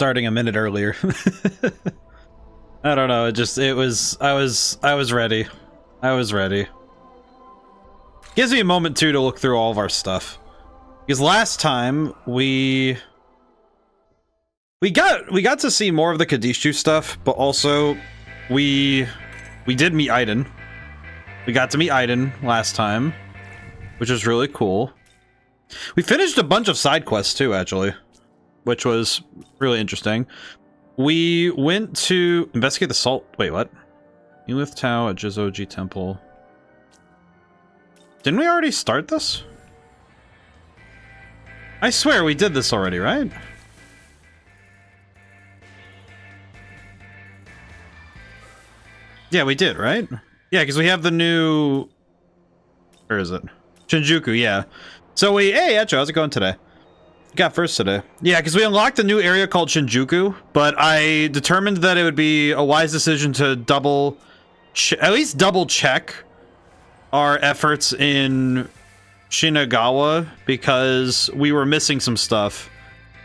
starting a minute earlier. I don't know, I was ready. I was ready. Gives me a moment too to look through all of our stuff. Because last time we got to see more of the Kadishu stuff, but also we did meet Aiden. We got to meet Aiden last time, which was really cool. We finished a bunch of side quests too, actually, which was really interesting. We went to investigate the salt. Wait, what? Elith Tao at Jizoji Temple. Didn't we already start this? I swear we did this already, right? Yeah, we did, right? Yeah, because we have the new... Where is it? Shinjuku, yeah. So hey, Echo, how's it going today? Got first today. Yeah, because we unlocked a new area called Shinjuku, but I determined that it would be a wise decision to at least double check our efforts in Shinagawa, because we were missing some stuff.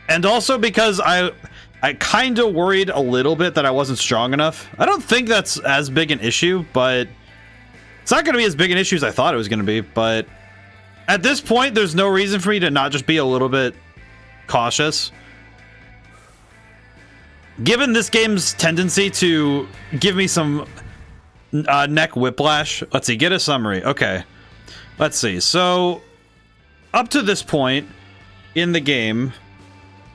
And also because I kind of worried a little bit that I wasn't strong enough. I don't think that's as big an issue, but it's not going to be as big an issue as I thought it was going to be. But at this point, there's no reason for me to not just be a little bit cautious. Given this game's tendency to give me some neck whiplash. Let's see, get a summary. Okay. Let's see. So, up to this point in the game,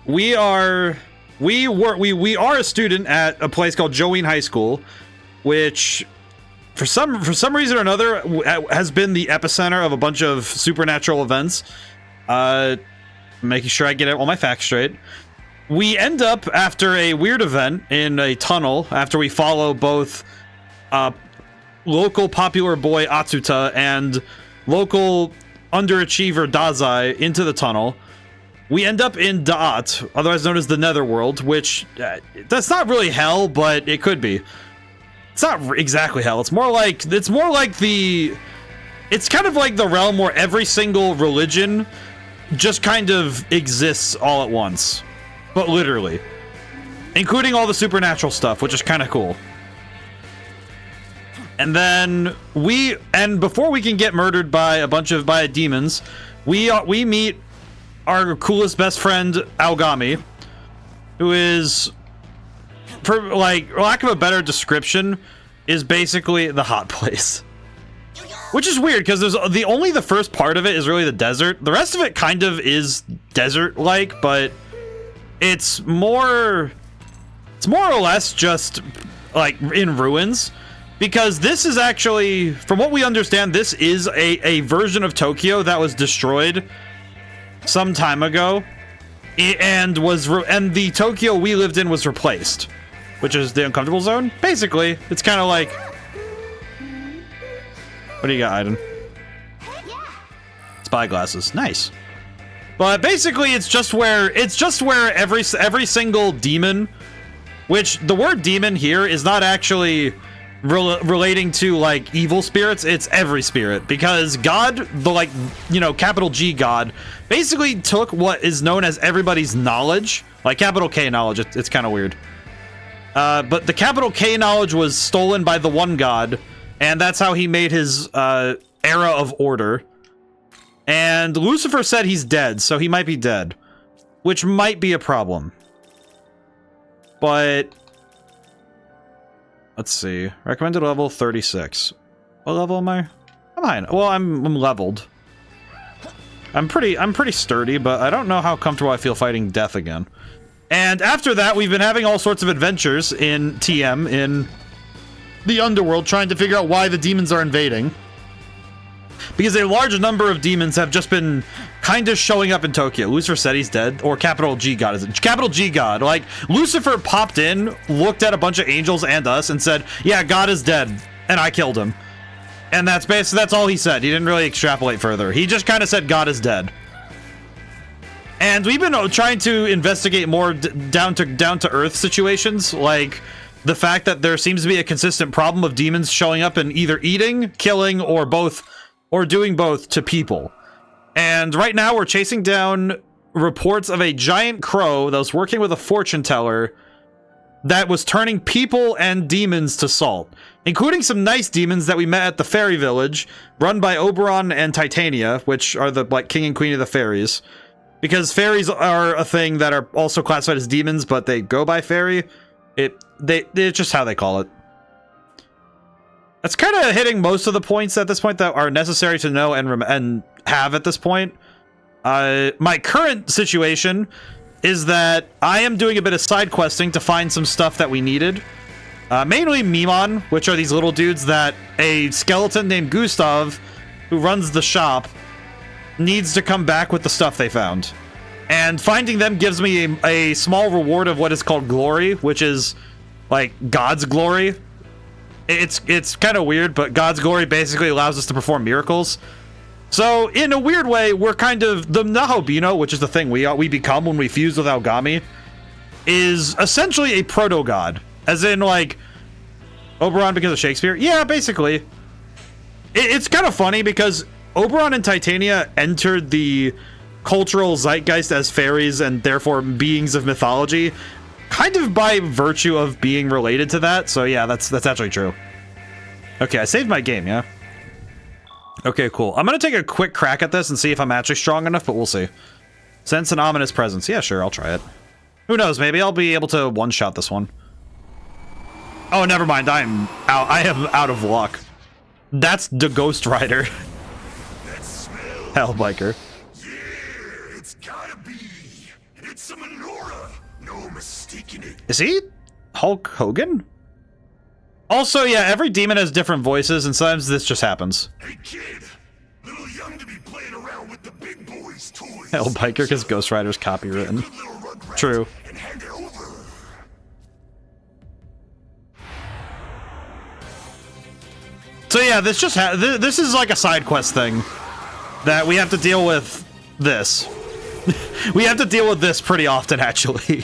we are a student at a place called Joeen High School, which for some reason or another has been the epicenter of a bunch of supernatural events. Making sure I get all my facts straight. We end up after a weird event in a tunnel after we follow both local popular boy Atsuta and local underachiever Dazai into the tunnel. We end up in Da'at, otherwise known as the Netherworld, which that's not really hell, but it could be. It's not exactly hell. It's more like it's kind of like the realm where every single religion just kind of exists all at once, but literally, including all the supernatural stuff, which is kind of cool. And then before we can get murdered by a demons, we meet our coolest best friend Aogami, who is, for like lack of a better description, is basically the hot place. Which is weird because there's only the first part of it is really the desert. The rest of it kind of is desert-like, but it's more or less just like in ruins. Because this is actually, from what we understand, this is a version of Tokyo that was destroyed some time ago, and the Tokyo we lived in was replaced, which is the uncomfortable zone. Basically, it's kind of like, what do you got, Aiden? Spyglasses, nice. But basically, it's just where every single demon, which the word demon here is not actually relating to like evil spirits, it's every spirit, because God, the capital G God, basically took what is known as everybody's knowledge, like capital K knowledge. It's kind of weird, but the capital K knowledge was stolen by the one God, and that's how he made his era of order. And Lucifer said he's dead, so he might be dead, which might be a problem. But let's see. Recommended level 36. What level am I? I'm high. Well, I'm leveled. I'm pretty sturdy, but I don't know how comfortable I feel fighting death again. And after that, we've been having all sorts of adventures in TM, in the underworld, trying to figure out why the demons are invading. Because a large number of demons have just been kind of showing up in Tokyo. Lucifer said he's dead, or capital G God is it? Capital G God. Like, Lucifer popped in, looked at a bunch of angels and us, and said, yeah, God is dead, and I killed him. And that's all he said. He didn't really extrapolate further. He just kind of said God is dead. And we've been trying to investigate more down to earth situations, like the fact that there seems to be a consistent problem of demons showing up and either eating, killing, or both, or doing both to people. And right now we're chasing down reports of a giant crow that was working with a fortune teller that was turning people and demons to salt, including some nice demons that we met at the fairy village, run by Oberon and Titania, which are the like king and queen of the fairies. Because fairies are a thing that are also classified as demons, but they go by fairy. It's just how they call it. That's kind of hitting most of the points at this point that are necessary to know and have at this point. My current situation is that I am doing a bit of side questing to find some stuff that we needed. Mainly Mimon, which are these little dudes that a skeleton named Gustav, who runs the shop, needs to come back with the stuff they found. And finding them gives me a small reward of what is called glory, which is like God's glory. It's kind of weird, but God's glory basically allows us to perform miracles. So in a weird way, we're kind of the Nahobino, which is the thing we become when we fuse with Algami, is essentially a proto-god. As in, like, Oberon because of Shakespeare? Yeah, basically. It's kind of funny because Oberon and Titania entered the cultural zeitgeist as fairies and therefore beings of mythology, kind of by virtue of being related to that. So yeah, that's actually true. Okay, I saved my game, yeah? Okay, cool. I'm gonna take a quick crack at this and see if I'm actually strong enough, but we'll see. Sense an ominous presence. Yeah, sure, I'll try it. Who knows, maybe I'll be able to one-shot this one. Oh, never mind, I am out of luck. That's the Ghost Rider. Hellbiker. Yeah, it's gotta be. It's a menorah. No mistaking it. Is he Hulk Hogan? Also, yeah, every demon has different voices, and sometimes this just happens. Hey kid, little young to be playing around with the big boys' toys. Hellbiker, because Ghost Rider's copywritten. True. And hand it over. So yeah, this just this is like a side quest thing that we have to deal with. This we have to deal with this pretty often, actually.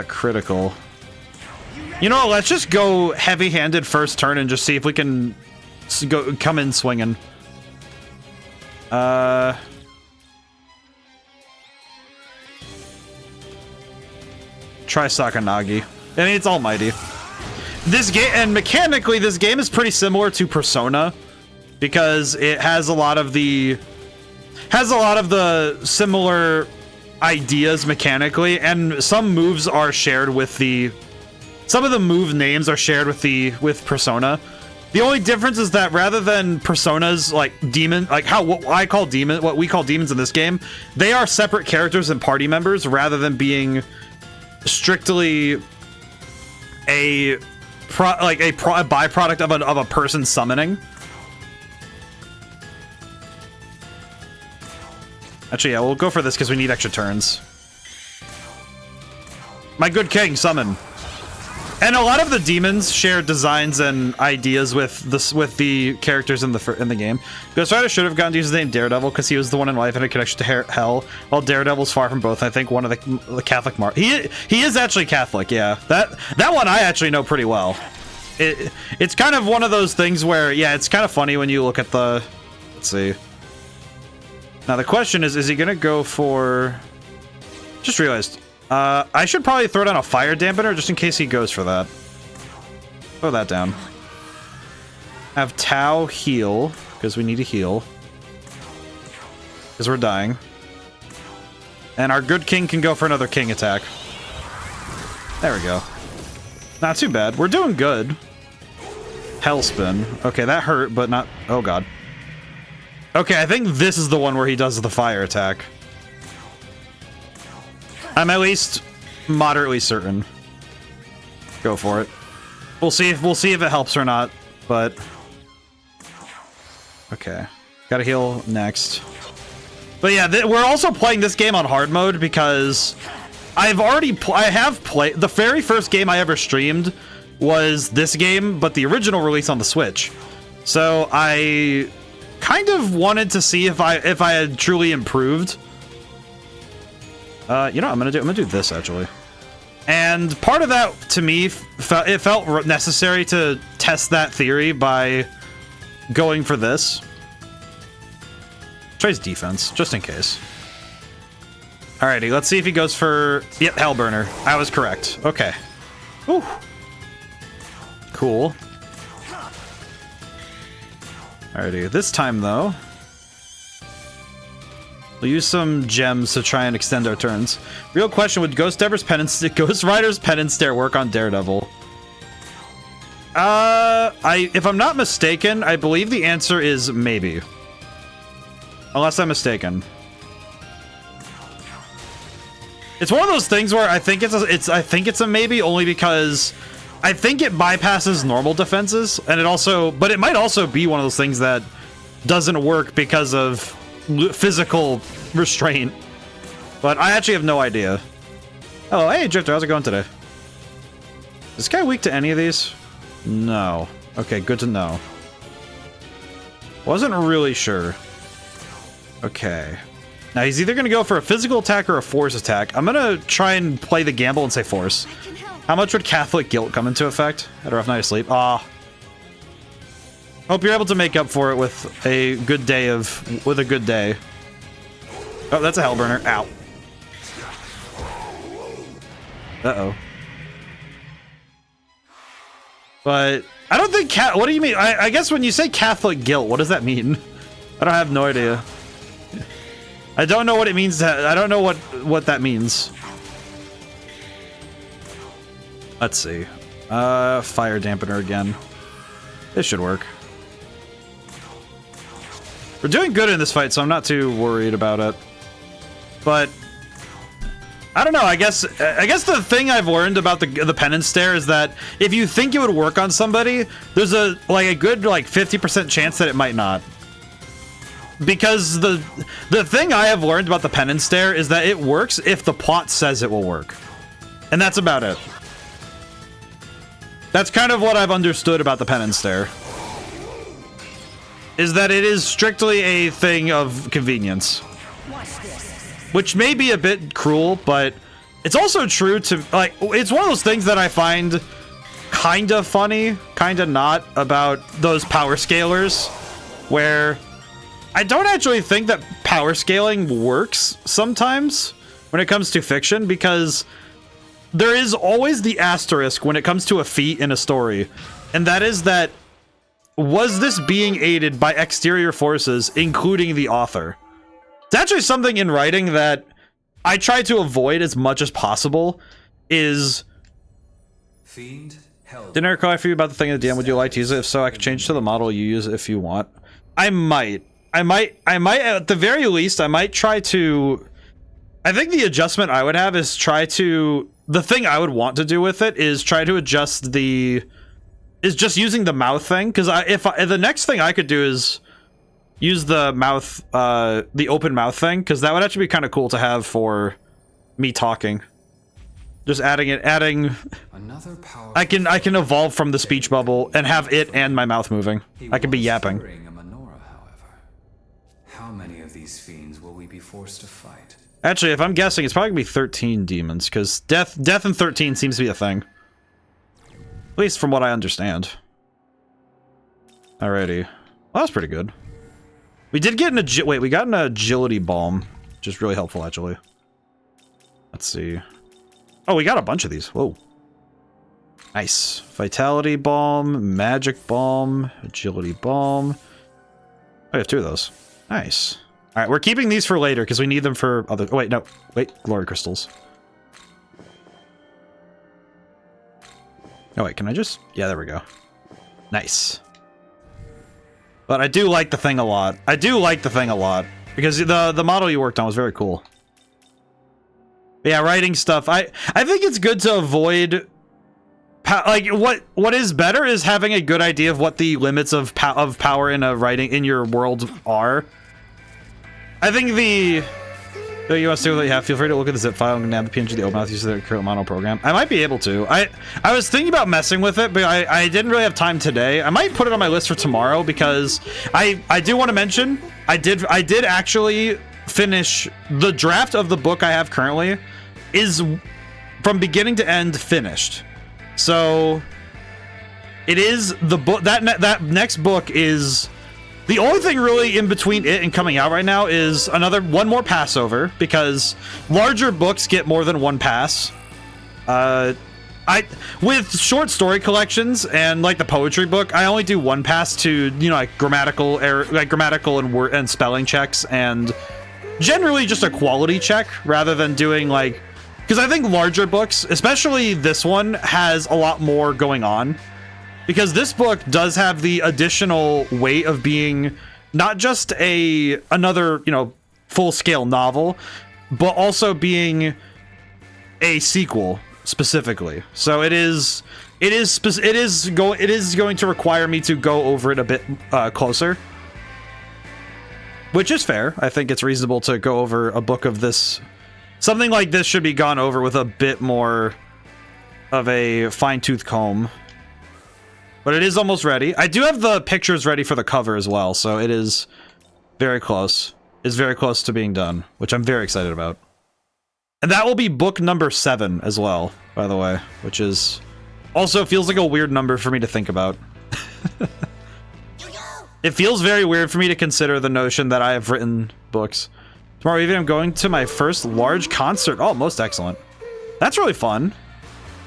Critical. You know, let's just go heavy-handed first turn and just see if we can come in swinging. Try Sakanagi. I mean, it's almighty. This game, and mechanically, this game is pretty similar to Persona because it has a lot of the similar ideas mechanically, and some moves are shared with some of the move names are shared with Persona. The only difference is that rather than Persona's like demon, like what we call demons in this game, they are separate characters and party members rather than being strictly a byproduct of a person summoning. Actually, yeah, we'll go for this because we need extra turns. My good king, summon. And a lot of the demons share designs and ideas with the characters in the game. Ghost Rider should have gotten to use his name Daredevil because he was the one in life and a connection to hell, while Daredevil's far from both. I think one of the Catholic he is actually Catholic, yeah. That one I actually know pretty well. It's kind of one of those things where, yeah, it's kind of funny when you look at the... Let's see. Now the question is he gonna go for... Just realized. I should probably throw down a fire dampener just in case he goes for that. Throw that down. Have Tau heal, because we need to heal. Because we're dying. And our good king can go for another king attack. There we go. Not too bad. We're doing good. Hellspin. Okay, that hurt, but not... Oh, God. Okay, I think this is the one where he does the fire attack. I'm at least moderately certain. Go for it. We'll see if it helps or not, but... Okay. Gotta heal next. But yeah, we're also playing this game on hard mode because I have played... The very first game I ever streamed was this game, but the original release on the Switch. So I kind of wanted to see if I had truly improved. You know what I'm gonna do this actually. And part of that to me it felt necessary to test that theory by going for this. Tries defense, just in case. Alrighty, let's see if he goes for... Yep, Hellburner. I was correct. Okay. Whew. Cool. Alrighty, this time, though... we'll use some gems to try and extend our turns. Real question, would Ghost Rider's Penance Stare work on Daredevil? If I'm not mistaken, I believe the answer is maybe. Unless I'm mistaken. It's one of those things where I think it's a maybe, only because I think it bypasses normal defenses, and but it might also be one of those things that doesn't work because of physical restraint. But I actually have no idea. Oh, hey Drifter, how's it going today? Is this guy weak to any of these? No. Okay, good to know. Wasn't really sure. Okay. Now he's either going to go for a physical attack or a force attack. I'm going to try and play the gamble and say force. How much would Catholic guilt come into effect? Had a rough night of sleep. Hope you're able to make up for it with a good day Oh, that's a Hellburner. Ow. Uh-oh. But I don't think what do you mean? I guess when you say Catholic guilt, what does that mean? I have no idea. I don't know what it means. I don't know what that means. Let's see. Fire dampener again. This should work. We're doing good in this fight, so I'm not too worried about it. But I don't know. I guess the thing I've learned about the penance stare is that if you think it would work on somebody, there's a good 50% chance that it might not. Because the thing I have learned about the penance stare is that it works if the plot says it will work. And that's about it. That's kind of what I've understood about the penance stare. Is that it is strictly a thing of convenience. Which may be a bit cruel, but it's also true to, it's one of those things that I find kinda funny, kinda not, about those power scalers, where I don't actually think that power scaling works sometimes when it comes to fiction, because there is always the asterisk when it comes to a feat in a story, and that is that, was this being aided by exterior forces, including the author? It's actually something in writing that I try to avoid as much as possible, is... Didn't I call for you about the thing at the DM? Would you like to use it? If so, I could change to the model you use if you want. I might, at the very least, I might try to... I think the adjustment I would have is try to... The thing I would want to do with it is try to adjust the... Is just using the mouth thing, because if the next thing I could do is use the mouth, the open mouth thing, because that would actually be kind of cool to have for me talking. Just adding... Another I can evolve from the speech bubble and have it and my mouth moving. I could be yapping. How many of these fiends will we be forced to fight? Actually, if I'm guessing, it's probably gonna be 13 demons, because death in 13 seems to be a thing. At least from what I understand. Alrighty. Well, that's pretty good. We did get we got an agility bomb, which is really helpful, actually. Let's see. Oh, we got a bunch of these. Whoa. Nice. Vitality bomb, magic bomb, agility bomb. I have 2 of those. Nice. All right, we're keeping these for later because we need them for other... Oh, wait, no. Wait, glory crystals. Oh, wait, can I just... Yeah, there we go. Nice. But I do like the thing a lot. I do like the thing a lot. Because the model you worked on was very cool. But yeah, writing stuff. I think it's good to avoid... what is better is having a good idea of what the limits of power in in your world are. I think the US that you have, feel free to look at the zip file and nab the PNG the ODaM using their current mono program. I might be able to. I was thinking about messing with it, but I didn't really have time today. I might put it on my list for tomorrow because I do want to mention I did actually finish the draft of the book I have currently is from beginning to end finished. So it is the book that next book is The only thing really in between it and coming out right now is one more Passover, because larger books get more than one pass. With short story collections and like the poetry book, I only do one pass to, you know, like grammatical error, like grammatical and word and spelling checks, and generally just a quality check rather than doing like, because I think larger books, especially this one, has a lot more going on, because this book does have the additional weight of being not just another, you know, full-scale novel, but also being a sequel specifically. So it is going to require me to go over it a bit closer, which is fair. I think it's reasonable to go over a book of this. Something like this should be gone over with a bit more of a fine-tooth comb. But it is almost ready. I do have the pictures ready for the cover as well, so it is very close. It's very close to being done, which I'm very excited about. And that will be book number 7 as well, by the way, which is also feels like a weird number for me to think about. It feels very weird for me to consider the notion that I have written books. Tomorrow evening, I'm going to my first large concert. Oh, most excellent. That's really fun.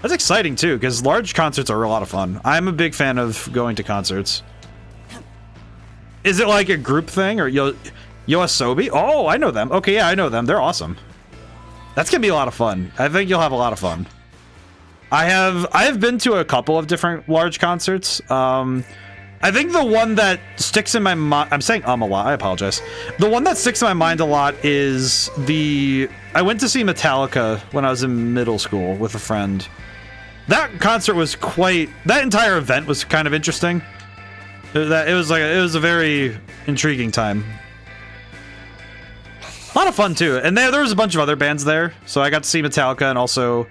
That's exciting, too, because large concerts are a lot of fun. I'm a big fan of going to concerts. Is it like a group thing, or Yoasobi? Oh, I know them. Okay, yeah, I know them. They're awesome. That's gonna be a lot of fun. I think you'll have a lot of fun. I have been to a couple of different large concerts. I think the one that sticks in my mind, I'm saying a lot, I apologize. The one that sticks in my mind a lot is I went to see Metallica when I was in middle school with a friend. That concert was that entire event was kind of interesting. It was a very intriguing time. A lot of fun too, and there was a bunch of other bands there, so I got to see Metallica and also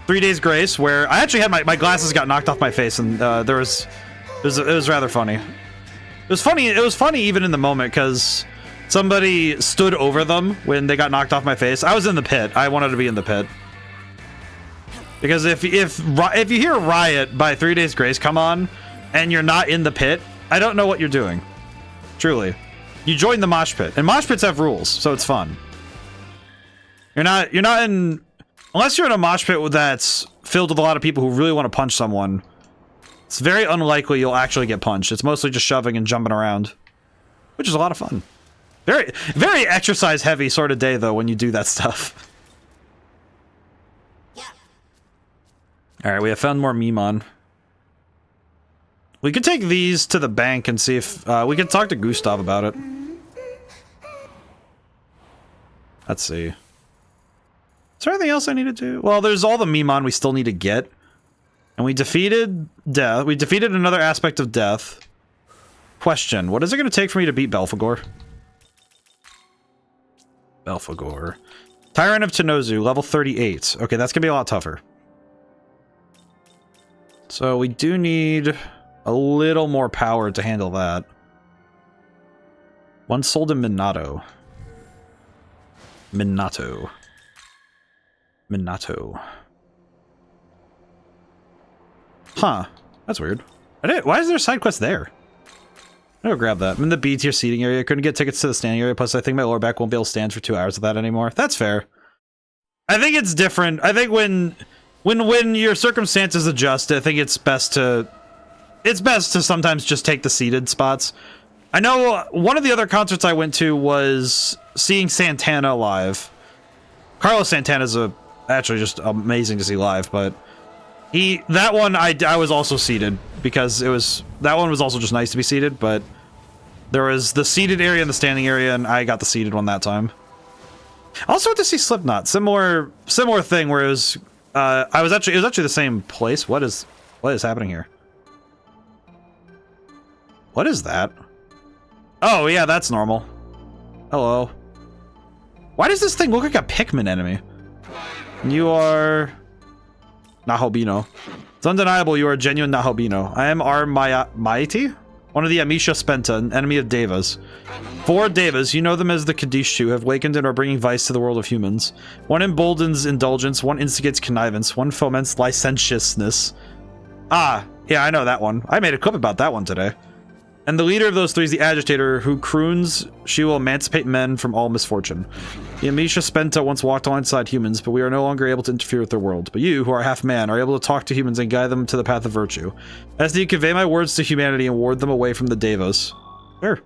3 Days Grace, where I actually had my glasses got knocked off my face, and it was rather funny. It was funny even in the moment, because somebody stood over them when they got knocked off my face. I was in the pit. I wanted to be in the pit. Because if you hear Riot by 3 Days Grace come on, and you're not in the pit, I don't know what you're doing. Truly. You join the mosh pit, and mosh pits have rules, so it's fun. You're not in, unless you're in a mosh pit that's filled with a lot of people who really want to punch someone. It's very unlikely you'll actually get punched. It's mostly just shoving and jumping around, which is a lot of fun. Very, very exercise heavy sort of day though when you do that stuff. Yeah. All right, we have found more Mimon. We could take these to the bank and see if we can talk to Gustav about it. Let's see. Is there anything else I need to do? Well, there's all the Mimon we still need to get. And we defeated death. We defeated another aspect of death. Question. What is it going to take for me to beat Belphegor? Belphegor. Tyrant of Tenozu, level 38. Okay, that's going to be a lot tougher. So we do need a little more power to handle that. One sold in Minato. Minato. Huh. That's weird. Why is there a side quest there? I'll go grab that. I'm in the B tier seating area. Couldn't get tickets to the standing area. Plus, I think my lower back won't be able to stand for 2 hours of that anymore. That's fair. I think it's different. I think when your circumstances adjust, I think it's best to sometimes just take the seated spots. I know one of the other concerts I went to was seeing Santana live. Carlos Santana's actually just amazing to see live, but that one I was also seated because that one was also just nice to be seated, but there was the seated area and the standing area, and I got the seated one that time. I also went to see Slipknot. Similar thing where it was actually the same place. What is happening here? What is that? Oh yeah, that's normal. Hello. Why does this thing look like a Pikmin enemy? You are Nahobino. It's undeniable you are a genuine Nahobino. I am Maiti, one of the Amisha Spenta, an enemy of Devas. 4 Devas, you know them as the Kadishu, have awakened and are bringing vice to the world of humans. One emboldens indulgence, one instigates connivance, one foments licentiousness. Ah, yeah, I know that one. I made a clip about that one today. And the leader of those three is the agitator, who croons she will emancipate men from all misfortune. The Amisha Spenta once walked alongside humans, but we are no longer able to interfere with their world. But you, who are half man, are able to talk to humans and guide them to the path of virtue. As do you convey my words to humanity and ward them away from the Devas. Sure.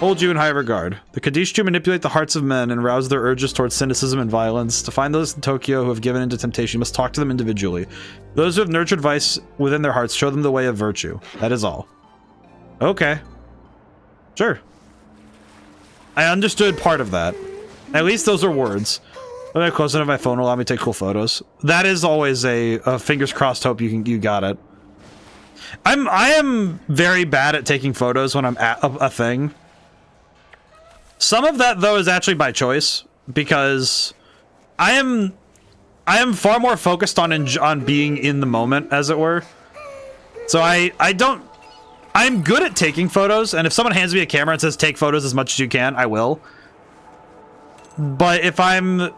Hold you in high regard. The Kadishtu manipulate the hearts of men and rouse their urges towards cynicism and violence. To find those in Tokyo who have given into temptation, you must talk to them individually. Those who have nurtured vice within their hearts, show them the way of virtue. That is all. Okay. Sure. I understood part of that. At least those are words. When I close enough, my phone will allow me to take cool photos. That is always a fingers crossed hope you got it. I am very bad at taking photos when I'm at a thing. Some of that though is actually by choice, because I am far more focused on being in the moment, as it were. So I'm good at taking photos, and if someone hands me a camera and says take photos as much as you can, I will. But if I'm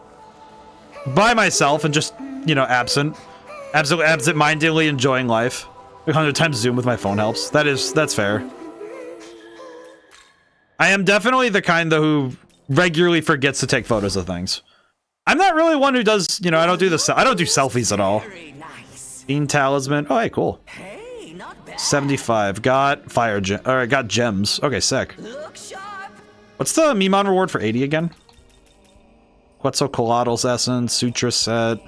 by myself and just, you know, absent-mindedly enjoying life, 100 times zoom with my phone helps. That's fair. I am definitely the kind though who regularly forgets to take photos of things. I'm not really one who does, you know, I don't do selfies at all. Bean talisman. Oh, hey, cool. 75. Got fire gem. Alright, got gems. Okay, sick. What's the Mimon reward for 80 again? Quetzalcoatl's essence, Sutra set.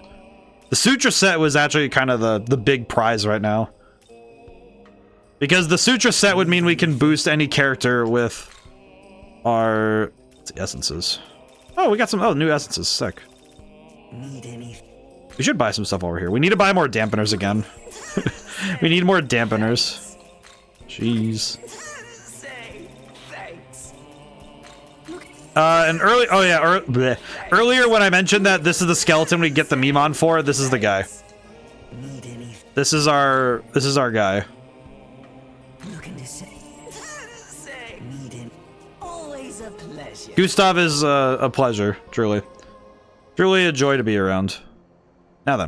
The Sutra set was actually kind of the big prize right now. Because the Sutra set would mean we can boost any character with our essences. Oh, we got some new essences. Sick. We should buy some stuff over here. We need to buy more dampeners again. We need more dampeners. Jeez. Earlier when I mentioned that this is the skeleton we get the Mimon for, this is the guy. This is our guy. Gustav is a pleasure, truly. Truly a joy to be around. Now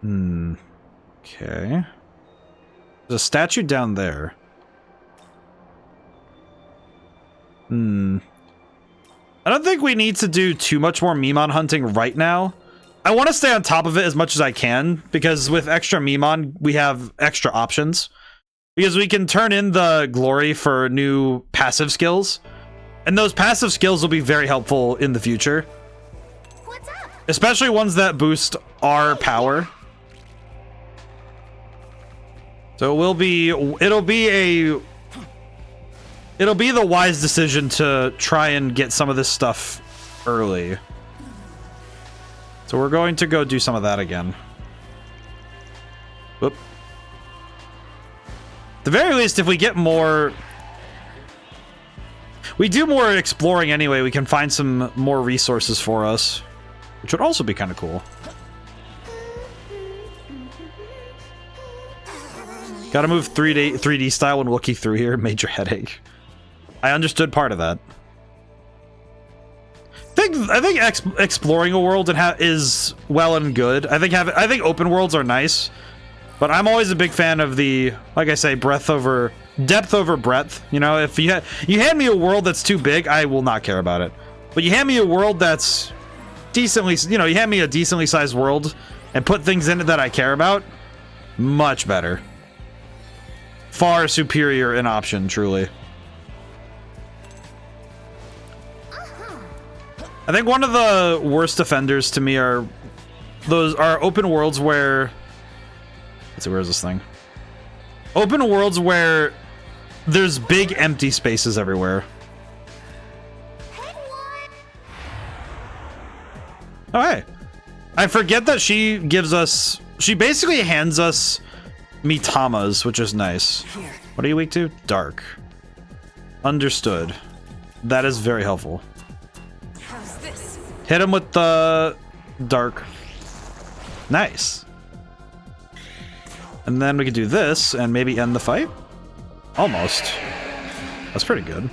then. Okay. There's a statue down there. I don't think we need to do too much more Mimon hunting right now. I want to stay on top of it as much as I can, because with extra Mimon, we have extra options. Because we can turn in the glory for new passive skills. And those passive skills will be very helpful in the future. What's up? Especially ones that boost our power. So it'll be the wise decision to try and get some of this stuff early. So we're going to go do some of that again. Whoop. At the very least, if we get more... We do more exploring anyway, we can find some more resources for us. Which would also be kind of cool. Gotta move 3D style when looking through here. Major headache. I understood part of that. I think exploring a world is well and good. I think open worlds are nice, but I'm always a big fan of the, like I say, depth over breadth. You know, if you hand me a world that's too big, I will not care about it. But you hand me a world that's decently, you know, you hand me a decently sized world and put things in it that I care about, much better. Far superior in option, truly. I think one of the worst offenders to me are open worlds where... Let's see, where is this thing? Open worlds where there's big empty spaces everywhere. Oh, hey. I forget that she basically hands us Mitamas, which is nice. What are you weak to? Dark. Understood. That is very helpful. Hit him with the dark. Nice. And then we can do this and maybe end the fight? Almost. That's pretty good.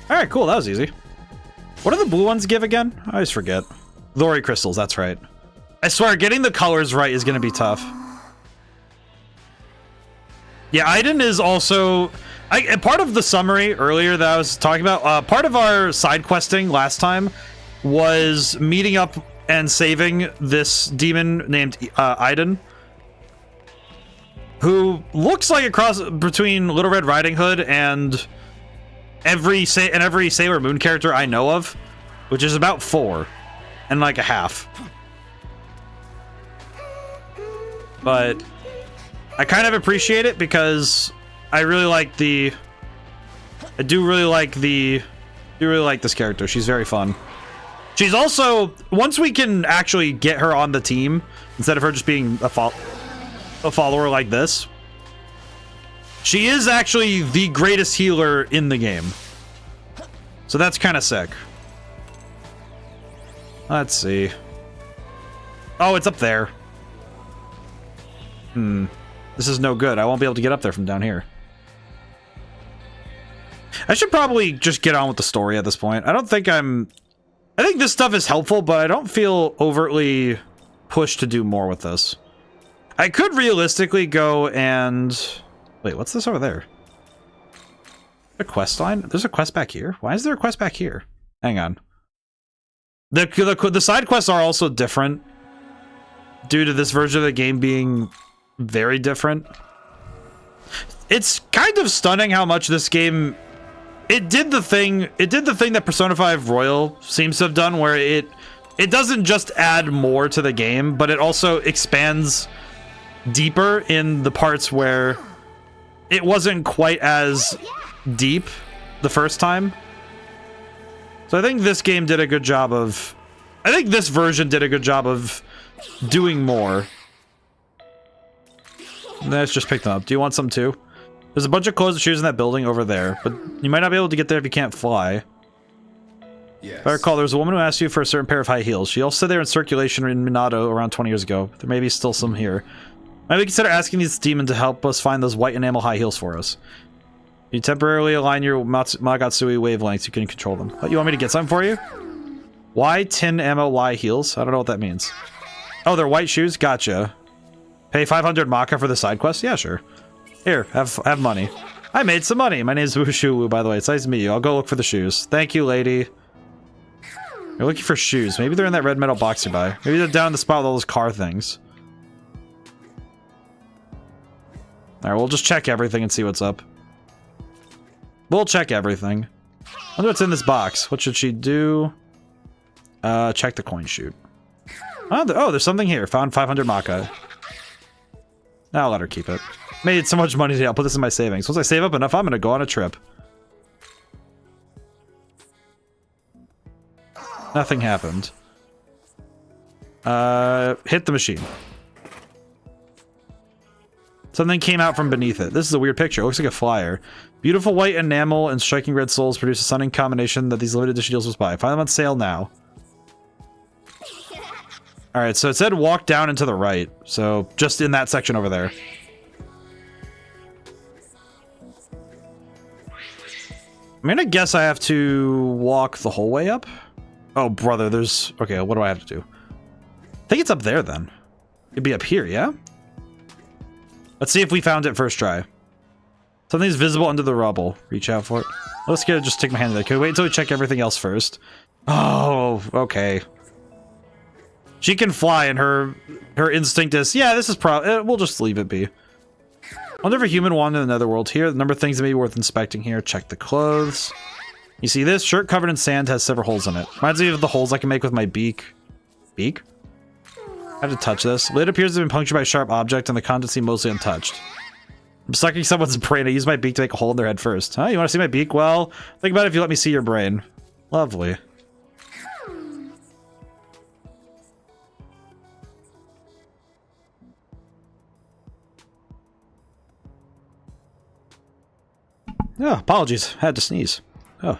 Alright, cool. That was easy. What do the blue ones give again? I always forget. Glory crystals, that's right. I swear, getting the colors right is going to be tough. Yeah, Aiden is also... part of the summary earlier that I was talking about, part of our side questing last time was meeting up and saving this demon named Aiden, who looks like a cross between Little Red Riding Hood and every Sailor Moon character I know of, which is about 4 and like a half. But I kind of appreciate it because I really like the... I do really like this character. She's very fun. She's also... Once we can actually get her on the team, instead of her just being a follower like this, she is actually the greatest healer in the game. So that's kind of sick. Let's see. Oh, it's up there. This is no good. I won't be able to get up there from down here. I should probably just get on with the story at this point. I think this stuff is helpful, but I don't feel overtly pushed to do more with this. I could realistically go and... Wait, what's this over there? A quest line? There's a quest back here? Why is there a quest back here? Hang on. The side quests are also different due to this version of the game being very different. It's kind of stunning how much this game... It did the thing that Persona 5 Royal seems to have done, where it doesn't just add more to the game, but it also expands deeper in the parts where it wasn't quite as deep the first time. So I think this game did a good job of... I think this version did a good job of doing more. Let's just pick them up. Do you want some too? There's a bunch of clothes and shoes in that building over there, but you might not be able to get there if you can't fly. Yes. If I recall, there was a woman who asked you for a certain pair of high heels. She also said they were in circulation in Minato around 20 years ago. There may be still some here. Might we consider asking this demon to help us find those white enamel high heels for us? You temporarily align your Magatsui wavelengths. You can control them. What, you want me to get some for you? Why tin ammo Y heels? I don't know what that means. Oh, they're white shoes? Gotcha. Pay 500 Maka for the side quest? Yeah, sure. Here, have money. I made some money. My name's Wushu, by the way. It's nice to meet you. I'll go look for the shoes. Thank you, lady. You're looking for shoes. Maybe they're in that red metal box nearby. Maybe they're down in the spot with all those car things. Alright, we'll just check everything and see what's up. We'll check everything. I wonder what's in this box. What should she do? Check the coin chute. Oh, there's something here. Found 500 Maka. I'll let her keep it. Made so much money today. I'll put this in my savings. Once I save up enough, I'm gonna go on a trip. Nothing happened. Hit the machine. Something came out from beneath it. This is a weird picture. It looks like a flyer. Beautiful white enamel and striking red souls produce a stunning combination that these limited edition deals must buy. Find them on sale now. Alright, so it said walk down and to the right. So, just in that section over there. I'm gonna guess I have to walk the whole way up? Oh, brother, there's... Okay, what do I have to do? I think it's up there, then. It'd be up here, yeah? Let's see if we found it first try. Something's visible under the rubble. Reach out for it. Let's just stick my hand in there. Can we wait until we check everything else first? Oh, okay. She can fly, and her instinct is, yeah, this is we'll just leave it be. Wonder if a human wandered in the netherworld here. The number of things that may be worth inspecting here. Check the clothes. You see this? Shirt covered in sand has several holes in it. Reminds me of the holes I can make with my beak. Beak? I have to touch this. Lid appears to have been punctured by a sharp object, and the contents seem mostly untouched. I'm sucking someone's brain. I use my beak to make a hole in their head first. Huh? You want to see my beak? Well, think about it if you let me see your brain. Lovely. Oh, apologies. I had to sneeze. Oh.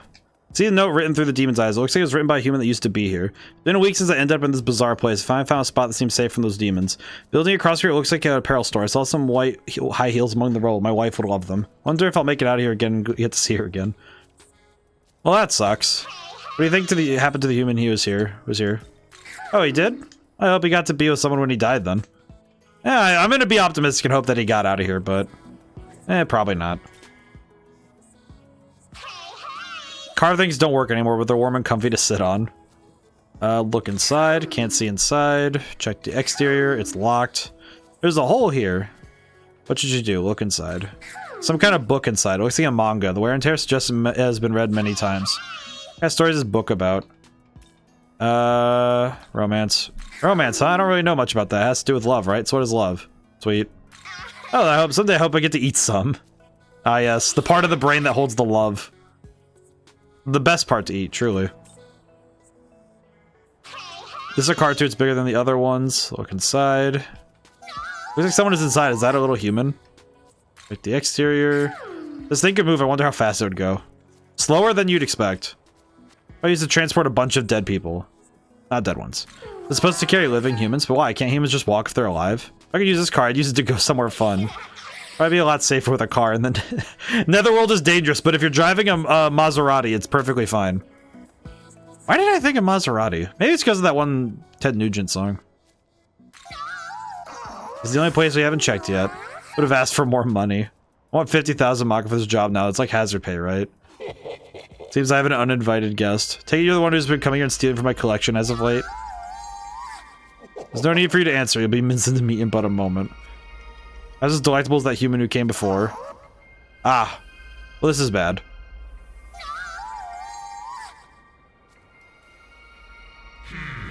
See the note written through the demon's eyes. It looks like it was written by a human that used to be here. It's been a week since I ended up in this bizarre place. Finally found a spot that seems safe from those demons. Building across here, it looks like an apparel store. I saw some white high heels among the rubble. My wife would love them. Wonder if I'll make it out of here again and get to see her again. Well, that sucks. What do you think happened to the human who was here? Oh, he did? I hope he got to be with someone when he died then. Yeah, I'm gonna be optimistic and hope that he got out of here, but probably not. Car things don't work anymore, but they're warm and comfy to sit on. Look inside. Can't see inside. Check the exterior. It's locked. There's a hole here. What should you do? Look inside. Some kind of book inside. It looks like a manga. The wear and tear suggests it has been read many times. What kind of story is this book about? Romance. Romance, huh? I don't really know much about that. It has to do with love, right? So what is love? Sweet. Oh, someday I hope I get to eat some. Ah, yes. The part of the brain that holds the love. The best part to eat, truly. This is a cartoon. It's bigger than the other ones. Look inside. Looks like someone is inside. Is that a little human? Like the exterior. This thing could move. I wonder how fast it would go. Slower than you'd expect. I used to transport a bunch of dead people. Not dead ones. It's supposed to carry living humans, but why? Can't humans just walk if they're alive? If I could use this car, I'd use it to go somewhere fun. Probably be a lot safer with a car, and then Netherworld is dangerous, but if you're driving a Maserati, it's perfectly fine. Why did I think of Maserati? Maybe it's because of that one Ted Nugent song. It's the only place we haven't checked yet. Would have asked for more money. I want 50,000 Maka for this job now. It's like hazard pay, right? Seems I have an uninvited guest. Take it you're the one who's been coming here and stealing from my collection as of late. There's no need for you to answer. You'll be minced to meet in but a moment. As as delectable as that human who came before. Ah. Well, this is bad.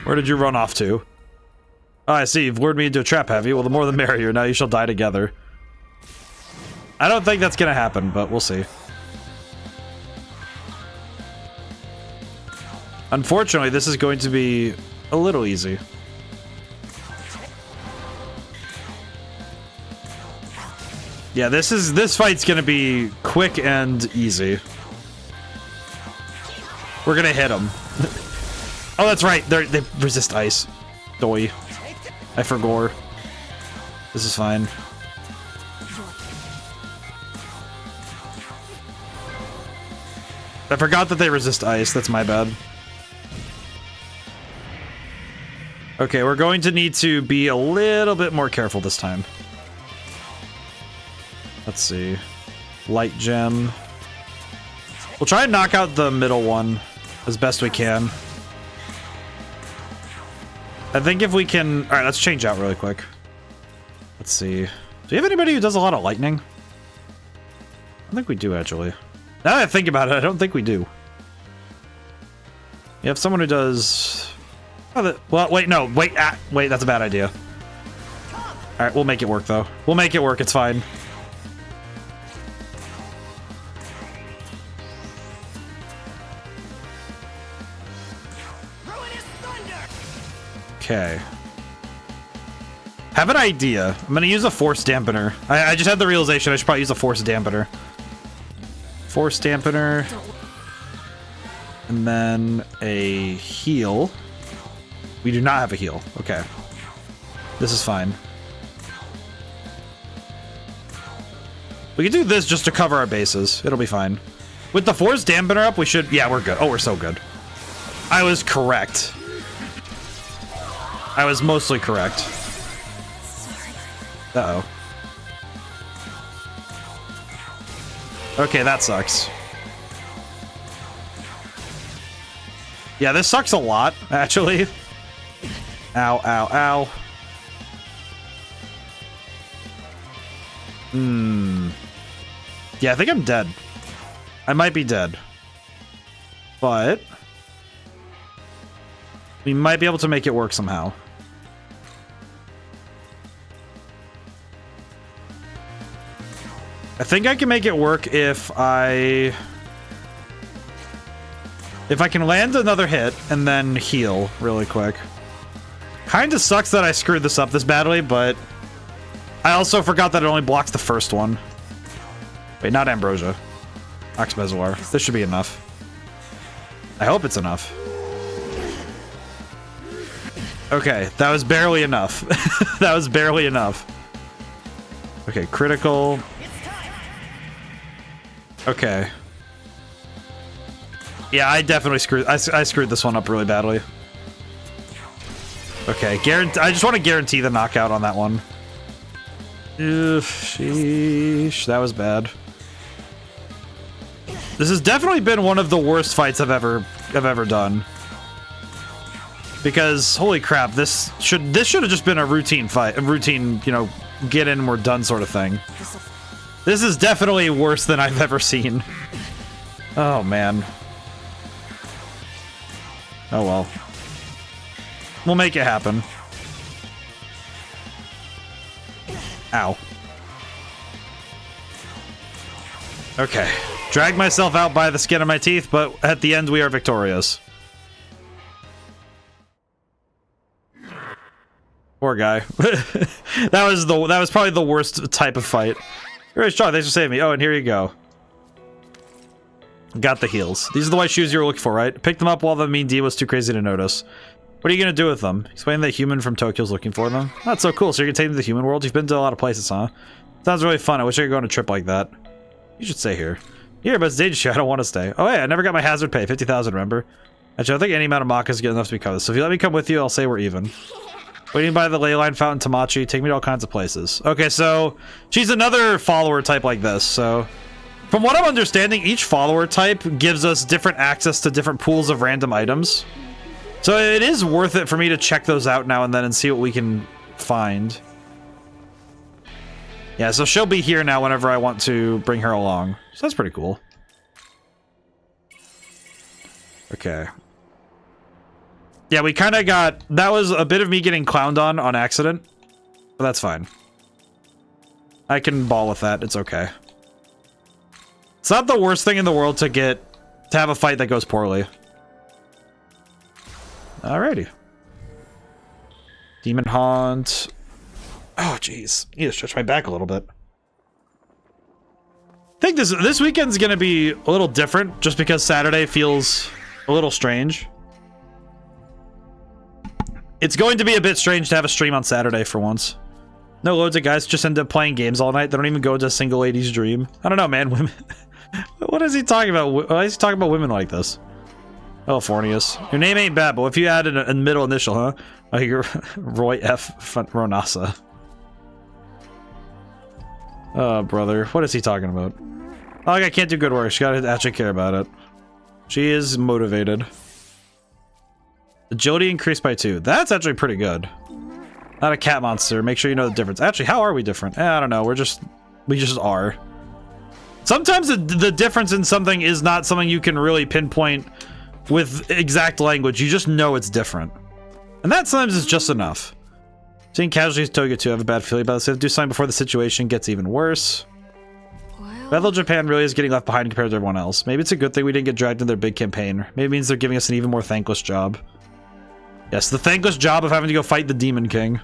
Where did you run off to? Oh, I see. You've lured me into a trap, have you? Well, the more the merrier. Now you shall die together. I don't think that's gonna happen, but we'll see. Unfortunately, this is going to be a little easy. Yeah, this fight's gonna be quick and easy. We're gonna hit them. Oh, that's right. They resist ice. Doi. I forgot. This is fine. I forgot that they resist ice. That's my bad. Okay, we're going to need to be a little bit more careful this time. Let's see. Light gem. We'll try and knock out the middle one as best we can. I think if we can... Alright, let's change out really quick. Let's see. Do you have anybody who does a lot of lightning? I think we do, actually. Now that I think about it, I don't think we do. You have someone who does... Oh, well, wait, no. Wait, wait, that's a bad idea. Alright, we'll make it work, though. We'll make it work, it's fine. Okay. Have an idea. I'm gonna use a force dampener. I just had the realization I should probably use a force dampener. Force dampener. And then a heal. We do not have a heal. Okay. This is fine. We can do this just to cover our bases. It'll be fine. With the force dampener up, we should... Yeah, we're good. Oh, we're so good. I was correct. I was mostly correct. Uh-oh. Okay, that sucks. Yeah, this sucks a lot, actually. Ow, ow, ow. Yeah, I think I'm dead. I might be dead. But... we might be able to make it work somehow. I think I can make it work if I can land another hit and then heal really quick. Kinda sucks that I screwed this up this badly, but I also forgot that it only blocks the first one. Wait, not Ambrosia. Oxbezoar. This should be enough. I hope it's enough. Okay, that was barely enough. That was barely enough. Okay, critical. Okay. Yeah, I definitely screwed... I screwed this one up really badly. Okay, I just want to guarantee the knockout on that one. Ugh, sheesh, that was bad. This has definitely been one of the worst fights I've ever done. Because holy crap, this should have just been a routine fight, a routine, you know, get in, we're done sort of thing. This is definitely worse than I've ever seen. Oh man. Oh well. We'll make it happen. Ow. Okay. Drag myself out by the skin of my teeth, but at the end we are victorious. Poor guy. that was probably the worst type of fight. Very strong. Thanks for saving me. Oh, and here you go. Got the heals. These are the white shoes you were looking for, right? Picked them up while the mean D was too crazy to notice. What are you gonna do with them? Explain that human from Tokyo's looking for them. That's so cool. So you're gonna take them to the human world? You've been to a lot of places, huh? Sounds really fun. I wish I could go on a trip like that. You should stay here. Here, but it's dangerous. I don't want to stay. Oh, hey, I never got my hazard pay. 50,000, remember? Actually, I don't think any amount of Maka is good enough to be covered. So if you let me come with you, I'll say we're even. Waiting by the ley line fountain Tamachi. Take me to all kinds of places. Okay, so she's another follower type like this. So from what I'm understanding, each follower type gives us different access to different pools of random items. So it is worth it for me to check those out now and then and see what we can find. Yeah, so she'll be here now whenever I want to bring her along. So that's pretty cool. Okay. Yeah, we kind of got... That was a bit of me getting clowned on accident. But that's fine. I can ball with that. It's okay. It's not the worst thing in the world to have a fight that goes poorly. Alrighty. Demon Haunt. Oh, jeez. I need to stretch my back a little bit. I think this weekend's gonna be a little different, just because Saturday feels a little strange. It's going to be a bit strange to have a stream on Saturday for once. No, loads of guys just end up playing games all night. They don't even go to a single lady's dream. I don't know, man. Women. What is he talking about? Why is he talking about women like this? Oh, Fornius. Your name ain't bad, but if you add a middle initial, huh? Oh, you're Roy F. Ronasa. Oh, brother. What is he talking about? Oh, I can't do good work. She gotta actually care about it. She is motivated. Agility increased by 2. That's actually pretty good. Not a cat monster. Make sure you know the difference. Actually, how are we different? I don't know. We just are. Sometimes the difference in something is not something you can really pinpoint with exact language. You just know it's different. And that sometimes is just enough. Seeing casualties Tokyo 2, I have a bad feeling about this. We have to do something before the situation gets even worse. Battle Japan really is getting left behind compared to everyone else. Maybe it's a good thing we didn't get dragged into their big campaign. Maybe it means they're giving us an even more thankless job. Yes, the thankless job of having to go fight the Demon King.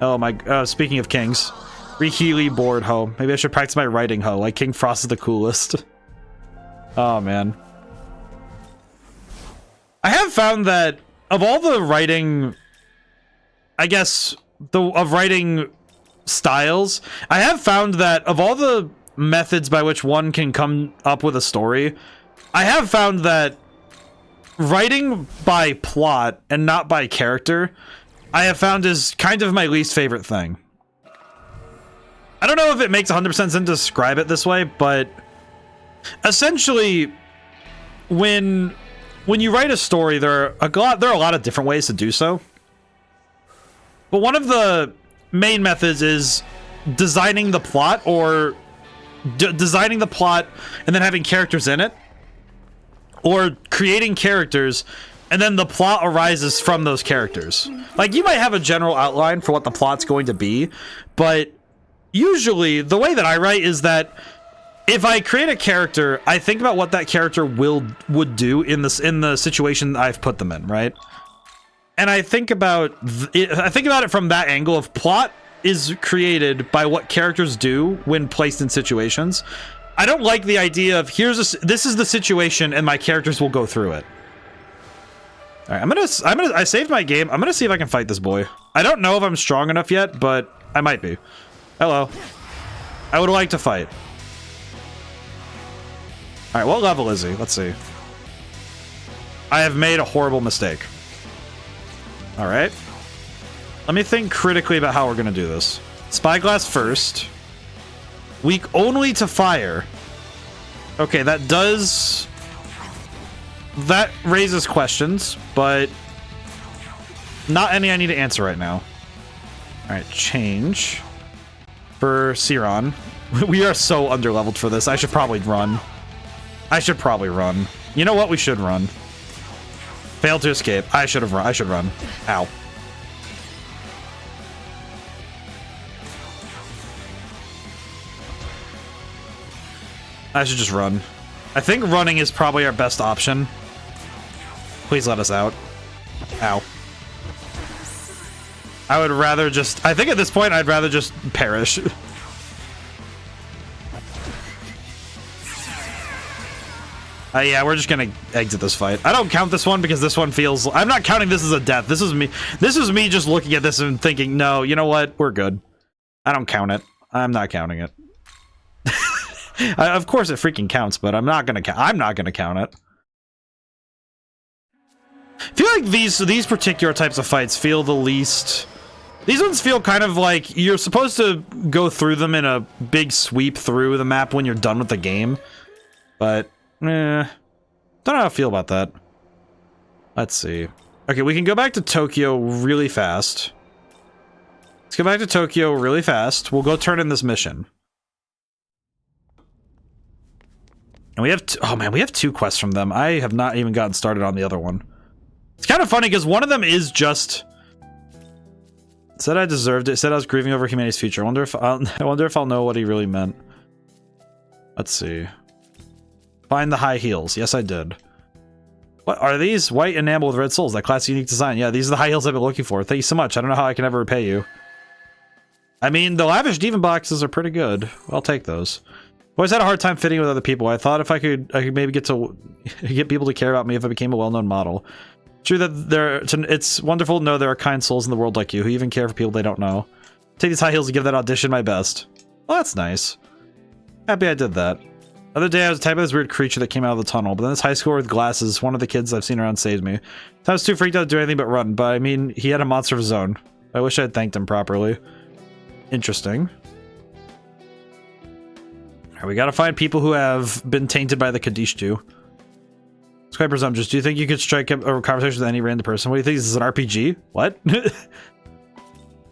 Oh my... speaking of kings. Rehealy board, ho. Maybe I should practice my writing, ho. Like King Frost is the coolest. Oh, man. I have found that of all the writing... I guess... of writing styles, I have found that of all the methods by which one can come up with a story, I have found that writing by plot and not by character, I have found is kind of my least favorite thing. I don't know if it makes 100% sense to describe it this way, but essentially, when you write a story, there are a lot of different ways to do so. But one of the main methods is designing the plot, or designing the plot and then having characters in it, or creating characters and then the plot arises from those characters. Like, you might have a general outline for what the plot's going to be, but usually the way that I write is that if I create a character, I think about what that character would do in the situation I've put them in, right? And I think about it from that angle of plot is created by what characters do when placed in situations. I don't like the idea of this is the situation and my characters will go through it. All right, I saved my game. I'm gonna see if I can fight this boy. I don't know if I'm strong enough yet, but I might be. Hello. I would like to fight. All right, what level is he? Let's see. I have made a horrible mistake. Alright. Let me think critically about how we're gonna do this. Spyglass first. Weak only to fire. Okay, that does... That raises questions, but... Not any I need to answer right now. Alright, change. For Siron. We are so underleveled for this. I should probably run. I should probably run. You know what? We should run. Failed to escape. I should have run. I should run. Ow. I should just run. I think running is probably our best option. Please let us out. Ow. I would rather just... I think at this point, I'd rather just perish. Yeah, we're just gonna exit this fight. I don't count this one because this one feels... I'm not counting this as a death. This is me. This is me just looking at this and thinking, no, you know what? We're good. I don't count it. I'm not counting it. Of course it freaking counts, but I'm not gonna count it. I feel like these particular types of fights feel the least... These ones feel kind of like you're supposed to go through them in a big sweep through the map when you're done with the game. But, don't know how I feel about that. Let's see. Okay, we can go back to Tokyo really fast. Let's go back to Tokyo really fast. We'll go turn in this mission. And we have... Oh man, we have 2 quests from them. I have not even gotten started on the other one. It's kind of funny because one of them is just... Said I deserved it. Said I was grieving over humanity's future. I wonder if I'll know what he really meant. Let's see. Find the high heels. Yes, I did. What are these? White enamel with red soles. That classic unique design. Yeah, these are the high heels I've been looking for. Thank you so much. I don't know how I can ever repay you. I mean, the lavish Demon boxes are pretty good. I'll take those. Always had a hard time fitting with other people. I thought if I could maybe get people to care about me if I became a well-known model. True that it's wonderful to know there are kind souls in the world like you who even care for people they don't know. Take these high heels to give that audition my best. Well, that's nice. Happy I did that. The other day I was typing this weird creature that came out of the tunnel, but then this high schooler with glasses, one of the kids I've seen around, saved me. I was too freaked out to do anything but run, but I mean, he had a monster of his own. I wish I had thanked him properly. Interesting. Alright, we gotta find people who have been tainted by the Kaddish too. It's quite presumptuous. Do you think you could strike up a conversation with any random person? What do you think? Is this an RPG? What?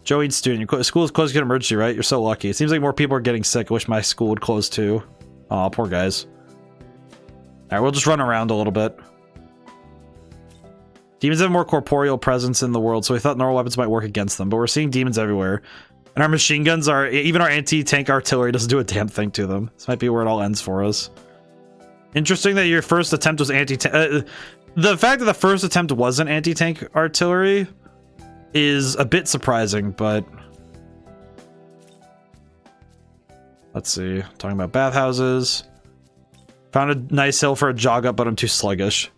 Joey and student, your school is closed to emergency, right? You're so lucky. It seems like more people are getting sick. I wish my school would close too. Aw, poor guys. Alright, we'll just run around a little bit. Demons have more corporeal presence in the world, so we thought normal weapons might work against them, but we're seeing demons everywhere. And our machine guns are... Even our anti-tank artillery doesn't do a damn thing to them. This might be where it all ends for us. Interesting that your first attempt was anti-tank... the fact that the first attempt wasn't anti-tank artillery is a bit surprising, but... Let's see. Talking about bathhouses. Found a nice hill for a jog up, but I'm too sluggish.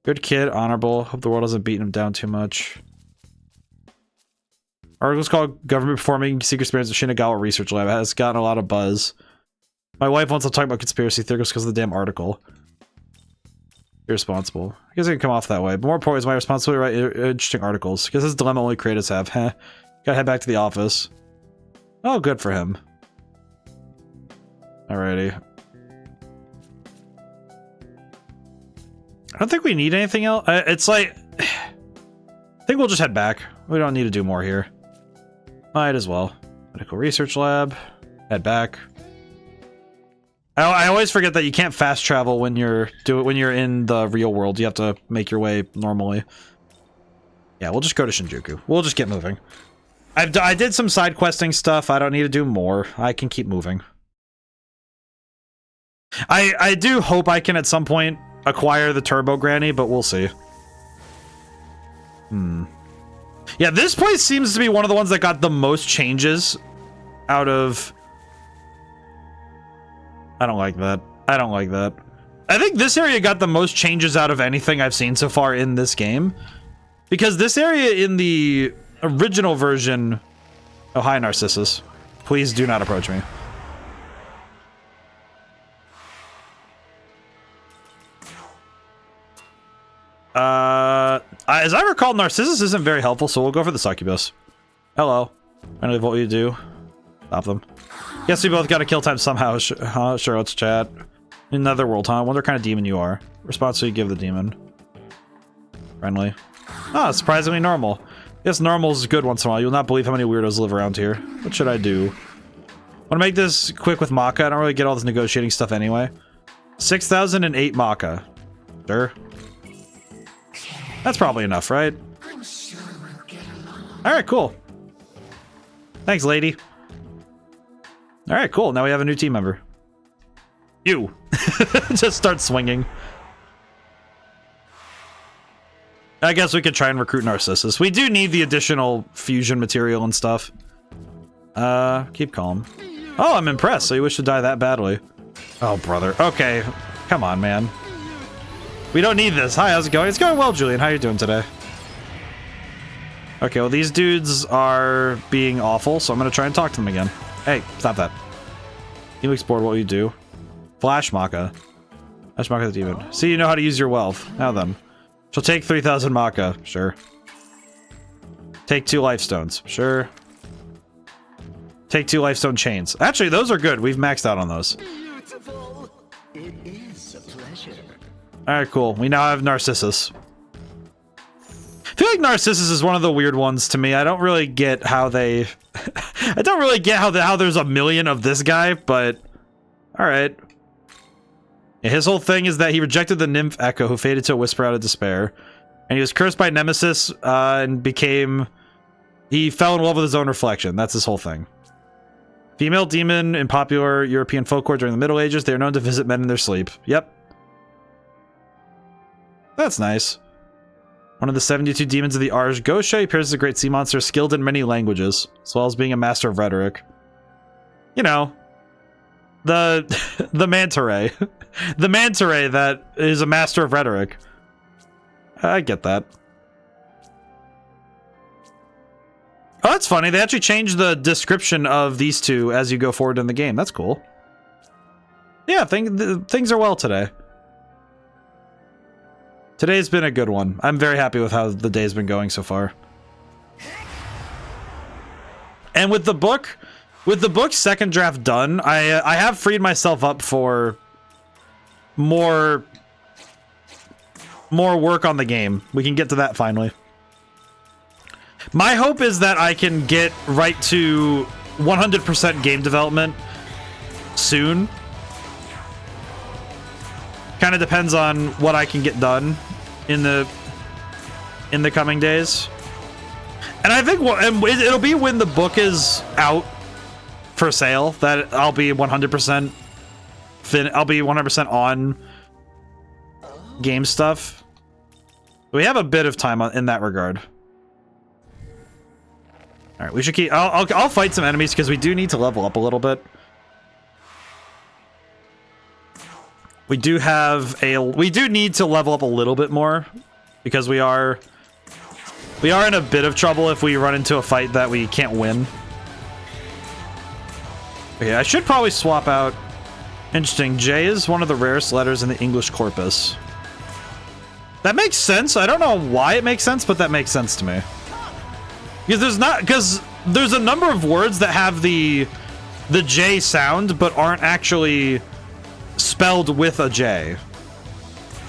Good kid, honorable. Hope the world hasn't beaten him down too much. Article's called Government Performing Secret Experiments at Shinagawa Research Lab. It has gotten a lot of buzz. My wife wants to talk about conspiracy theories because of the damn article. Irresponsible. I guess I can come off that way. But more importantly, it's my responsibility to write interesting articles. Because this dilemma only creators have. Heh. Gotta head back to the office. Oh, good for him. Alrighty. I don't think we need anything else. It's like... I think we'll just head back. We don't need to do more here. Might as well. Medical Research Lab. Head back. I always forget that you can't fast travel when you're in the real world. You have to make your way normally. Yeah, we'll just go to Shinjuku. We'll just get moving. I did some side questing stuff. I don't need to do more. I can keep moving. I do hope I can at some point acquire the Turbo Granny, but we'll see. Yeah, this place seems to be one of the ones that got the most changes out of... I don't like that. I don't like that. I think this area got the most changes out of anything I've seen so far in this game. Because this area in the original version... Oh, hi, Narcissus. Please do not approach me. As I recall, Narcissus isn't very helpful, so we'll go for the succubus. Hello. Finally, what you do? Stop them. Guess we both got a kill time somehow. Sure, let's chat. Another world, huh? Wonder what kind of demon you are. Response you give the demon. Friendly. Ah, surprisingly normal. Yes, normal is good once in a while. You'll not believe how many weirdos live around here. What should I do? Want to make this quick with Maka? I don't really get all this negotiating stuff anyway. 6,008 Maka. Sure. That's probably enough, right? Alright, cool. Thanks, lady. Alright, cool. Now we have a new team member. You. Just start swinging. I guess we could try and recruit Narcissus. We do need the additional fusion material and stuff. Keep calm. Oh, I'm impressed. So you wish to die that badly. Oh, brother. Okay. Come on, man. We don't need this. Hi, how's it going? It's going well, Julian. How are you doing today? Okay, well, these dudes are being awful, so I'm going to try and talk to them again. Hey, stop that. You explored what you do. Flash Maka. Flash Maka the demon. See, you know how to use your wealth. Now then. She'll take 3,000 Maka. Sure. Take 2 life stones. Sure. Take 2 lifestone chains. Actually, those are good. We've maxed out on those. Beautiful. It is a pleasure. Alright, cool. We now have Narcissus. I feel like Narcissus is one of the weird ones to me. I don't really get how they... I don't really get how there's a million of this guy, but... Alright. Yeah, his whole thing is that he rejected the nymph Echo, who faded to a whisper out of despair. And he was cursed by Nemesis, and became... He fell in love with his own reflection. That's his whole thing. Female demon in popular European folklore during the Middle Ages. They are known to visit men in their sleep. Yep. That's nice. One of the 72 demons of the Arj Gosha appears as a great sea monster skilled in many languages, as well as being a master of rhetoric. You know, the manta ray. The manta ray that is a master of rhetoric. I get that. Oh, that's funny. They actually changed the description of these two as you go forward in the game. That's cool. Yeah, things are well today. Today's been a good one. I'm very happy with how the day's been going so far. And with the book's second draft done, I have freed myself up for more work on the game. We can get to that finally. My hope is that I can get right to 100% game development soon. Kind of depends on what I can get done in the coming days. And I think it'll be when the book is out for sale that I'll be 100% I'll be 100% on game stuff. We have a bit of time in that regard. All right, we should keep. I'll fight some enemies because we do need to level up a little bit. We do need to level up a little bit more because we are in a bit of trouble if we run into a fight that we can't win. Okay, I should probably swap out. Interesting. J is one of the rarest letters in the English corpus. That makes sense. I don't know why it makes sense, but that makes sense to me. Because there's a number of words that have the J sound, but aren't actually spelled with a J.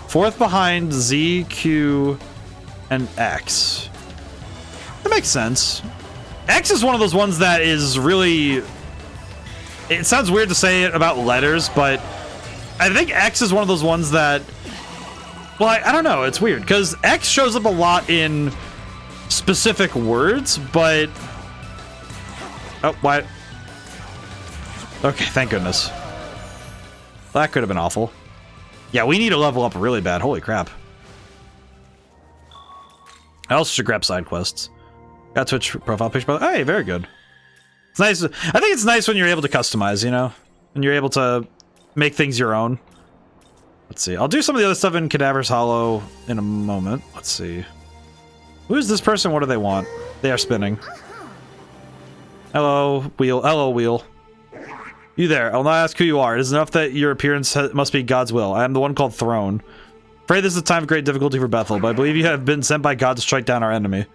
Fourth behind Z, Q, and X. That makes sense. X is one of those ones that is really... It sounds weird to say it about letters, but I think X is one of those ones that... Well, I don't know. It's weird, because X shows up a lot in specific words, but... Oh, what? Okay, thank goodness. That could have been awful. Yeah, we need to level up really bad. Holy crap. I also should grab side quests. Got Twitch profile picture. Hey, very good. It's nice. I think it's nice when you're able to customize, you know? When you're able to make things your own. Let's see. I'll do some of the other stuff in Cadaver's Hollow in a moment. Let's see. Who's this person? What do they want? They are spinning. Hello, Wheel. Hello, Wheel. You there. I'll not ask who you are. It is enough that your appearance must be God's will. I am the one called Throne. Afraid this is a time of great difficulty for Bethel, but I believe you have been sent by God to strike down our enemy.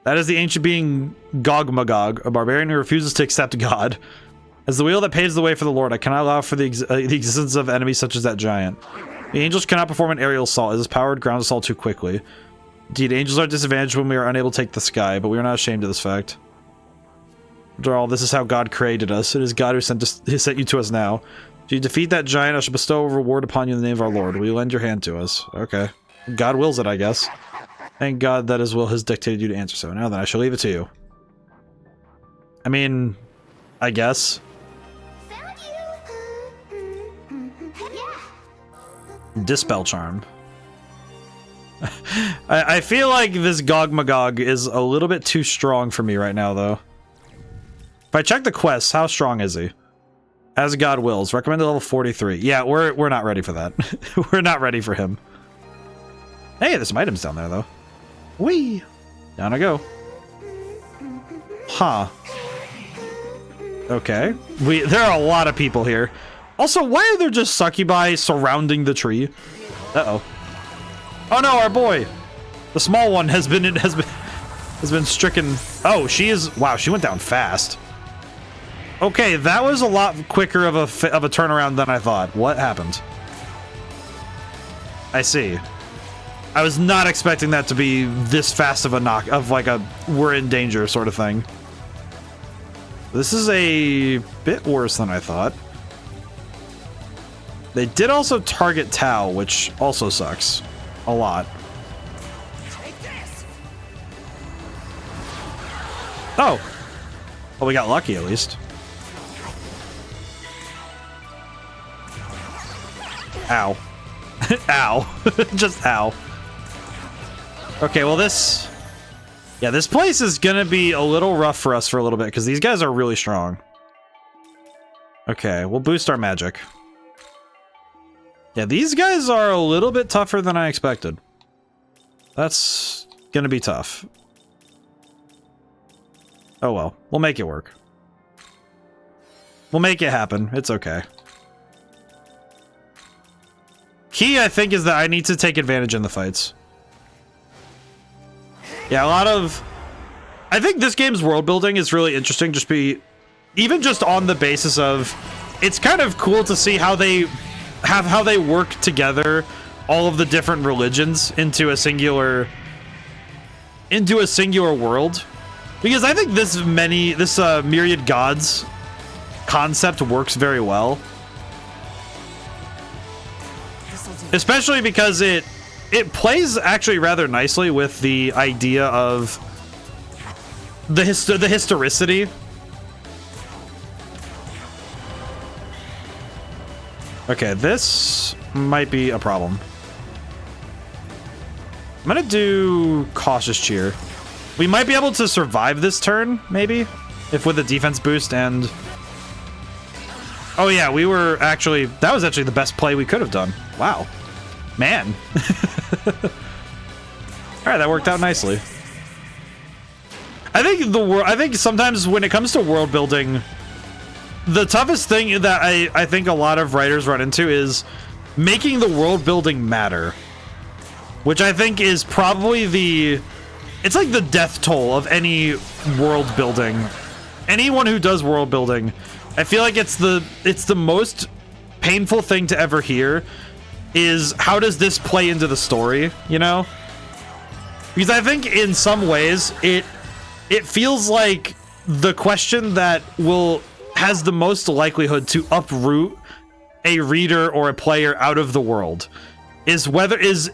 That is the ancient being Gog Magog, a barbarian who refuses to accept God. As the wheel that paves the way for the Lord, I cannot allow for the existence of enemies such as that giant. The angels cannot perform an aerial assault, as his power would ground us all too quickly. Indeed, angels are disadvantaged when we are unable to take the sky, but we are not ashamed of this fact. After all, this is how God created us. It is God who sent you to us now. If you defeat that giant, I shall bestow a reward upon you in the name of our Lord. Will you lend your hand to us? Okay. God wills it, I guess. Thank God that his will has dictated you to answer so. Now then, I shall leave it to you. I mean, I guess. Found you. Yeah. Dispel Charm. I feel like this Gog Magog is a little bit too strong for me right now, though. If I check the quests, how strong is he? As God wills. Recommended level 43. Yeah, we're not ready for that. We're not ready for him. Hey, there's some items down there, though. Whee! Down I go. Huh. Okay. There are a lot of people here. Also, why are there just succubi surrounding the tree? Uh-oh. Oh no, our boy! The small one has been stricken. Oh, she is. Wow, she went down fast. Okay, that was a lot quicker of a turnaround than I thought. What happened? I see. I was not expecting that to be this fast of a knock, of like a we're in danger sort of thing. This is a bit worse than I thought. They did also target Tao, which also sucks. A lot. Oh! Well, we got lucky at least. Ow. Ow. Just ow. Okay, well this... Yeah, this place is gonna be a little rough for us for a little bit, because these guys are really strong. Okay, we'll boost our magic. Yeah, these guys are a little bit tougher than I expected. That's gonna be tough. Oh well, we'll make it work. We'll make it happen. It's okay. Key, I think, is that I need to take advantage in the fights. Yeah, a lot of... I think this game's world building is really interesting, even just on the basis of... It's kind of cool to see how they work together all of the different religions into a singular world. Because I think this myriad gods concept works very well. Especially because it plays actually rather nicely with the idea of the historicity. Okay, this might be a problem. I'm gonna do Cautious Cheer. We might be able to survive this turn, maybe, if with a defense boost and... Oh yeah, that was actually the best play we could have done. Wow. Man. Alright, that worked out nicely. I think sometimes when it comes to world building, the toughest thing that I think a lot of writers run into is making the world building matter. Which I think is probably it's like the death toll of any world building. Anyone who does world building, I feel like it's the most painful thing to ever hear is how does this play into the story, you know? Because I think in some ways it feels like the question that has the most likelihood to uproot a reader or a player out of the world is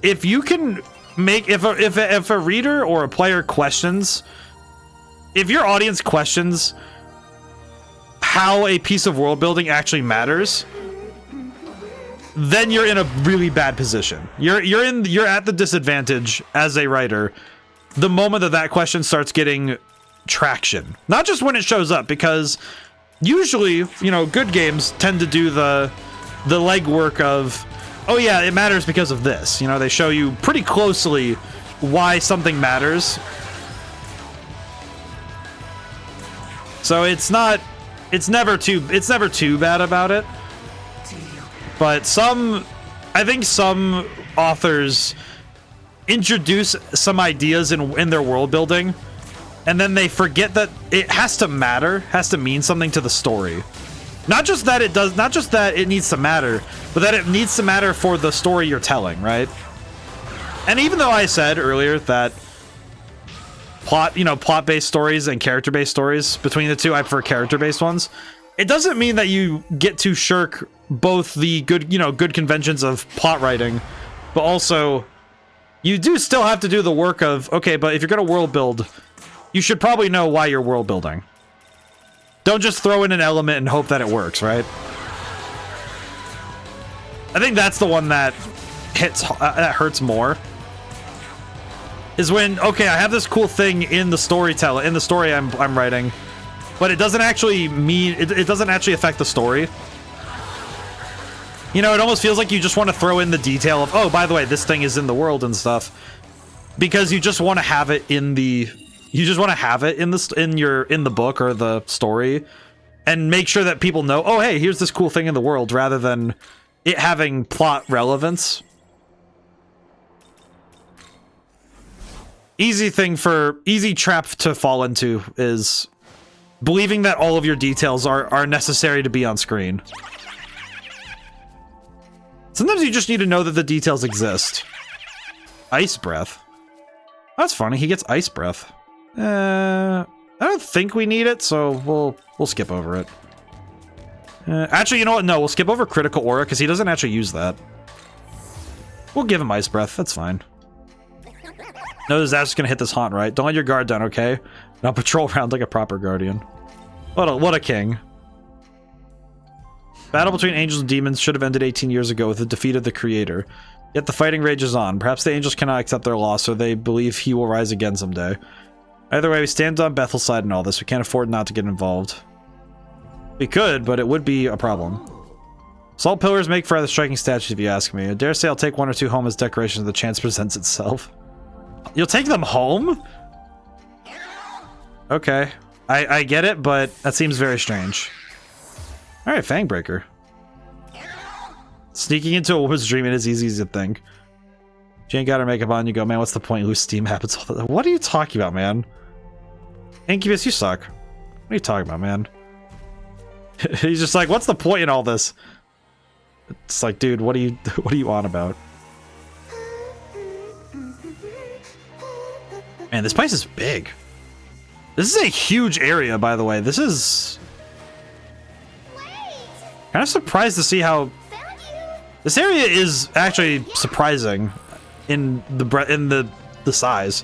if you can make if a reader or a player questions, if your audience questions how a piece of world building actually matters, then you're in a really bad position. You're at the disadvantage as a writer the moment that question starts getting traction. Not just when it shows up, because usually, you know, good games tend to do the legwork of, oh yeah, it matters because of this. You know, they show you pretty closely why something matters. So it's never too bad about it. But some I think some authors introduce some ideas in their world building, and then they forget that it has to matter, has to mean something to the story. Not just that it needs to matter, but that it needs to matter for the story you're telling, right? And even though I said earlier that plot-based stories and character-based stories, between the two, I prefer character-based ones, it doesn't mean that you get to shirk both the good conventions of plot writing, but also you do still have to do the work of, okay, but if you're going to world build, you should probably know why you're world building. Don't just throw in an element and hope that it works, right? I think that's the one that that hurts more. Is when, okay, I have this cool thing in the story I'm writing, but it doesn't actually mean it doesn't actually affect the story. You know, it almost feels like you just want to throw in the detail of, oh, by the way, this thing is in the world and stuff, because you just want to have it in the in the book or the story, and make sure that people know, oh, hey, here's this cool thing in the world, rather than it having plot relevance. Easy trap to fall into is believing that all of your details are necessary to be on screen. Sometimes you just need to know that the details exist. Ice breath. That's funny, he gets ice breath. I don't think we need it, so we'll skip over it. Actually, you know what? No, we'll skip over critical aura because he doesn't actually use that. We'll give him ice breath, that's fine. No, that's just gonna hit this haunt, right? Don't let your guard down, okay? Now patrol around like a proper guardian. What a king. Battle between angels and demons should have ended 18 years ago with the defeat of the creator. Yet the fighting rages on. Perhaps the angels cannot accept their loss, so they believe he will rise again someday. Either way, we stand on Bethel's side in all this. We can't afford not to get involved. We could, but it would be a problem. Salt pillars make for rather striking statues, if you ask me. I dare say I'll take 1 or 2 home as decorations if the chance presents itself. You'll take them home? Okay. I get it, but that seems very strange. Alright, Fangbreaker. Sneaking into a woman's dream ain't as easy as you think. She ain't got her makeup on, you go, man, what's the point? You lose steam habits all the time. What are you talking about, man? Incubus, you suck. What are you talking about, man? He's just like, what's the point in all this? It's like, dude, what are you on about? Man, this place is big. This is a huge area, by the way. This is kind of surprised to see how this area is actually surprising in the size.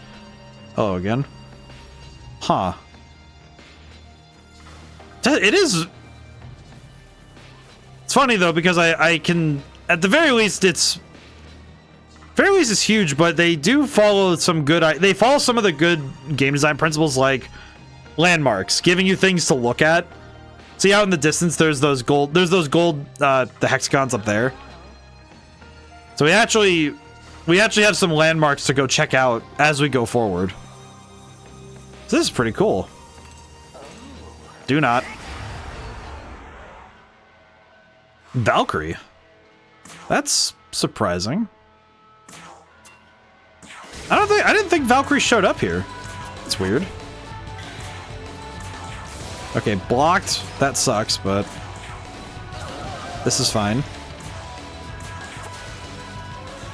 Hello again. Huh. It is. It's funny though, because I can, at the very least, it's huge, but they do follow some good. They follow some of the good game design principles, like landmarks, giving you things to look at. See out in the distance, there's those gold. The hexagons up there. So we actually have some landmarks to go check out as we go forward. So this is pretty cool. Do not. Valkyrie. That's surprising. I didn't think Valkyrie showed up here. It's weird. Okay, blocked. That sucks, but this is fine.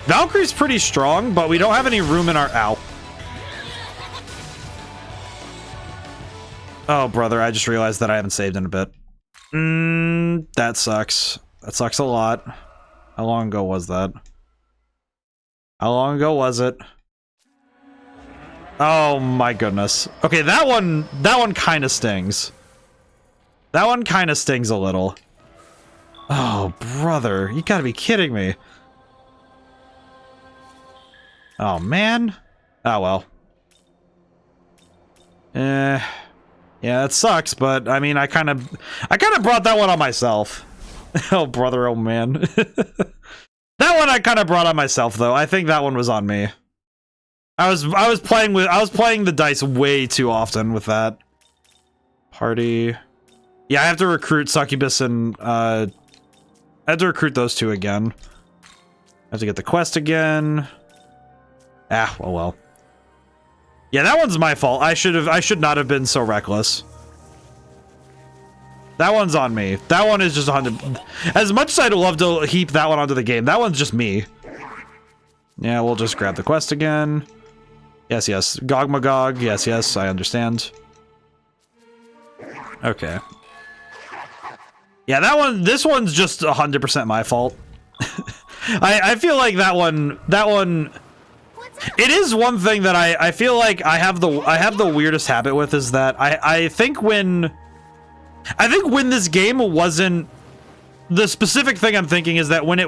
Valkyrie's pretty strong, but we don't have any room in our... Ow. Oh, brother, I just realized that I haven't saved in a bit. That sucks. That sucks a lot. How long ago was that? How long ago was it? Oh my goodness. Okay, that one kind of stings. That one kind of stings a little. Oh, brother, you gotta be kidding me. Oh, man. Oh, well. Yeah, that sucks, but I mean, I kind of brought that one on myself. Oh, brother, oh man. That one I kind of brought on myself, though. I think that one was on me. I was playing the dice way too often with that. Party. Yeah, I have to recruit Succubus and I have to recruit those two again. have to get the quest again. Ah, oh well. Yeah, that one's my fault. I should not have been so reckless. That one's on me. That one is just 100. As much as I'd love to heap that one onto the game, that one's just me. Yeah, we'll just grab the quest again. Yes, yes. Gog Magog. Yes, yes, I understand. Okay. Yeah, that one, this one's just 100% my fault. I feel like that one, it is one thing that I feel like I have the weirdest habit with is that I think when this game wasn't, the specific thing I'm thinking is that when I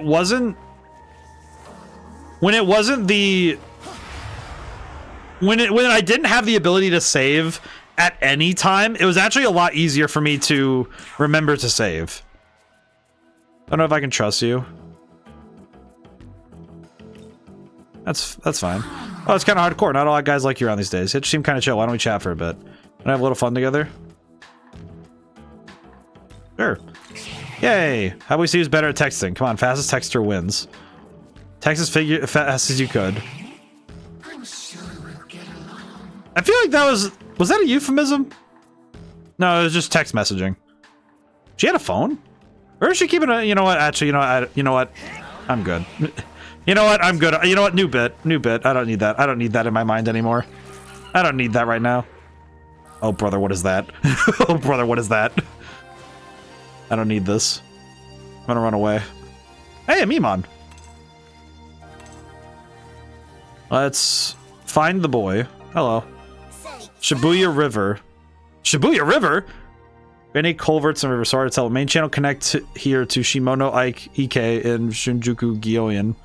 didn't have the ability to save at any time, it was actually a lot easier for me to remember to save. I don't know if I can trust you. That's fine. Oh, it's kind of hardcore. Not a lot of guys like you around these days. It just seemed kind of chill. Why don't we chat for a bit? Can I have a little fun together? Sure. Yay! How about we see who's better at texting? Come on, fastest texter wins. Text as fast as you could. I feel like that was that a euphemism? No, it was just text messaging. She had a phone? Or is she keeping a, you know what, actually, you know what? I'm good. You know what, I'm good. You know what, new bit. I don't need that. I don't need that in my mind anymore. I don't need that right now. Oh, brother, what is that? Oh, brother, what is that? I don't need this. I'm gonna run away. Hey, a Mimon. Let's find the boy. Hello. Shibuya River. Shibuya River? Any culverts and river. Sorry to tell. Main channel connect here to Shimono Ike in Shinjuku Gyoen.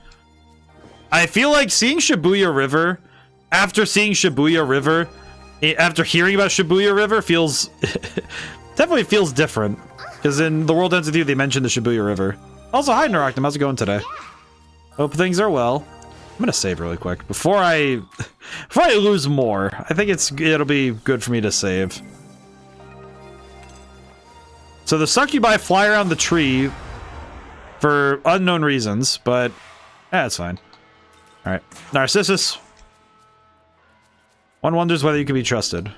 I feel like seeing Shibuya River, after seeing Shibuya River, after hearing about Shibuya River, feels definitely feels different. Because in The World Ends With You, they mentioned the Shibuya River. Also, hi Naractum, how's it going today? Hope things are well. I'm gonna save really quick before I lose more. I think it'll be good for me to save. So the succubi fly around the tree for unknown reasons, but it's fine. All right, Narcissus. One wonders whether you can be trusted.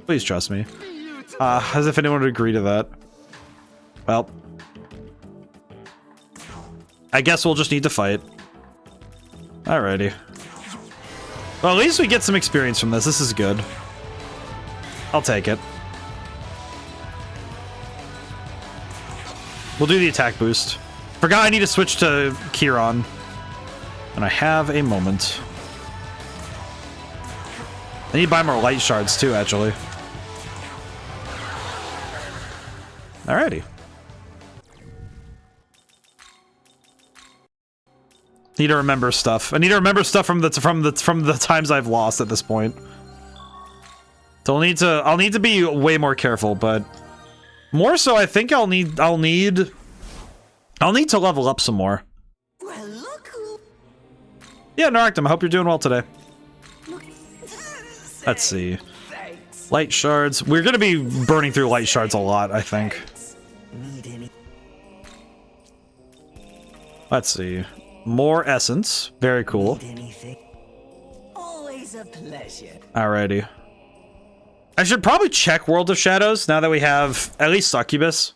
Please trust me. As if anyone would agree to that. Well, I guess we'll just need to fight. Alrighty. Well, at least we get some experience from this. This is good. I'll take it. We'll do the attack boost. Forgot I need to switch to Kieran. And I have a moment. I need to buy more light shards too, actually. Alrighty. Need to remember stuff. I need to remember stuff from the times I've lost at this point. So I'll need to be way more careful, but more so I think I'll need to level up some more. Well, look who... Yeah, Naractum, I hope you're doing well today. Let's see. Light shards. We're gonna be burning through light shards a lot, I think. Let's see. More essence. Very cool. Always a pleasure. Alrighty. I should probably check World of Shadows now that we have at least Succubus.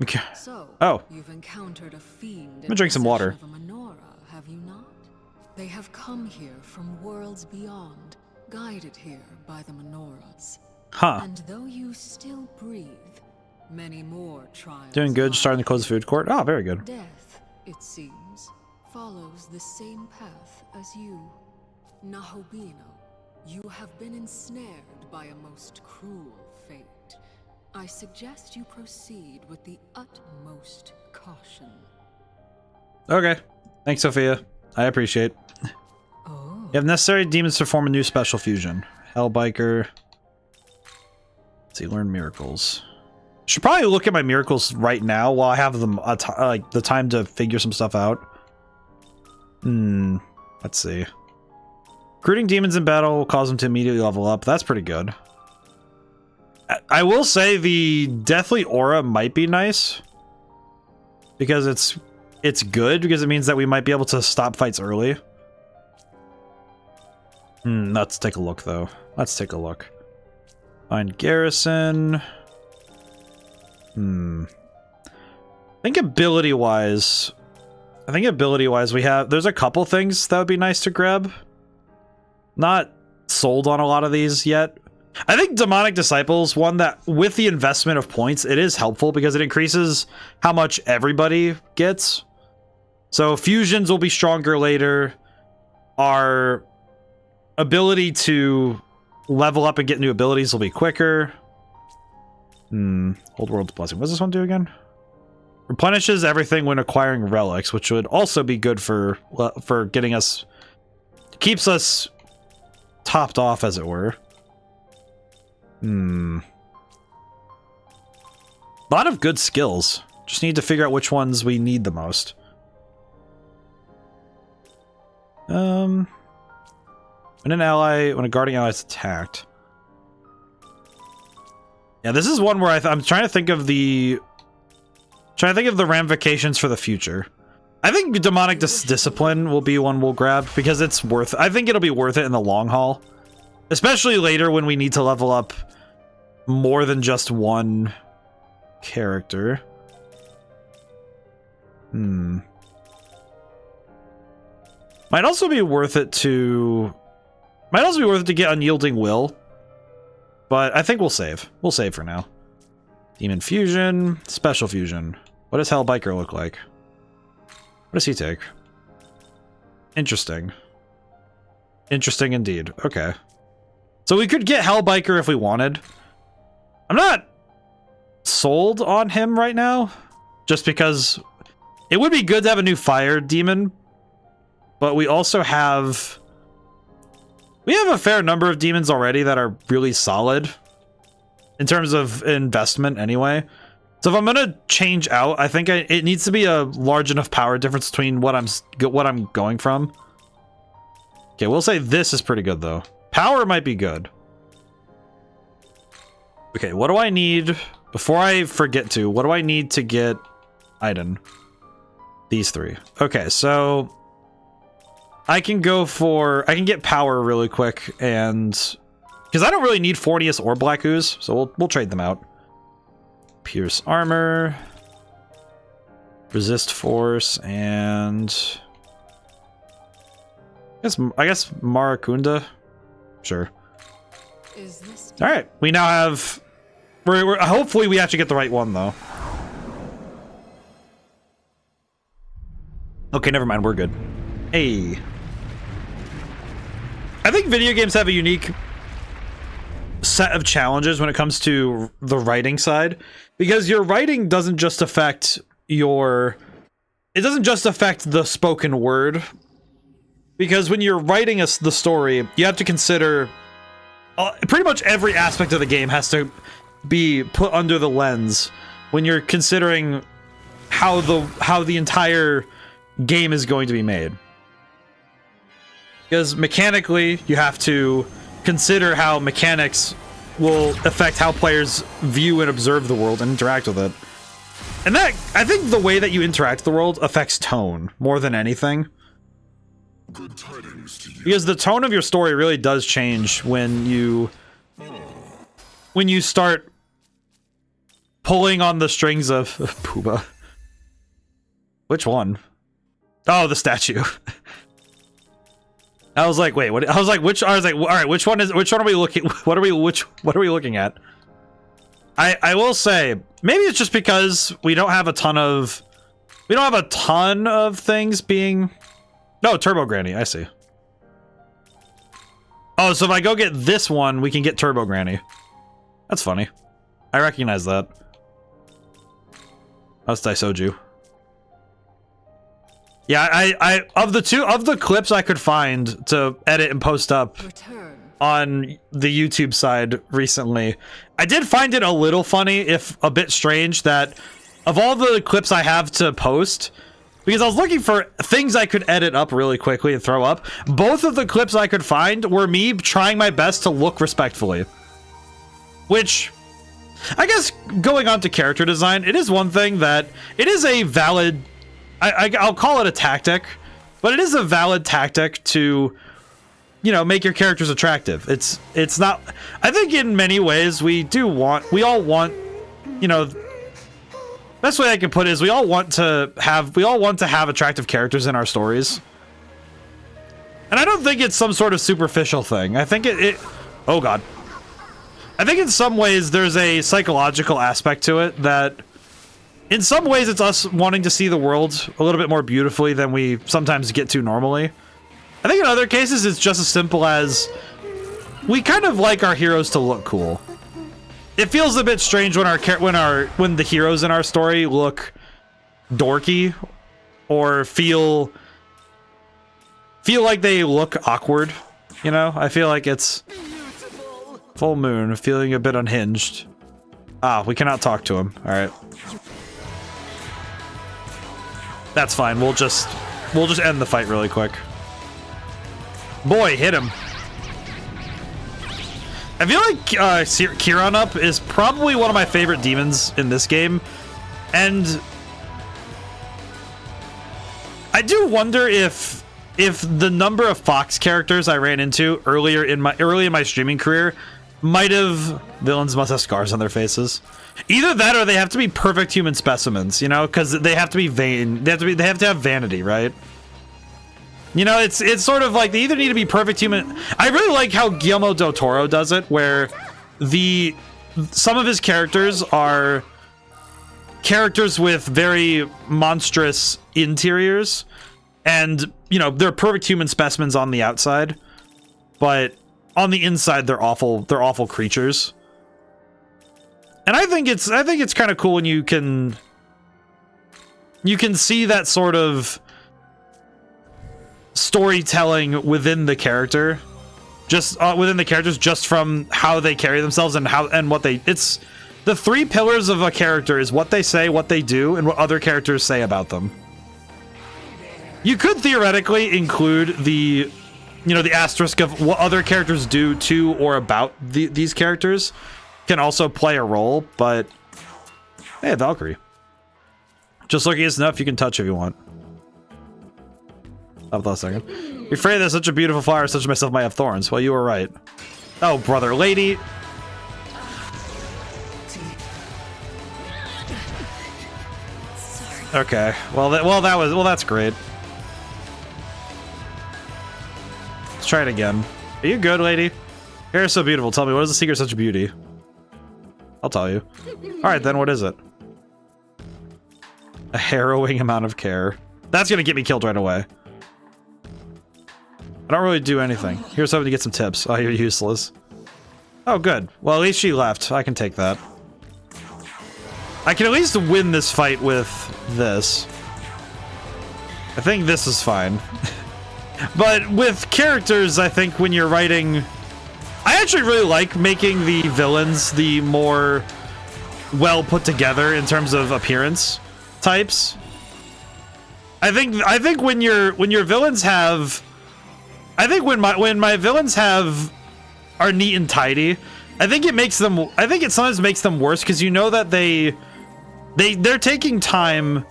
Okay. So, Oh. you've encountered a fiend. I'm gonna drink some water. Of a menorah, have you not? They have come here from worlds beyond, guided here by the menorahs. Huh. And though you still breathe, many more trials. Doing good. lie. Starting to close the food court. Oh, very good. Death, it seems, follows the same path as you. Nahobino, you have been ensnared by a most cruel fate. I suggest you proceed with the utmost caution. Okay. Thanks, Sophia. I appreciate. Oh. You have necessary demons to form a new special fusion. Hellbiker. Let's see, learn miracles. Should probably look at my miracles right now while I have them like the time to figure some stuff out. Let's see. Recruiting demons in battle will cause them to immediately level up. That's pretty good. I will say the Deathly Aura might be nice. because it's good because it means that we might be able to stop fights early. Let's take a look though. Let's take a look. Find garrison. I think ability wise we have, there's a couple things that would be nice to grab. Not sold on a lot of these yet. I think Demonic Disciples, one that with the investment of points, it is helpful because it increases how much everybody gets. So fusions will be stronger later. Our ability to level up and get new abilities will be quicker. Old World's Blessing. What does this one do again? Replenishes everything when acquiring relics, which would also be good for getting us, keeps us topped off, as it were. A lot of good skills. Just need to figure out which ones we need the most. When a guarding ally is attacked. Yeah, this is one where I'm trying to think of the ramifications for the future. I think Demonic Discipline will be one we'll grab because it's I think it'll be worth it in the long haul. Especially later when we need to level up more than just one character. Might also be worth it to get Unyielding Will. But I think we'll save. We'll save for now. Demon Fusion, Special Fusion. What does Hellbiker look like? What does he take? Interesting. Interesting indeed. Okay. So we could get Hellbiker if we wanted. I'm not sold on him right now. Just because it would be good to have a new fire demon. But we also have... We have a fair number of demons already that are really solid. In terms of investment anyway. So if I'm going to change out, I think it needs to be a large enough power difference between what I'm going from. Okay, we'll say this is pretty good though. Power might be good. Okay, what do I need? Before I forget to, what do I need to get Aiden? These three. Okay, so I can get power really quick and because I don't really need Fortius or Black Ooze, so we'll trade them out. Pierce armor, resist force, and I guess Marakunda. Sure. All right, we now have. We're hopefully we actually get the right one though. Okay, never mind. We're good. Hey, I think video games have a unique set of challenges when it comes to the writing side, because your writing doesn't just affect the spoken word, because when you're writing the story, you have to consider pretty much every aspect of the game has to be put under the lens when you're considering how the entire game is going to be made, because mechanically you have to consider how mechanics will affect how players view and observe the world and interact with it. And that, I think the way that you interact with the world affects tone more than anything. Good tidings to you. Because the tone of your story really does change when you start pulling on the strings of Pooba. Which one? Oh, the statue. I was like, wait, what? I was like, all right, which one are we looking? What are we looking at? I will say, maybe it's just because we don't have a ton of things being. No, Turbo Granny. I see. Oh, so if I go get this one, we can get Turbo Granny. That's funny. I recognize that. That's Daisoju. Yeah, I of the clips I could find to edit and post up on the YouTube side recently, I did find it a little funny, if a bit strange, that of all the clips I have to post, because I was looking for things I could edit up really quickly and throw up, both of the clips I could find were me trying my best to look respectfully. Which, I guess going on to character design, it is one thing that it is a valid, I'll call it a tactic, but it is a valid tactic to, you know, make your characters attractive. It's not, I think in many ways we all want, you know, best way I can put it is we all want to have attractive characters in our stories. And I don't think it's some sort of superficial thing. I think oh god. I think in some ways there's a psychological aspect to it that in some ways it's us wanting to see the world a little bit more beautifully than we sometimes get to normally. I think in other cases it's just as simple as we kind of like our heroes to look cool. It feels a bit strange when when the heroes in our story look dorky or feel like they look awkward, you know? I feel like it's full moon, feeling a bit unhinged. Ah, we cannot talk to him. All right. That's fine. We'll just end the fight really quick. Boy, hit him. I feel like Kiran Up is probably one of my favorite demons in this game, and I do wonder if the number of Fox characters I ran into early in my streaming career villains must have scars on their faces. Either that or they have to be perfect human specimens, you know, because they have to be vain. They have to have vanity, right? You know, it's sort of like they either need to be perfect human. I really like how Guillermo del Toro does it, where some of his characters are characters with very monstrous interiors, and you know they're perfect human specimens on the outside, but on the inside they're awful creatures. And I think it's kind of cool when you can see that sort of storytelling within the character, just within the characters, just from how they carry themselves and what they. It's the three pillars of a character is what they say, what they do, and what other characters say about them. You could theoretically include the asterisk of what other characters do to or about these characters can also play a role, but hey, Valkyrie. Just looking is enough. You can touch if you want. Stop that a second. You're afraid that such a beautiful flower such as myself might have thorns. Well, you were right. Oh, brother, lady. Okay. Well, that's great. Let's try it again. Are you good, lady? Hair is so beautiful. Tell me, what is the secret of such beauty? I'll tell you. All right, then what is it? A harrowing amount of care. That's gonna get me killed right away. I don't really do anything. Here's something to get some tips. Oh, you're useless. Oh, good. Well, at least she left. I can take that. I can at least win this fight with this. I think this is fine. But with characters, I think when you're writing... I actually really like making the villains the more well put together in terms of appearance types. I think when your villains have... I think when my villains are neat and tidy, I think it sometimes makes them worse because you know that they're taking time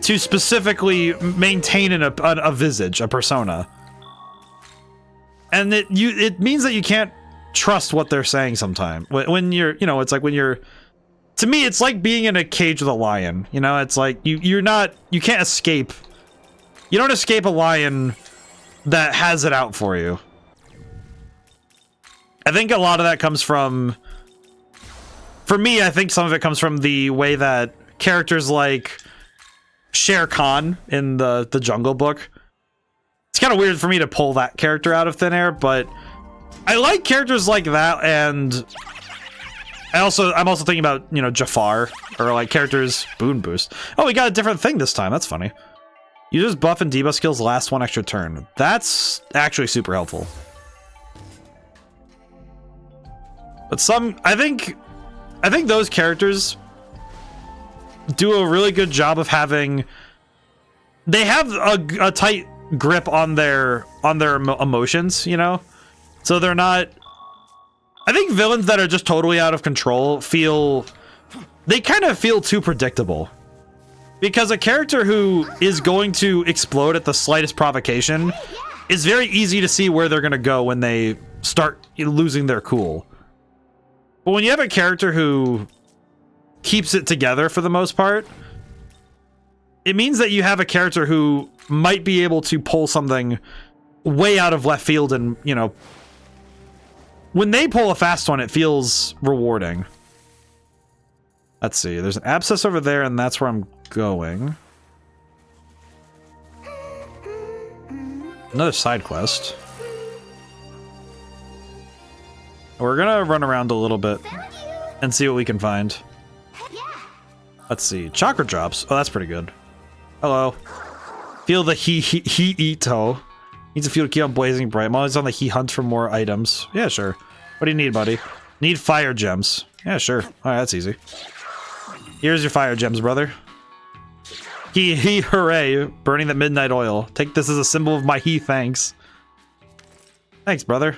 to specifically maintain a visage, a persona. And it means that you can't trust what they're saying sometimes. When you're, it's like when you're, to me, it's like being in a cage with a lion. You know, it's like you can't escape. You don't escape a lion that has it out for you. I think a lot of that comes from, for me, I think some of it comes from the way that characters like Shere Khan in the Jungle Book. It's kind of weird for me to pull that character out of thin air, but I like characters like that, and I'm also thinking about, Jafar, or like characters Boon Boost. Oh, we got a different thing this time. That's funny. Users buff and debuff skills last one extra turn. That's actually super helpful. But I think those characters do a really good job of having... They have a tight grip on their emotions, So they're not I think villains that are just totally out of control they kind of feel too predictable. Because a character who is going to explode at the slightest provocation is very easy to see where they're going to go when they start losing their cool. But when you have a character who keeps it together for the most part, it means that you have a character who might be able to pull something way out of left field, and, you know, when they pull a fast one, it feels rewarding. Let's see, there's an abscess over there, and that's where I'm going. Another side quest. We're gonna run around a little bit and see what we can find. Let's see, chakra drops. Oh, that's pretty good. Hello. Feel the he-ito. Needs a fuel to keep on blazing bright. I'm always on the he-hunt for more items. Yeah, sure. What do you need, buddy? Need fire gems. Yeah, sure. Alright, that's easy. Here's your fire gems, brother. He hooray. Burning the midnight oil. Take this as a symbol of my thanks. Thanks, brother.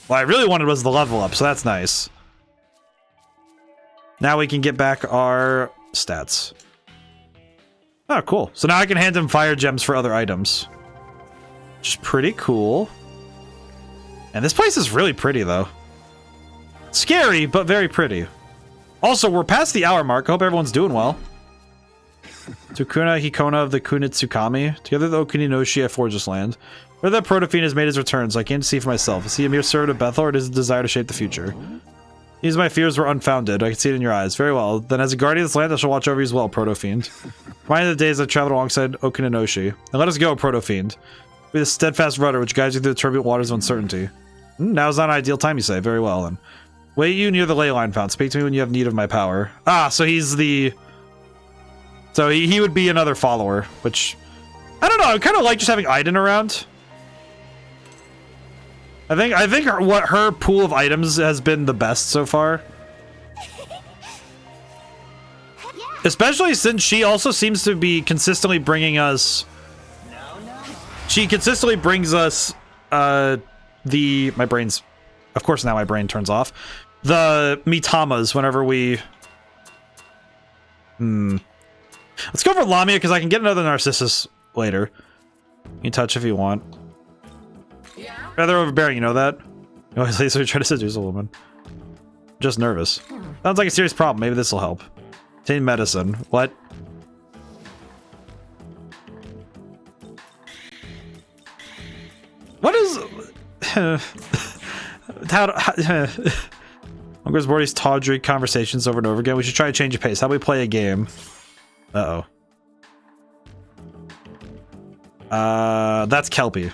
What I really wanted was the level up, so that's nice. Now we can get back our stats. Oh, cool. So now I can hand him fire gems for other items. Which is pretty cool. And this place is really pretty, though. Scary, but very pretty. Also, we're past the hour mark. I hope everyone's doing well. Tsukuna Hikona of the Kunitsukami. Together the Okuninoshi at Forgeless Land. Where the Protofiend has made his return, so I came to see for myself. Is he a mere servant of Bethel, or does he desire to shape the future? These my fears were unfounded. I can see it in your eyes. Very well. Then as a guardian of this land, I shall watch over you as well, Protofiend. Remind the days I traveled alongside Okuninoshi. And let us go, Protofiend. Be the steadfast rudder which guides you through the turbulent waters of uncertainty. Now's not an ideal time, you say. Very well, then. Wait you near the ley line fountain. Speak to me when you have need of my power. Ah, so he's the... So he would be another follower, which... I don't know, I kind of like just having Aiden around. I think her pool of items has been the best so far. Especially since she also seems to be consistently bringing us... She consistently brings us, my brain's... Of course now my brain turns off. The Mitamas whenever we... Let's go for Lamia, because I can get another Narcissus later. You can touch if you want. Rather overbearing, you know that? You always so you try to seduce a woman. Just nervous. Sounds like a serious problem. Maybe this will help. Obtain medicine. What? What is... Unger's Bordy's tawdry conversations over and over again. We should try to change the pace. How about we play a game? Uh-oh. That's Kelpie.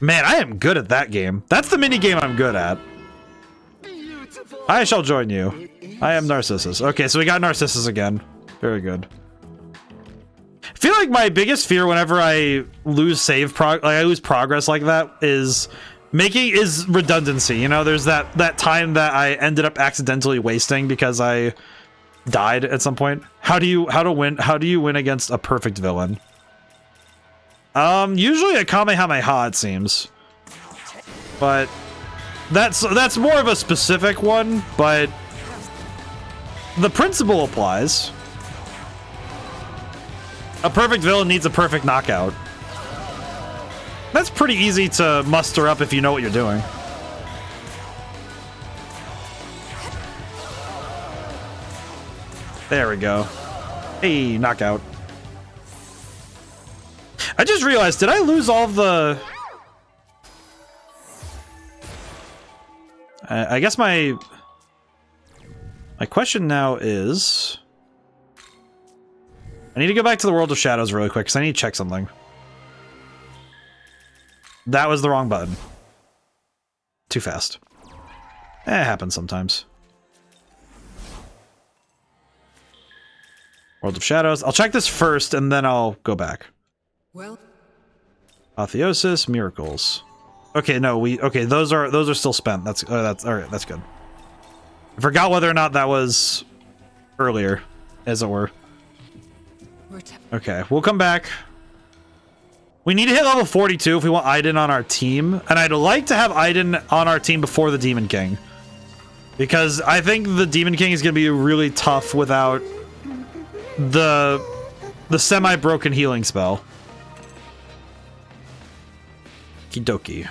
Man, I am good at that game. That's the mini game I'm good at. Beautiful. I shall join you. I am Narcissus. Okay, so we got Narcissus again. Very good. I feel like my biggest fear whenever I lose I lose progress like that is redundancy. You know, there's that time that I ended up accidentally wasting because I died at some point. How do you win against a perfect villain? Usually a Kamehameha, it seems. But that's more of a specific one, but the principle applies. A perfect villain needs a perfect knockout. That's pretty easy to muster up if you know what you're doing. There we go. Hey, knockout. I just realized, did I lose all of the... I guess my question now is... I need to go back to the World of Shadows really quick, because I need to check something. That was the wrong button. Too fast. It happens sometimes. World of Shadows. I'll check this first, and then I'll go back. Well, Apotheosis, miracles. Okay, no, those are still spent. That's all right. That's good. I forgot whether or not that was earlier, as it were. Okay, we'll come back We need to hit level 42 if we want Aiden on our team. And I'd like to have Aiden on our team before the Demon King. Because I think the Demon King is going to be really tough without the semi-broken healing spell. Kidoki.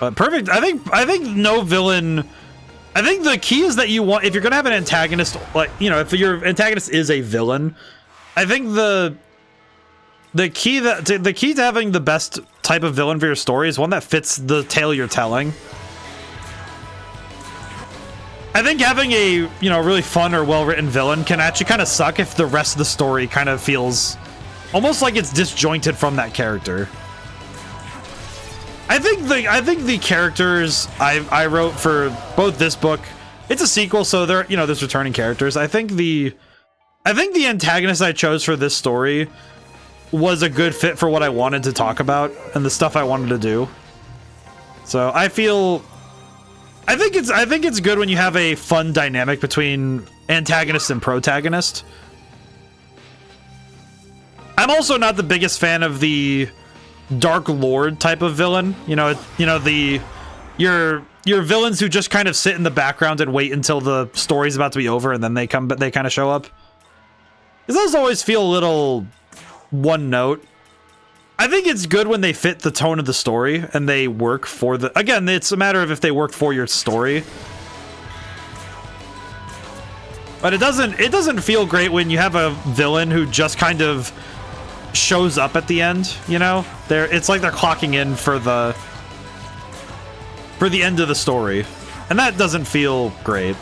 But perfect. I think no villain. I think the key is that you want, if you're going to have an antagonist, like, you know, if your antagonist is a villain, I think the key to having the best type of villain for your story is one that fits the tale you're telling. I think having a, you know, really fun or well-written villain can actually kind of suck if the rest of the story kind of feels almost like it's disjointed from that character. I think the characters I wrote for both this book, it's a sequel, so there, you know, there's returning characters. I think the antagonist I chose for this story was a good fit for what I wanted to talk about and the stuff I wanted to do. So I think it's good when you have a fun dynamic between antagonist and protagonist. I'm also not the biggest fan of the Dark Lord type of villain. Your villains who just kind of sit in the background and wait until the story's about to be over and then they kind of show up. Those always feel a little one note. I think it's good when they fit the tone of the story and they work for the, again, it's a matter of if they work for your story. But it doesn't feel great when you have a villain who just kind of shows up at the end, you know? It's like they're clocking in for the end of the story. And that doesn't feel great.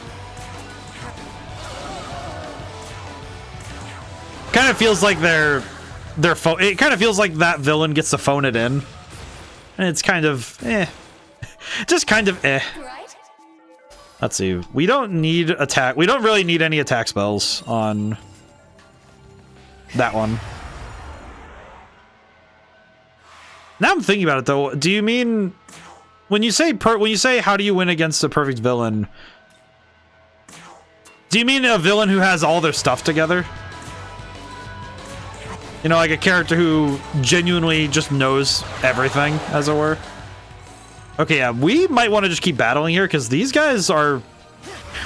Kind of feels like it kind of feels like that villain gets to phone it in. And it's kind of just kind of Let's see. We don't need attack. We don't really need any attack spells on that one. Now I'm thinking about it though. Do you mean when you say how do you win against a perfect villain? Do you mean a villain who has all their stuff together? You know, like a character who genuinely just knows everything, as it were. Okay, yeah, we might want to just keep battling here because these guys are.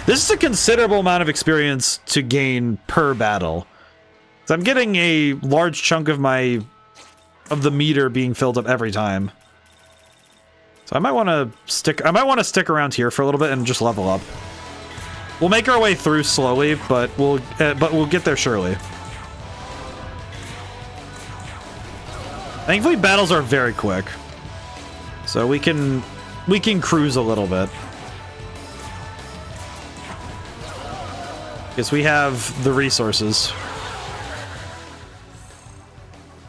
This is a considerable amount of experience to gain per battle. So I'm getting a large chunk of the meter being filled up every time. So I might want to stick around here for a little bit and just level up. We'll make our way through slowly, but we'll get there surely. Thankfully, battles are very quick, so we can cruise a little bit because we have the resources.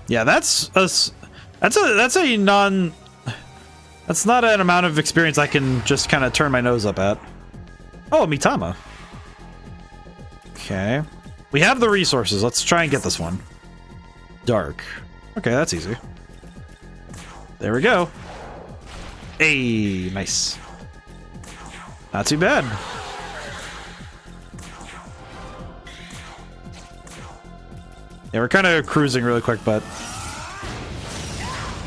Yeah, that's not an amount of experience I can just kind of turn my nose up at. Oh, Mitama. Okay, we have the resources. Let's try and get this one. Dark. Okay, that's easy. There we go. Hey, nice. Not too bad. Yeah, we're kind of cruising really quick, but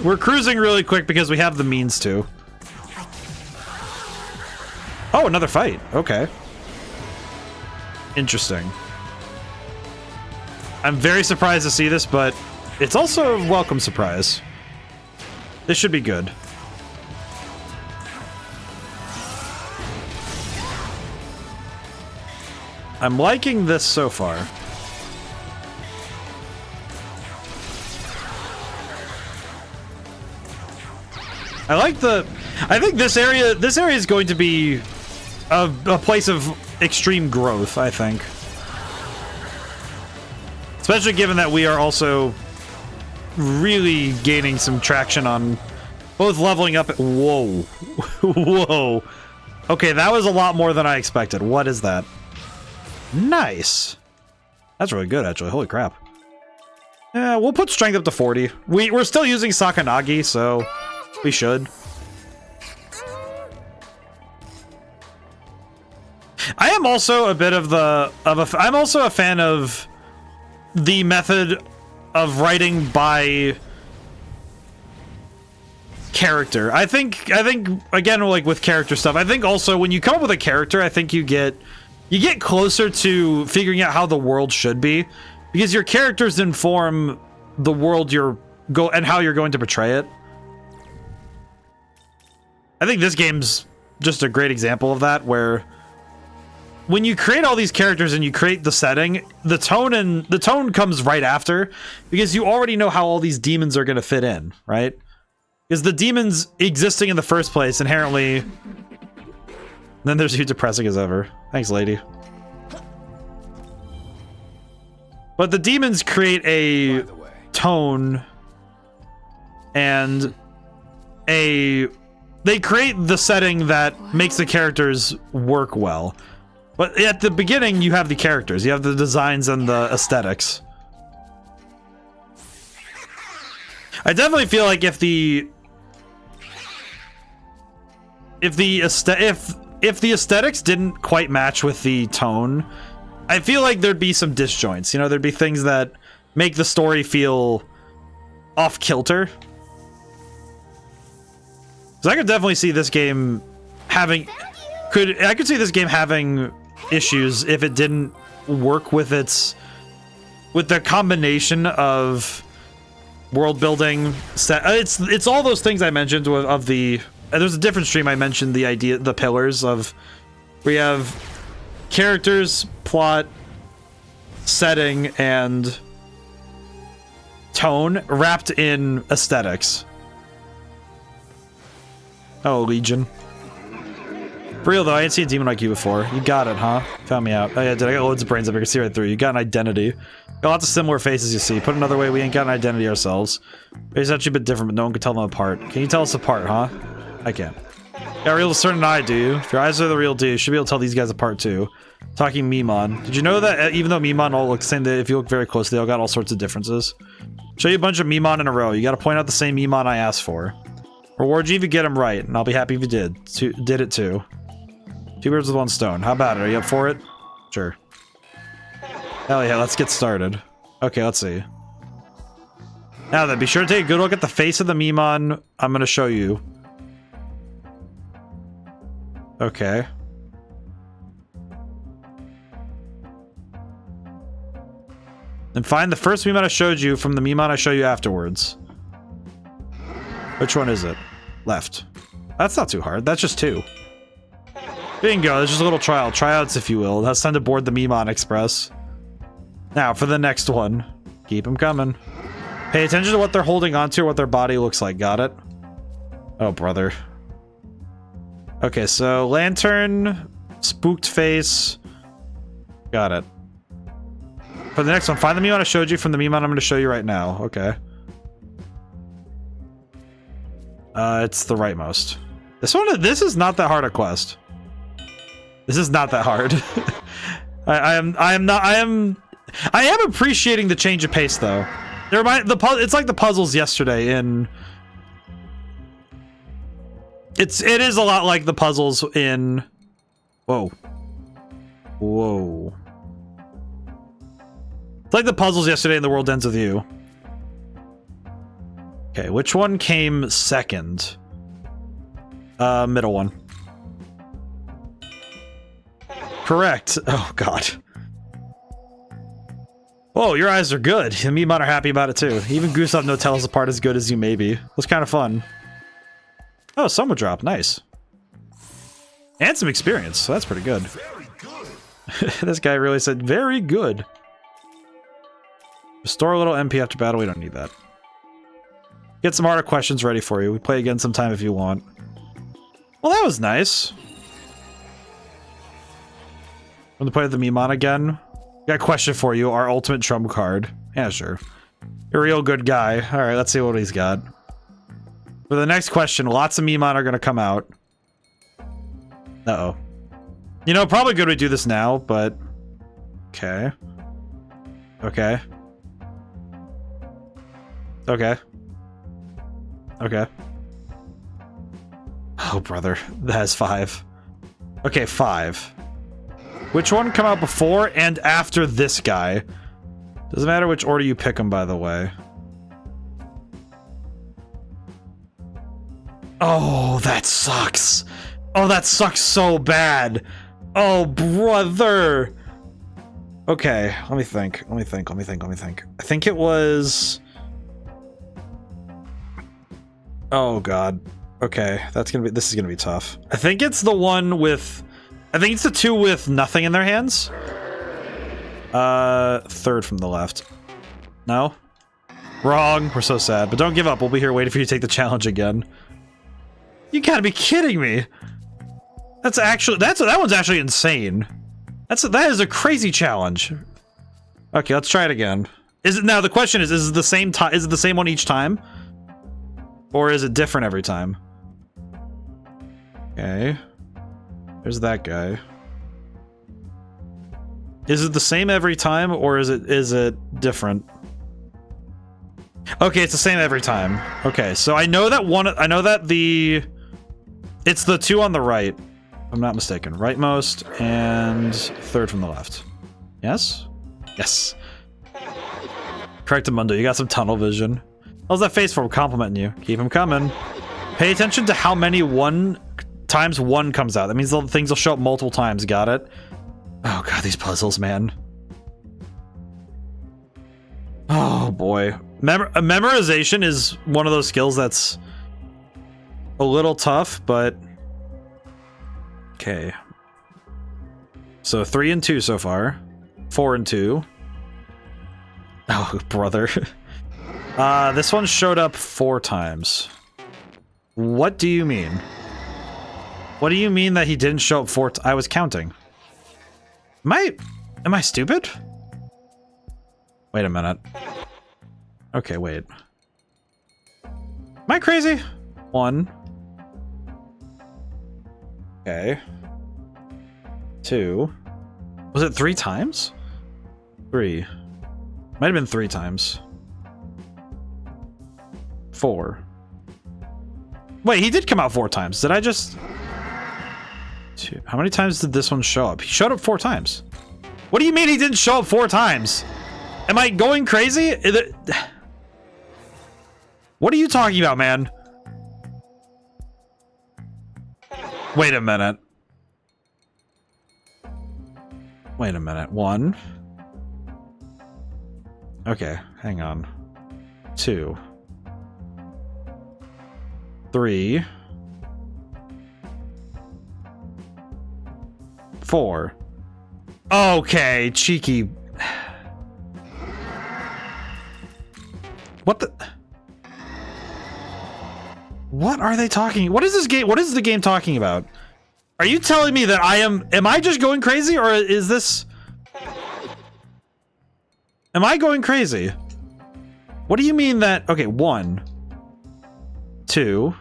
we're cruising really quick because we have the means to. Oh, another fight. Okay. Interesting. I'm very surprised to see this, but it's also a welcome surprise. This should be good. I'm liking this so far. I think this area is going to be a place of extreme growth, I think. Especially given that we are also really gaining some traction on both leveling up. Whoa. Whoa. Okay, that was a lot more than I expected. What is that? Nice. That's really good, actually. Holy crap. Yeah, we'll put strength up to 40. We're still using Sakanagi, so we should. I am also a bit of I'm also a fan of the method of writing by character. I think again, like with character stuff, I think also when you come up with a character, I think you get closer to figuring out how the world should be, because your characters inform the world and how you're going to portray it. I think this game's just a great example of that, where when you create all these characters and you create the setting, the tone comes right after, because you already know how all these demons are going to fit in, right? Because the demons existing in the first place inherently... Then there's you depressing as ever. Thanks, lady. But the demons create a tone and they create the setting that makes the characters work well. But at the beginning, you have the characters. You have the designs and the aesthetics. I definitely feel like if the aesthetics didn't quite match with the tone, I feel like there'd be some disjoints. You know, there'd be things that make the story feel off kilter. So I could definitely see this game having I could see this game having issues if it didn't work with the combination of world building set. It's all those things I mentioned of the. There's a different stream I mentioned the pillars of. We have characters, plot, setting, and tone wrapped in aesthetics. Oh, Legion. For real though, I ain't seen a demon like you before. You got it, huh? Found me out. Oh yeah, did I got loads of brains up here? I can see right through. You got an identity. Got lots of similar faces, you see. Put another way, we ain't got an identity ourselves. It's actually a bit different, but no one can tell them apart. Can you tell us apart, huh? I can. Got a real discerning eye, do you? If your eyes are the real deal, you should be able to tell these guys apart too. Talking Mimon. Did you know that even though Mimon all look the same, that if you look very closely, they all got all sorts of differences? Show you a bunch of Mimon in a row. You gotta point out the same Mimon I asked for. Reward you if you get them right, and I'll be happy if you did it too. Two birds with one stone. How about it? Are you up for it? Sure. Hell yeah, let's get started. Okay, let's see. Now then, be sure to take a good look at the face of the Mimon I'm gonna show you. Okay. And find the first Mimon I showed you from the Mimon I show you afterwards. Which one is it? Left. That's not too hard. That's just two. Bingo, there's just a little trial. Tryouts, if you will. That's time to board the Mimon Express. Now, for the next one. Keep them coming. Pay attention to what they're holding onto or what their body looks like. Got it? Oh, brother. Okay, so lantern, spooked face. Got it. For the next one, find the Mimon I showed you from the Mimon I'm going to show you right now. Okay. It's the rightmost. This is not that hard a quest. This is not that hard. I am appreciating the change of pace though. It's like the puzzles yesterday in. It is a lot like the puzzles in. Whoa. Whoa. It's like the puzzles yesterday in The World Ends With You. Okay, which one came second? Middle one. Correct. Oh, God. Oh, your eyes are good. The Mimon are happy about it, too. Even Gustav no tell us apart as good as you may be. It was kind of fun. Oh, summer drop. Nice. And some experience, so that's pretty good. Very good. This guy really said, very good. Restore a little MP after battle. We don't need that. Get some harder questions ready for you. We play again sometime if you want. Well, that was nice. Want to play with the Mimon again? Got a question for you. Our ultimate trump card. Yeah, sure. You're a real good guy. Alright, let's see what he's got. For the next question, lots of Mimon are going to come out. Uh-oh. You know, probably good we do this now, but... Okay. Okay. Okay. Okay. Oh, brother. That has 5. Okay, 5. Which one come out before and after this guy? Doesn't matter which order you pick them, by the way. Oh, that sucks. Oh, that sucks so bad. Oh, brother. Okay, let me think. I think it was... Oh, God. Okay, this is gonna be tough. I think it's the one with... I think it's the two with nothing in their hands. Third from the left. No? Wrong. We're so sad. But don't give up. We'll be here waiting for you to take the challenge again. You gotta be kidding me. That one's actually insane. That is a crazy challenge. Okay, let's try it again. Now the question is it the same time? Is it the same one each time? Or is it different every time? Okay. There's that guy. Is it the same every time, or is it different? Okay, it's the same every time. Okay, so I know that it's the two on the right. If I'm not mistaken. Rightmost and third from the left. Yes? Yes. Correct, Mundo. You got some tunnel vision. How's that face for complimenting you? Keep him coming. Pay attention to how many times one comes out. That means the things will show up multiple times. Got it? Oh god, these puzzles, man. Oh boy. Memorization is one of those skills that's a little tough, but... Okay. So 3 and 2 so far. 4 and 2. Oh, brother. This one showed up 4 times. What do you mean? What do you mean that he didn't show up 4 times? I was counting. Am I stupid? Wait a minute. Okay, wait. Am I crazy? 1. Okay. 2. Was it 3 times? 3. Might have been 3 times. 4. Wait, he did come out 4 times. Did I just... 2. How many times did this one show up? He showed up 4 times. What do you mean he didn't show up 4 times? Am I going crazy? What are you talking about, man? Wait a minute. Wait a minute. 1. Okay, hang on. 2. 3. 4. Okay, cheeky. What the... What are they talking? What is this game? What is the game talking about? Are you telling me that am I just going crazy, or is this... Am I going crazy? What do you mean that... Okay, 1. 2.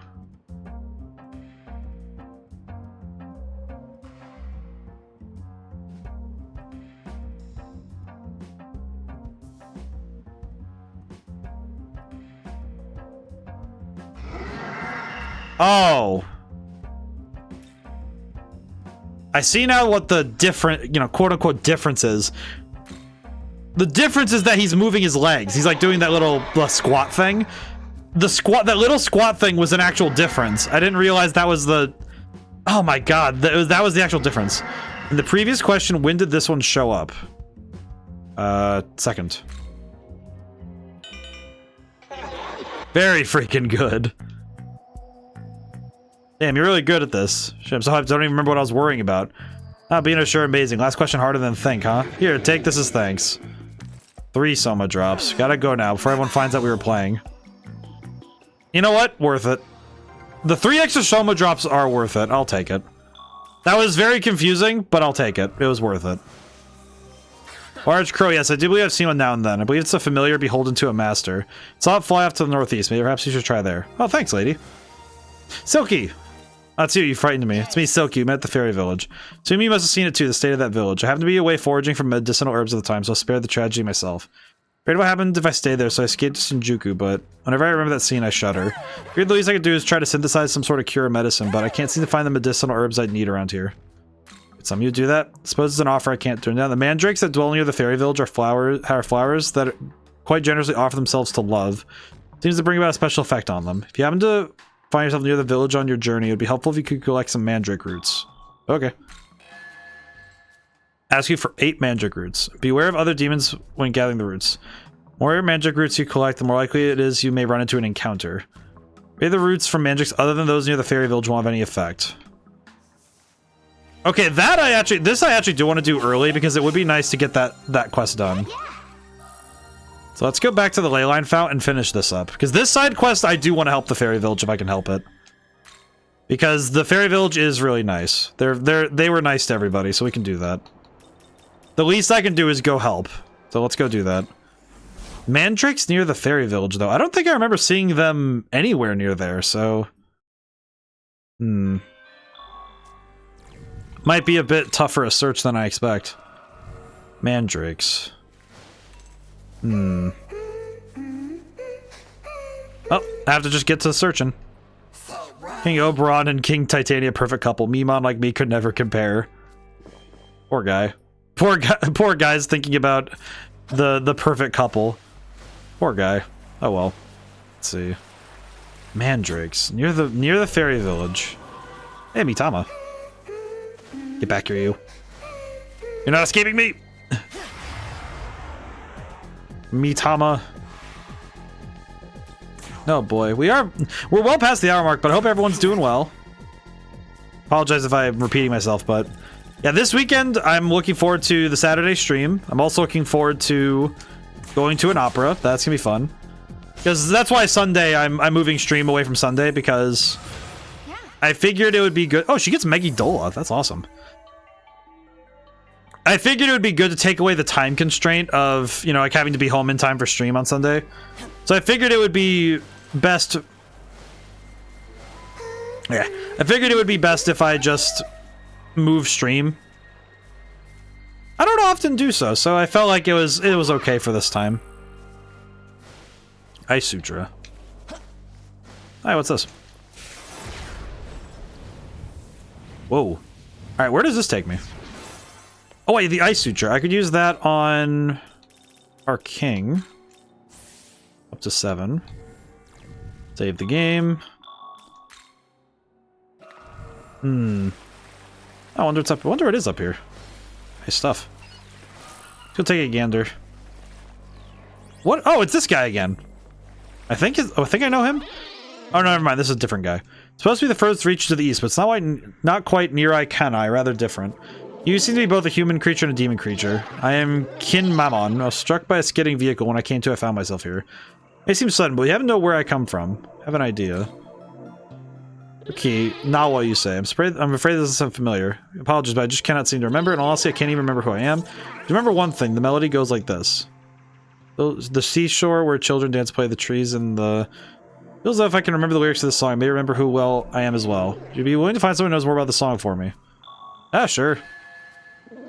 Oh. I see now what the different, quote-unquote difference is. The difference is that he's moving his legs. He's like doing that little squat thing. That little squat thing was an actual difference. I didn't realize that was the... Oh my god, that was the actual difference. In the previous question, when did this one show up? Second. Very freaking good. Damn, you're really good at this. Shit, I'm so hyped, I don't even remember what I was worrying about. Being sure amazing. Last question harder than think, huh? Here, take this as thanks. 3 Soma drops. Gotta go now before everyone finds out we were playing. You know what? Worth it. The 3 extra Soma drops are worth it. I'll take it. That was very confusing, but I'll take it. It was worth it. Large crow, yes, I do believe I've seen one now and then. I believe it's a familiar beholden to a master. Saw it fly off to the northeast. Maybe perhaps you should try there. Oh, thanks, lady. Silky! That's you frightened me. It's me, Silky. We met at the fairy village. To me, you must have seen it too, the state of that village. I happened to be away foraging for medicinal herbs at the time, so I'll spare the tragedy myself. Afraid what happened if I stayed there, so I escaped to Shinjuku, but whenever I remember that scene, I shudder. Figured the least I could do is try to synthesize some sort of cure or medicine, but I can't seem to find the medicinal herbs I'd need around here. Some of you do that. Suppose it's an offer I can't turn down. The mandrakes that dwell near the fairy village are flowers that quite generously offer themselves to love. Seems to bring about a special effect on them. If you happen to find yourself near the village on your journey, it would be helpful if you could collect some mandrake roots. Okay. Ask you for 8 mandrake roots. Beware of other demons when gathering the roots. The more mandrake roots you collect, the more likely it is you may run into an encounter. Maybe the roots from mandrakes other than those near the fairy village won't have any effect. Okay, that I actually do want to do early because it would be nice to get that quest done. So let's go back to the leyline fount and finish this up. Because this side quest, I do want to help the fairy village if I can help it. Because the fairy village is really nice. They were nice to everybody, so we can do that. The least I can do is go help. So let's go do that. Mandrakes near the fairy village, though. I don't think I remember seeing them anywhere near there, so... Might be a bit tougher a search than I expect. Mandrakes. Oh, I have to just get to searching. King Oberon and King Titania, perfect couple. Memon like me could never compare. Poor guy. Poor guy's thinking about the perfect couple. Poor guy. Oh well. Let's see. Mandrakes near the fairy village. Hey, Mitama. Get back here, you. You're not escaping me. Mitama. Oh boy, we're well past the hour mark, but I hope everyone's doing well. Apologize if I'm repeating myself, but yeah, this weekend I'm looking forward to the Saturday stream. I'm also looking forward to going to an opera. That's gonna be fun. Because that's why Sunday I'm moving stream away from Sunday because I figured it would be good. Oh, she gets Eidola. That's awesome. I figured it would be good to take away the time constraint of, you know, like having to be home in time for stream on Sunday. So I figured it would be best... Yeah, I figured it would be best if I just move stream. I don't often do so, so I felt like it was okay for this time. Ice Sutra. Hi, what's this? Whoa. Alright, where does this take me? Oh wait, the Ice Sutra. I could use that on our king. Up to 7. Save the game. I wonder what's up. I wonder what is up here. Nice stuff. Go take a gander. What? Oh, it's this guy again. I think I know him. Oh no, never mind. This is a different guy. It's supposed to be the furthest reach to the east, but it's not quite near Ikanai, rather different. You seem to be both a human creature and a demon creature. I am Kin Mamon. I was struck by a skidding vehicle when I came to. I found myself here. It seems sudden, but you haven't know where I come from. I have an idea. Okay, now what you say. I'm afraid this is unfamiliar. Apologies, but I just cannot seem to remember, and honestly, I can't even remember who I am. Do you remember one thing? The melody goes like this. The seashore where children dance, play the trees, and the... Feels as if I can remember the lyrics of the song. I may remember who well I am as well. Would you be willing to find someone who knows more about the song for me? Ah, sure.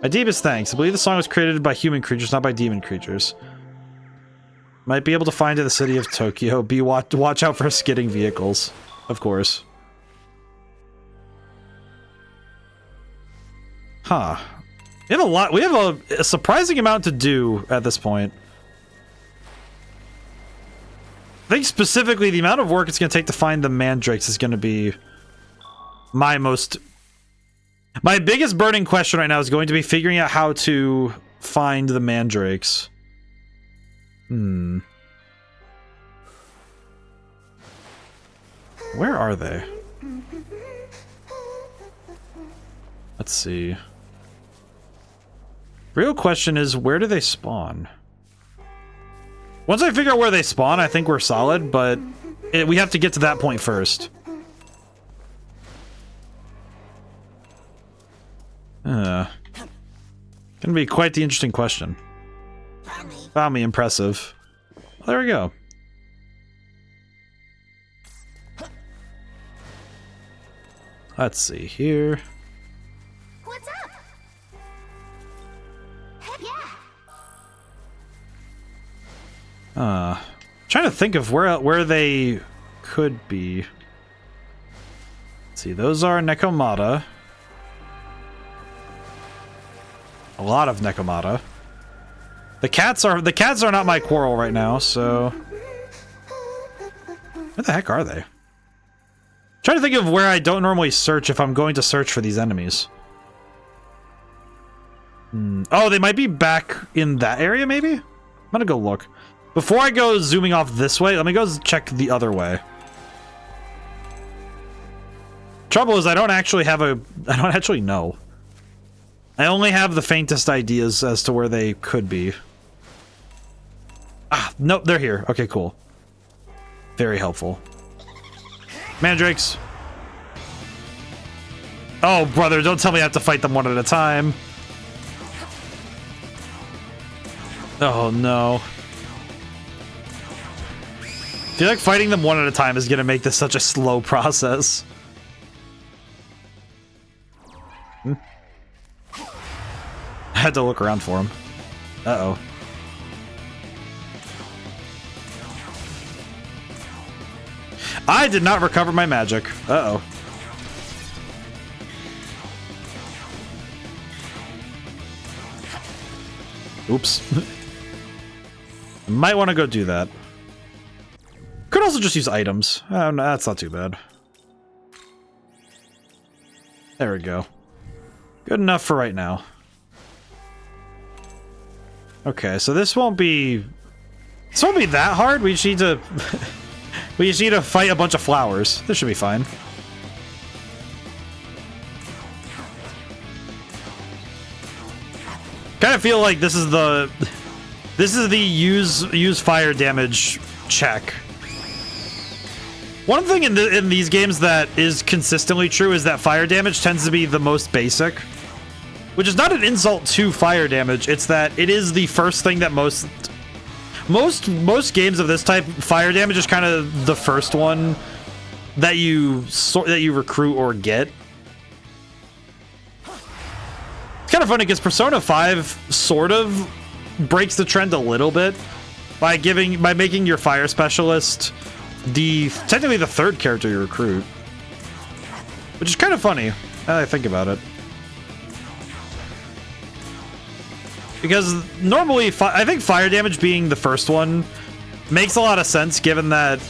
My deepest thanks. I believe the song was created by human creatures, not by demon creatures. Might be able to find it in the city of Tokyo. Watch out for skidding vehicles. Of course. Huh. We have a lot. We have a surprising amount to do at this point. I think specifically the amount of work it's going to take to find the mandrakes is going to be my biggest burning question right now is going to be figuring out how to find the mandrakes. Where are they? Let's see. Real question is, where do they spawn? Once I figure out where they spawn, I think we're solid, but we have to get to that point first. Gonna be quite the interesting question. Found me impressive. Well, there we go. Let's see here. What's up? Yeah. Trying to think of where they could be. Let's see, those are Nekomata. A lot of Nekomata. The cats are not my quarrel right now, so where the heck are they? Trying to think of where I don't normally search if I'm going to search for these enemies. Oh, they might be back in that area, maybe? I'm gonna go look. Before I go zooming off this way, let me go check the other way. Trouble is, I don't actually know. I only have the faintest ideas as to where they could be. Ah, nope, they're here. Okay, cool. Very helpful. Mandrakes. Oh, brother, don't tell me I have to fight them one at a time. Oh, no. I feel like fighting them one at a time is going to make this such a slow process. I had to look around for him. Uh-oh. I did not recover my magic. Uh-oh. Oops. I might want to go do that. Could also just use items. No, that's not too bad. There we go. Good enough for right now. Okay, so this won't be that hard. We just need to we just need to fight a bunch of flowers. This should be fine. Kind of feel like this is the use fire damage check. One thing in these games that is consistently true is that fire damage tends to be the most basic, which is not an insult to fire damage. It's that it is the first thing that most games of this type, fire damage is kind of the first one that you recruit or get. It's kind of funny because Persona 5 sort of breaks the trend a little bit by making your fire specialist technically the third character you recruit, which is kind of funny now that I think about it. Because normally, I think fire damage being the first one makes a lot of sense, given that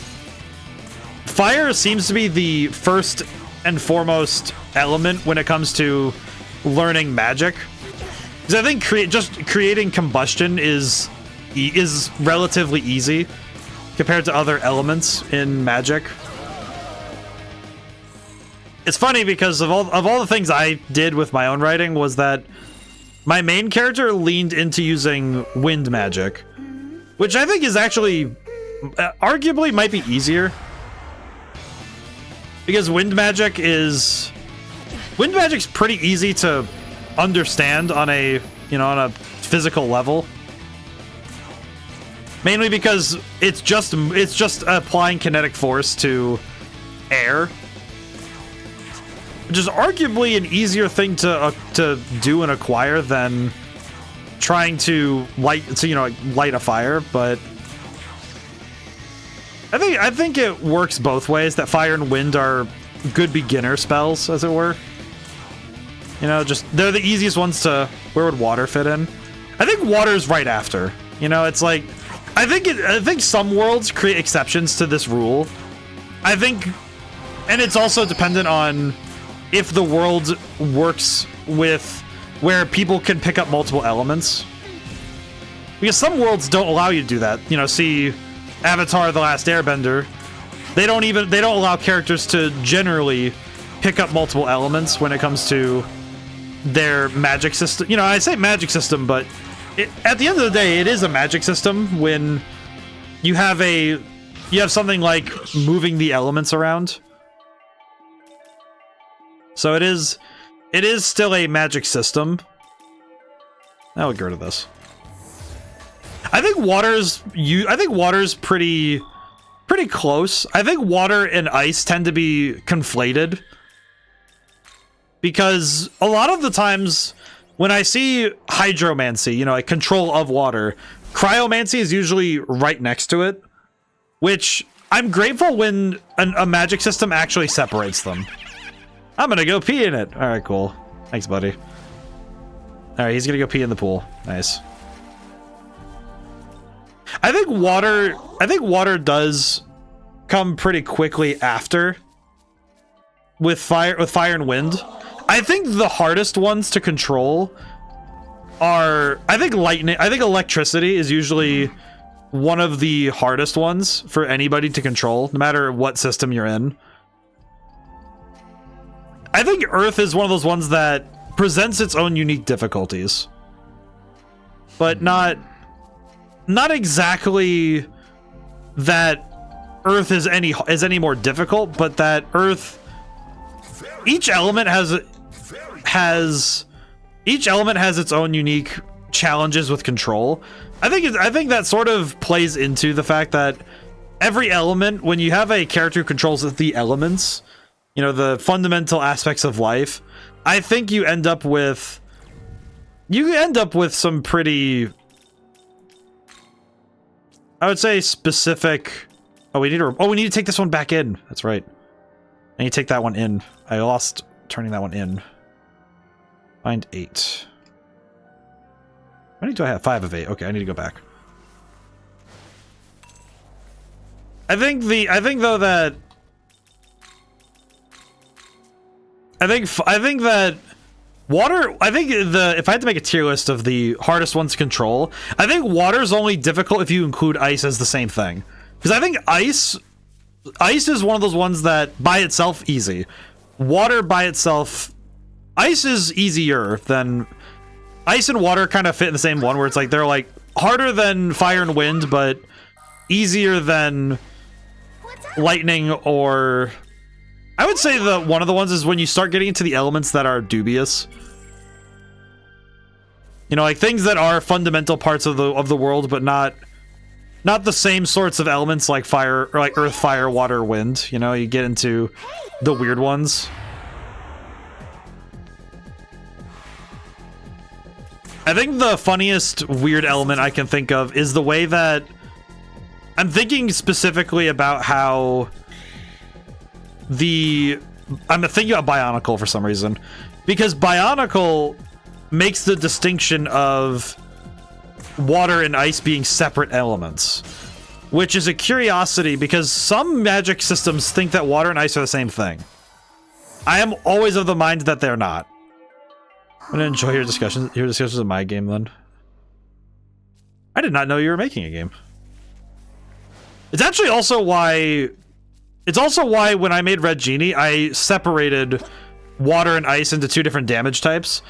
fire seems to be the first and foremost element when it comes to learning magic. Because I think creating combustion is relatively easy compared to other elements in magic. It's funny because of all the things I did with my own writing was that my main character leaned into using wind magic, which I think is actually arguably might be easier, because wind magic's pretty easy to understand on a physical level. Mainly because it's just applying kinetic force to air, which is arguably an easier thing to do and acquire than trying to light a fire. But I think it works both ways. That fire and wind are good beginner spells, as it were. They're the easiest ones to. Where would water fit in? I think water's right after. It's like. I think some worlds create exceptions to this rule. I think, and it's also dependent on if the world works with where people can pick up multiple elements. Because some worlds don't allow you to do that. See Avatar: The Last Airbender. They don't allow characters to generally pick up multiple elements when it comes to their magic system. I say magic system, but at the end of the day, it is a magic system when you have something like moving the elements around. So it is still a magic system. Now we'll get rid of this. I think water's pretty close. I think water and ice tend to be conflated, because a lot of the times when I see hydromancy, like control of water, cryomancy is usually right next to it, which I'm grateful when a magic system actually separates them. I'm gonna go pee in it. All right, cool. Thanks, buddy. Alright, he's gonna go pee in the pool. Nice. I think water does come pretty quickly after with fire and wind. I think the hardest ones to control are, I think electricity is usually one of the hardest ones for anybody to control, no matter what system you're in. I think Earth is one of those ones that presents its own unique difficulties, but not exactly that Earth is any more difficult, but that Earth, each element has its own unique challenges with control. I think that sort of plays into the fact that every element, when you have a character who controls the elements, you know, the fundamental aspects of life, I think you end up with some pretty, I would say, specific. Oh, we need to take this one back in. That's right. I need to take that one in. I lost turning that one in. Find 8. How many do I have? 5 of 8. Okay, I need to go back. I think that water, if I had to make a tier list of the hardest ones to control, I think water's only difficult if you include ice as the same thing. Because I think ice is one of those ones that by itself easy. Water by itself, ice is easier than ice and water kind of fit in the same one, where it's like they're like harder than fire and wind, but easier than lightning. Or I would say that one of the ones is when you start getting into the elements that are dubious. You know, like things that are fundamental parts of the world, but not the same sorts of elements like fire, or like earth, fire, water, wind. You know, you get into the weird ones. I think the funniest weird element I can think of is the way that I'm thinking specifically about how I'm thinking about Bionicle for some reason, because Bionicle makes the distinction of water and ice being separate elements, which is a curiosity because some magic systems think that water and ice are the same thing. I am always of the mind that they're not. I'm gonna enjoy your discussions of my game then. I did not know you were making a game. It's actually also why when I made Red Genie, I separated water and ice into 2 different damage types.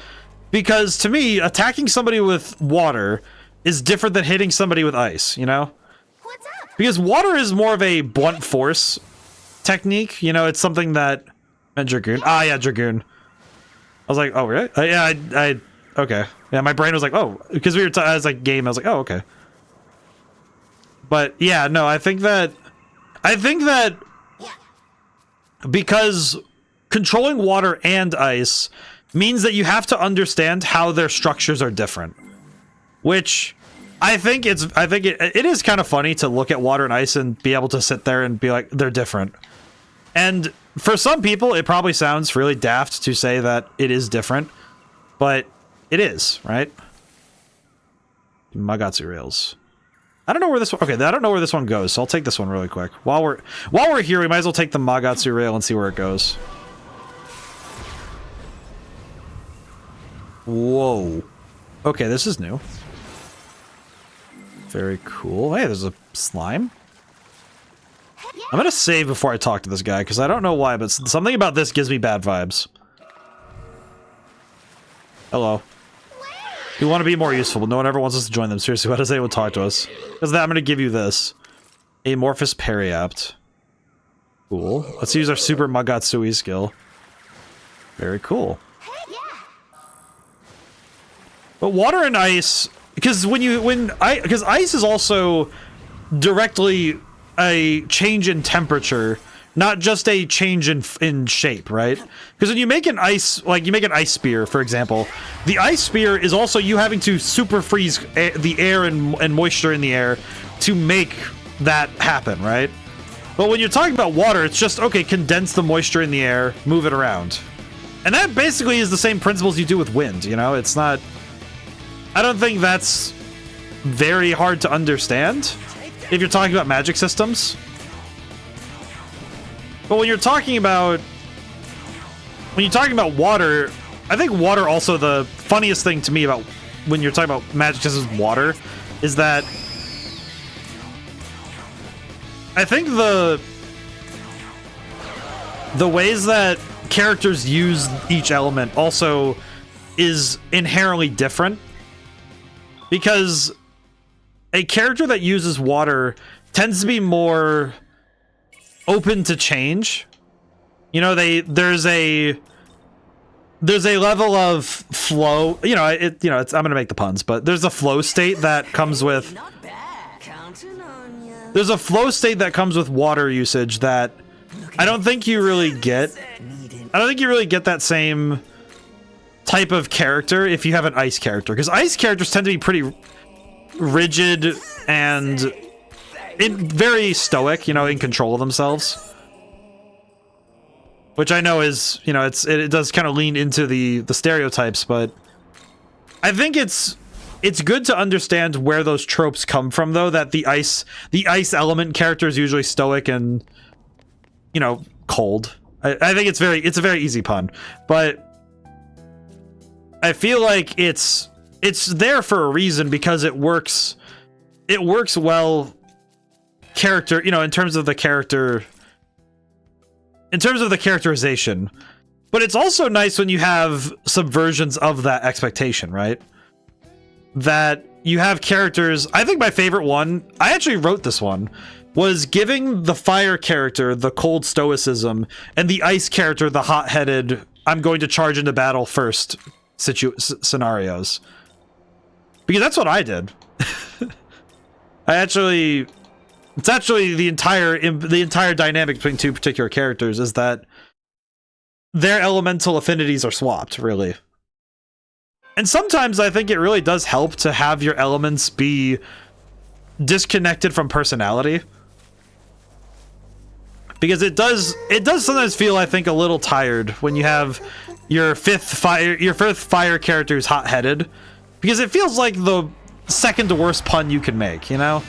Because to me, attacking somebody with water is different than hitting somebody with ice, you know? What's up? Because water is more of a blunt force technique, you know, it's something that... And Dragoon. Ah, yeah, Dragoon. I was like, oh, really? I okay. Yeah, my brain was like, oh, because I was like, game, I was like, oh, okay. But yeah, no, I think that because controlling water and ice means that you have to understand how their structures are different, which I think it is kind of funny to look at water and ice and be able to sit there and be like, they're different. And for some people, it probably sounds really daft to say that it is different, but it is, right? Magatsu rails. I don't know where this one. Okay, I don't know where this one goes, so I'll take this one really quick. While we're here, we might as well take the Magatsu rail and see where it goes. Whoa. Okay, this is new. Very cool. Hey, there's a slime. I'm gonna save before I talk to this guy, because I don't know why, but something about this gives me bad vibes. Hello. We want to be more useful, but no one ever wants us to join them. Seriously, why does anyone talk to us? Because I'm gonna give you this. Amorphous Periapt. Cool. Let's use our Super Magatsui skill. Very cool. But water and ice, because because ice is also directly a change in temperature, not just a change in shape, right? Because when you make an ice, like you make an ice spear, for example, the ice spear is also you having to super freeze the air and moisture in the air to make that happen, right? But when you're talking about water, it's just, okay, condense the moisture in the air, move it around. And that basically is the same principles you do with wind, you know? It's not I don't think that's very hard to understand if you're talking about magic systems. But when you're talking about water, I think water also, the funniest thing to me about when you're talking about magic systems water is that I think the ways that characters use each element also is inherently different, because a character that uses water tends to be more open to change. You know, there's a level of flow, you know, I'm gonna make the puns, but there's a flow state that comes with water usage that I don't think you really get. I don't think you really get that same type of character if you have an ice character, because ice characters tend to be pretty rigid and very stoic, you know, in control of themselves. Which I know is, you know, it does kind of lean into the stereotypes, but I think it's good to understand where those tropes come from, though, that the ice element character is usually stoic and, you know, cold. I think it's a very easy pun, but I feel like it's there for a reason, because it works well character, you know, in terms of the characterization. But it's also nice when you have subversions of that expectation, right? That you have characters. I think my favorite one, I actually wrote this one, was giving the fire character the cold stoicism and the ice character the hot-headed, I'm going to charge into battle first scenarios. Because that's what I did. It's actually the entire dynamic between two particular characters is that their elemental affinities are swapped, really. And sometimes I think it really does help to have your elements be disconnected from personality. Because it does sometimes feel, I think, a little tired when you have your fifth fire character who's hot-headed, because it feels like the second to worst pun you can make, you know?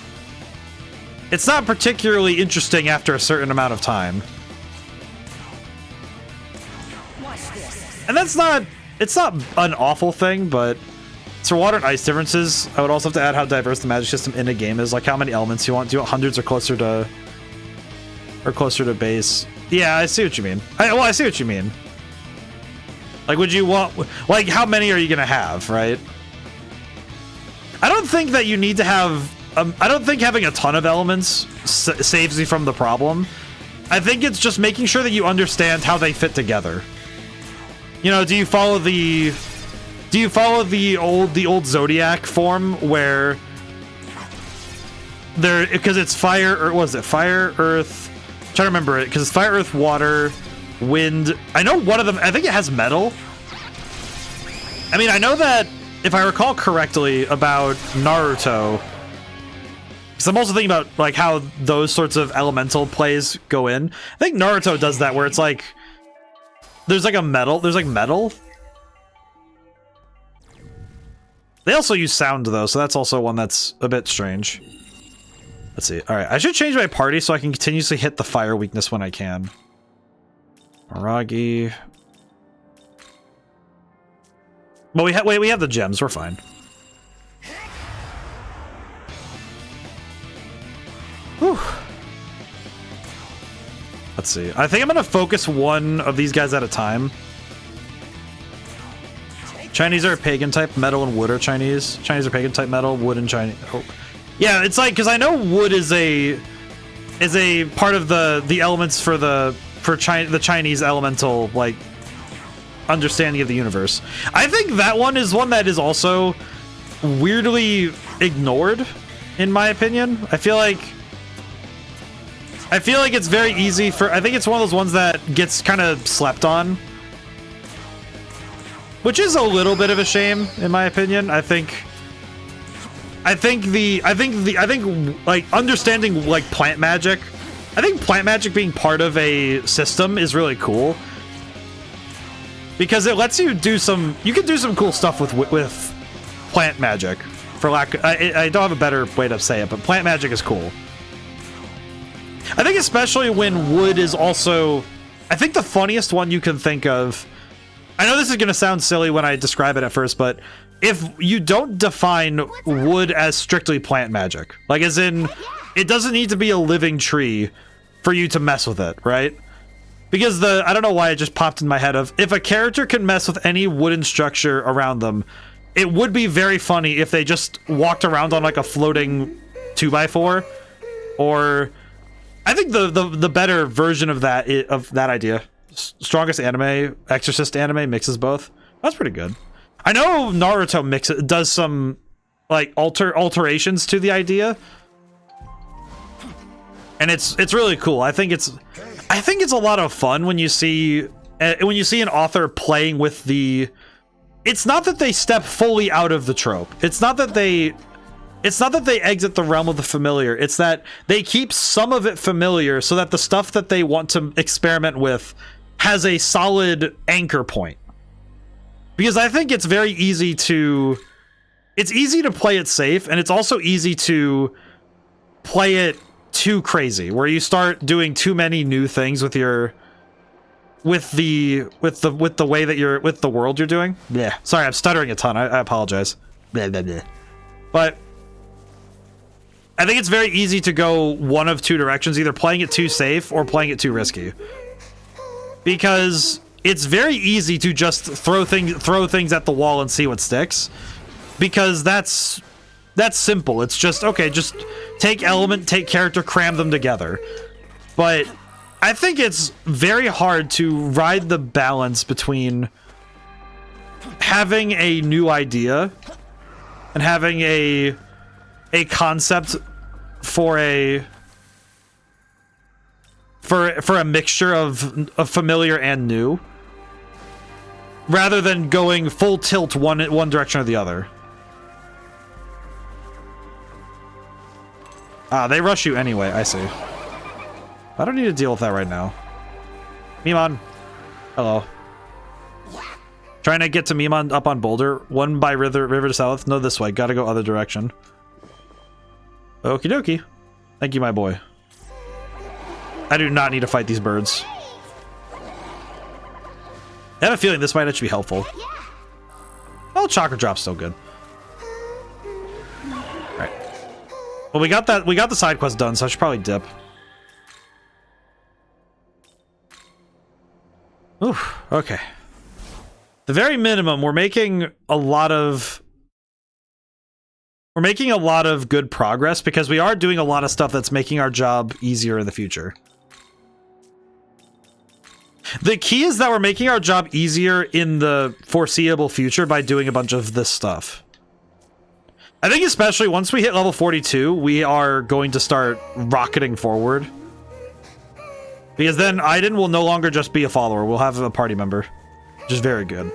It's not particularly interesting after a certain amount of time. And it's not an awful thing, but for water and ice differences, I would also have to add how diverse the magic system in a game is, like how many elements you want. Do you want hundreds or closer to base? Yeah, I see what you mean. I see what you mean. Like, would you want, like, how many are you gonna have, right? I don't think that you need to have, I don't think having a ton of elements saves you from the problem. I think it's just making sure that you understand how they fit together. You know, do you follow the old Zodiac form where because it's fire, or was it fire, earth? I'm trying to remember it, because it's fire, earth, water, wind. I know one of them, I think it has metal. I mean, I know that, if I recall correctly about Naruto, because I'm also thinking about like how those sorts of elemental plays go in. I think Naruto does that, where it's like there's like metal. They also use sound, though, so that's also one that's a bit strange. Let's see. All right, I should change my party so I can continuously hit the fire weakness when I can. Aragi. Well, we have the gems. We're fine. Whew. Let's see. I think I'm gonna focus one of these guys at a time. Chinese are a pagan type. Metal and wood are Chinese. Chinese are pagan type. Metal, wood, and Chinese. Oh. Yeah, it's like, because I know wood is a part of the elements for the Chinese elemental, like, understanding of the universe. I think that one is one that is also weirdly ignored, in my opinion. I feel like it's very easy for, I think it's one of those ones that gets kind of slept on, which is a little bit of a shame, in my opinion. I think like understanding like plant magic, I think plant magic being part of a system is really cool, because it lets you do some, you can do some cool stuff with plant magic. For lack, I don't have a better way to say it, but plant magic is cool. I think especially when wood is also, I think the funniest one you can think of, I know this is going to sound silly when I describe it at first, but if you don't define wood as strictly plant magic, like as in, it doesn't need to be a living tree for you to mess with it, right? Because I don't know why it just popped in my head of, if a character can mess with any wooden structure around them, it would be very funny if they just walked around on like a floating 2x4, or I think the better version of that idea, strongest anime, Exorcist anime mixes both. That's pretty good. I know Naruto does some like alterations to the idea, and it's really cool. I think it's a lot of fun when you see an author playing with the. It's not that they step fully out of the trope. It's not that they exit the realm of the familiar. It's that they keep some of it familiar so that the stuff that they want to experiment with has a solid anchor point. Because I think it's very easy to play it safe, and it's also easy to play it too crazy, where you start doing too many new things with the way that you're with the world you're doing. Yeah, sorry, I'm stuttering a ton. I apologize. Blah, blah, blah. But I think it's very easy to go one of two directions, either playing it too safe or playing it too risky. Because it's very easy to just throw things at the wall and see what sticks. Because that's simple. It's just, okay, just take element, take character, cram them together. But I think it's very hard to ride the balance between having a new idea and having a concept for a mixture of familiar and new, rather than going full tilt one direction or the other. They rush you anyway, I see. I don't need to deal with that right now. Mimon. Hello. Trying to get to Mimon up on Boulder. One by river to south. No, this way. Gotta go other direction. Okie dokie. Thank you, my boy. I do not need to fight these birds. I have a feeling this might actually be helpful. Oh, Chakra Drop's still good. Alright. Well, we got the side quest done, so I should probably dip. Oof, okay. The very minimum, we're making a lot of good progress because we are doing a lot of stuff that's making our job easier in the future. The key is that we're making our job easier in the foreseeable future by doing a bunch of this stuff. I think especially once we hit level 42, we are going to start rocketing forward. Because then Aiden will no longer just be a follower. We'll have a party member. Which is very good.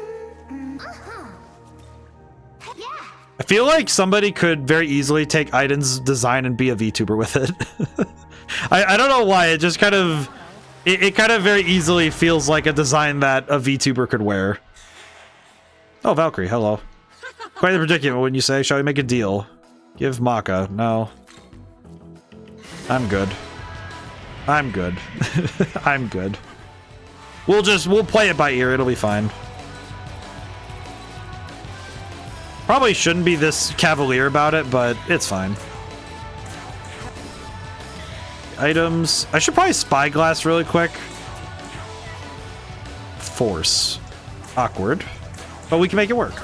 I feel like somebody could very easily take Aiden's design and be a VTuber with it. I don't know why. It just kind of... It kind of very easily feels like a design that a VTuber could wear. Oh, Valkyrie, hello. Quite the predicament, wouldn't you say? Shall we make a deal? Give Maka. No. I'm good. I'm good. I'm good. We'll play it by ear. It'll be fine. Probably shouldn't be this cavalier about it, but it's fine. Items. I should probably spyglass really quick. Force. Awkward. But we can make it work.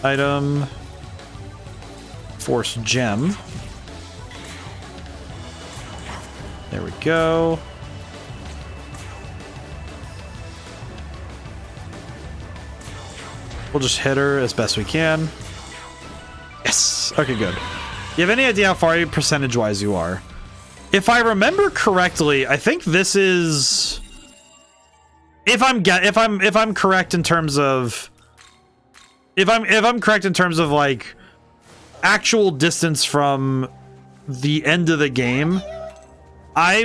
Item. Force gem. There we go. We'll just hit her as best we can. Yes. Okay, good. You have any idea how far percentage-wise you are? If I remember correctly, I think this is. If I'm correct in terms of. If I'm correct in terms of like actual distance from the end of the game. I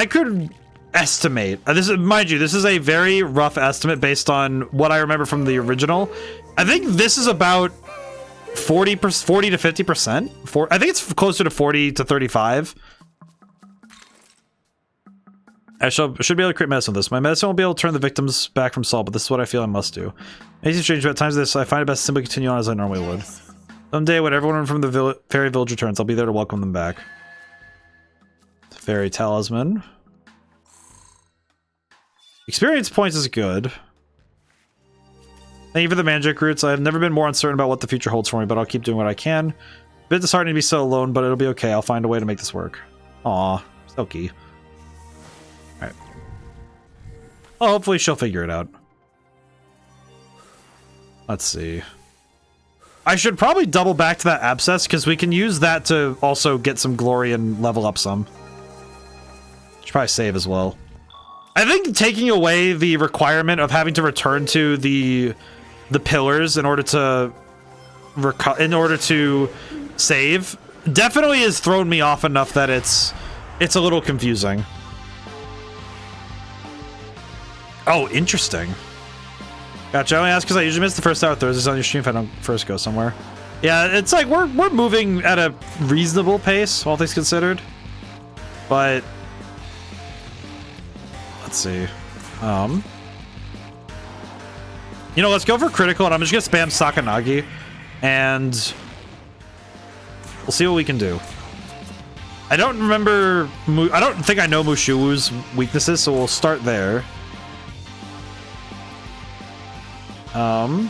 could estimate. This is, mind you, this is a very rough estimate based on what I remember from the original. I think this is about 40 to 50%. I think it's closer to 40 to 35. I should be able to create medicine with this. My medicine won't be able to turn the victims back from Saul, but this is what I feel I must do. Anything strange, but at times this, I find it best to simply continue on as I normally would. Someday, when everyone from the fairy village returns, I'll be there to welcome them back. Fairy talisman. Experience points is good. Thank you for the magic roots. I've never been more uncertain about what the future holds for me, but I'll keep doing what I can. A bit disheartening to be so alone, but it'll be okay. I'll find a way to make this work. Aw, Silky. Alright. Well, hopefully she'll figure it out. Let's see. I should probably double back to that abscess, because we can use that to also get some glory and level up some. Should probably save as well. I think taking away the requirement of having to return to the pillars in order to save definitely has thrown me off enough that it's a little confusing. Oh, interesting. Gotcha. I only ask because I usually miss the first hour of Thursdays on your stream if I don't first go somewhere. Yeah, it's like we're moving at a reasonable pace, all things considered. But let's see. You know, let's go for critical, and I'm just gonna spam Sakanagi, and we'll see what we can do. I don't remember. I don't think I know Mushuu's weaknesses, so we'll start there. I'm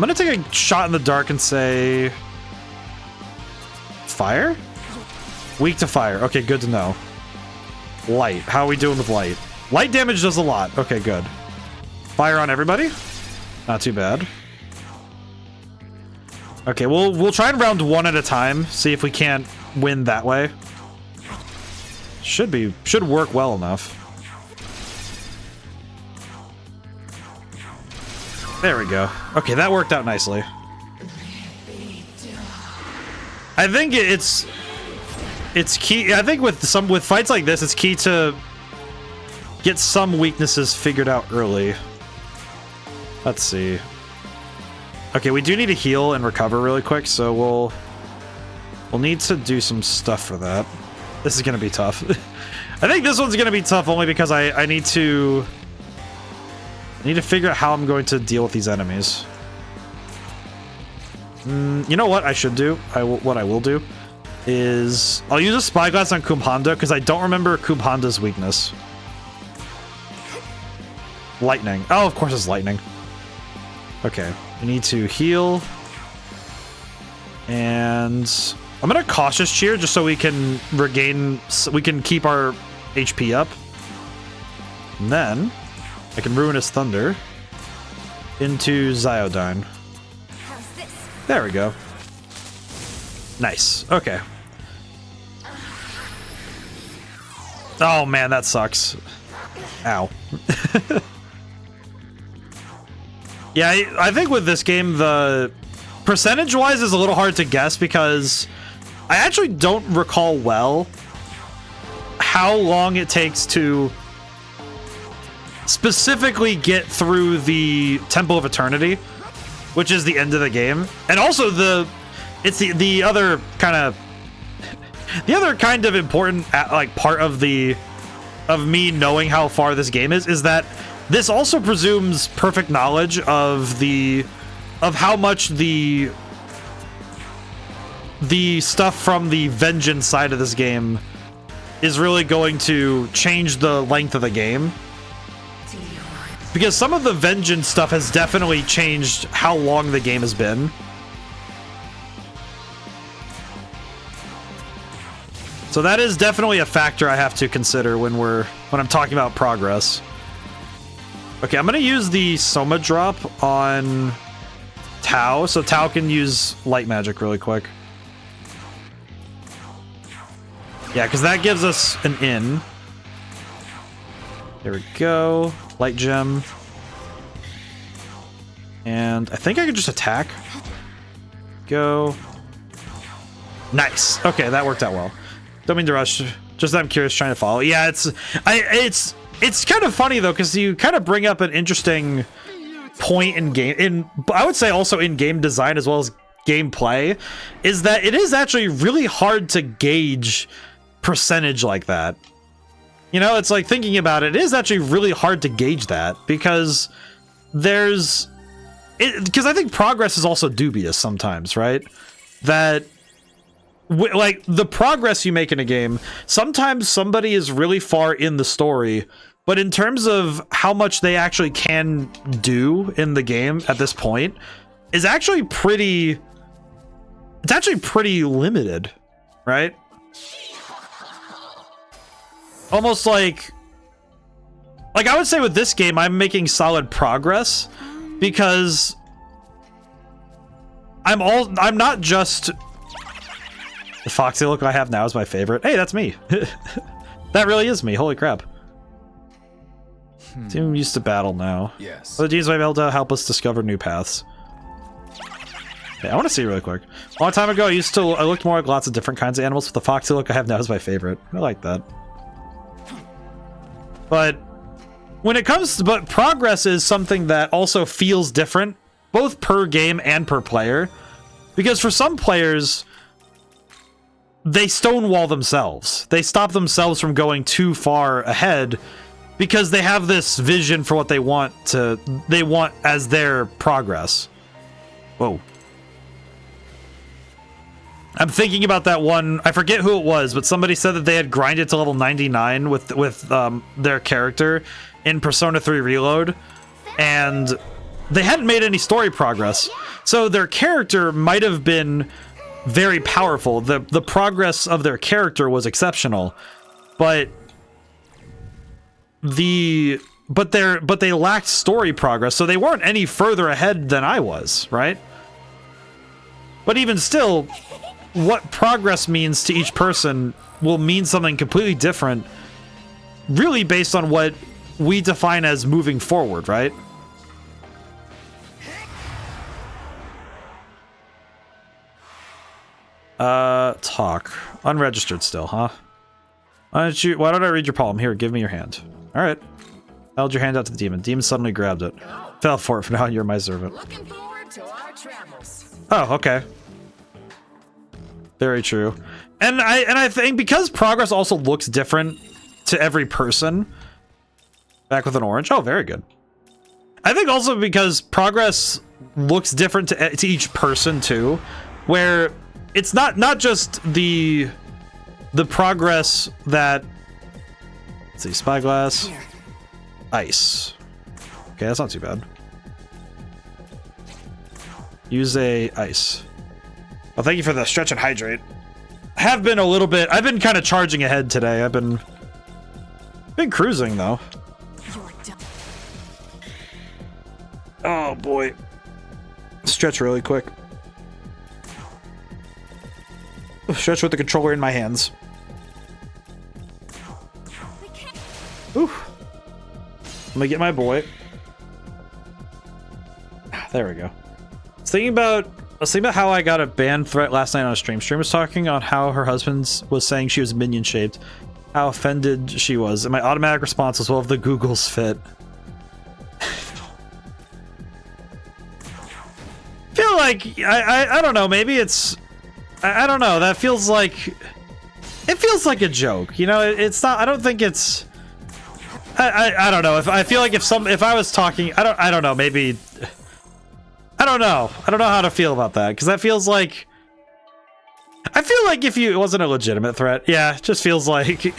gonna take a shot in the dark and say fire? Weak to fire. Okay, good to know. Light. How are we doing with light? Light damage does a lot. Okay, good. Fire on everybody? Not too bad. Okay, we'll try and round one at a time. See if we can't win that way. Should work well enough. There we go. Okay, that worked out nicely. I think it's key. I think with fights like this, it's key to get some weaknesses figured out early. Let's see. Okay, we do need to heal and recover really quick, so we'll need to do some stuff for that. This is gonna be tough. I think this one's gonna be tough only because I need to figure out how I'm going to deal with these enemies. You know what I should do? What I will do is I'll use a spyglass on Kumhanda because I don't remember Kumhanda's weakness. Lightning. Oh, of course it's lightning. Okay, we need to heal. And I'm gonna cautious cheer just so we can keep our HP up. And then I can Ruinous Thunder into Zyodyne. There we go. Nice. Okay. Oh man, that sucks. Ow. Yeah, I think with this game, the percentage-wise is a little hard to guess because I actually don't recall well how long it takes to specifically get through the Temple of Eternity, which is the end of the game. And also it's the other kind of important like part of me knowing how far this game is that this also presumes perfect knowledge of how much the stuff from the vengeance side of this game is really going to change the length of the game. Because some of the vengeance stuff has definitely changed how long the game has been. So that is definitely a factor I have to consider when I'm talking about progress. Okay, I'm gonna use the Soma drop on Tao, so Tao can use light magic really quick. Yeah, because that gives us an in. There we go. Light gem. And I think I can just attack. Go. Nice. Okay, that worked out well. Don't mean to rush. Just that I'm curious, trying to follow. Yeah, it's kind of funny though, because you kind of bring up an interesting point in game, I would say also in game design as well as gameplay, is that it is actually really hard to gauge percentage like that. You know, it's like, thinking about it, it is actually really hard to gauge that, because because I think progress is also dubious sometimes, right? That like the progress you make in a game, sometimes somebody is really far in the story, but in terms of how much they actually can do in the game at this point is actually pretty, it's actually pretty limited, right? Almost like I would say with this game, I'm making solid progress because I'm not just the foxy look I have now is my favorite. Hey, that's me. That really is me. Holy crap. Team used to battle now. Yes. The genes might be able to help us discover new paths. Hey, I want to see really quick. A long time ago, I looked more like lots of different kinds of animals, but the foxy look I have now is my favorite. I like that. But when it comes to, but progress is something that also feels different, both per game and per player, because for some players, they stonewall themselves. They stop themselves from going too far ahead because they have this vision for what they want as their progress. Whoa. I'm thinking about that one, I forget who it was, but somebody said that they had grinded to level 99 with their character in Persona 3 Reload, and they hadn't made any story progress. So their character might have been very powerful. The progress of their character was exceptional, but they lacked story progress, so they weren't any further ahead than I was, right? But even still, what progress means to each person will mean something completely different, really based on what we define as moving forward, right? Talk. Unregistered still, huh? Why don't I read your poem? Here, give me your hand. Alright. Held your hand out to the demon. Demon suddenly grabbed it. Fell for it. For now, you're my servant. Looking forward to our travels. Oh, okay. Very true. And I think because progress also looks different to every person. Back with an orange. Oh, very good. I think also because progress looks different to each person too, where it's not just the progress that, let's see, spyglass, ice. Okay, that's not too bad. Use a ice. Well, thank you for the stretch and hydrate. I have been a little bit, I've been kind of charging ahead today. I've been cruising though. Oh boy. Stretch really quick. Stretch with the controller in my hands. Ooh. Let me get my boy. There we go. I was thinking about how I got a ban threat last night on a stream. Stream was talking on how her husband was saying she was minion shaped, how offended she was, and my automatic response was, well, if the Googles fit. Feel like I don't know, maybe it's I don't know, that feels like it feels like a joke, you know. It's not, I don't think it's I don't know, if I feel like if I was talking, I don't know, maybe I don't know how to feel about that, because that feels like, I feel like if it wasn't a legitimate threat, yeah, it just feels like it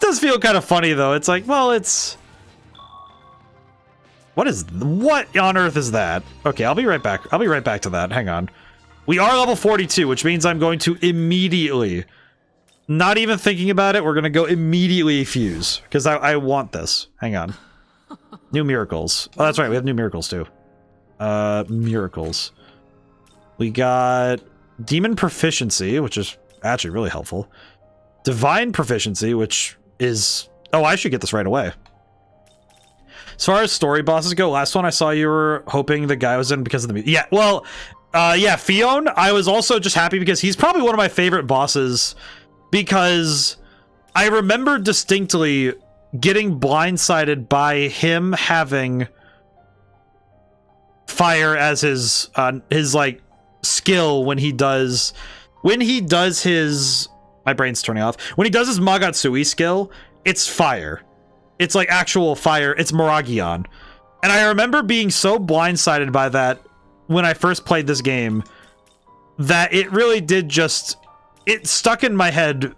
does feel kind of funny though. It's like, well, it's what on earth is that? Okay, I'll be right back. I'll be right back to that. Hang on. We are level 42, which means I'm going to immediately, not even thinking about it, we're going to go immediately fuse, because I want this. Hang on. New miracles. Oh, that's right. We have new miracles too. Miracles. We got demon proficiency, which is actually really helpful. Divine proficiency, which is, oh, I should get this right away. As far as story bosses go, last one I saw you were hoping the guy was in because of the... Yeah, well, Fion, I was also just happy because he's probably one of my favorite bosses because I remember distinctly getting blindsided by him having fire as his like skill when he does his, my brain's turning off, when he does his Magatsui skill. It's fire, it's like actual fire, it's Miragion. And I remember being so blindsided by that when I first played this game that it really did just, it stuck in my head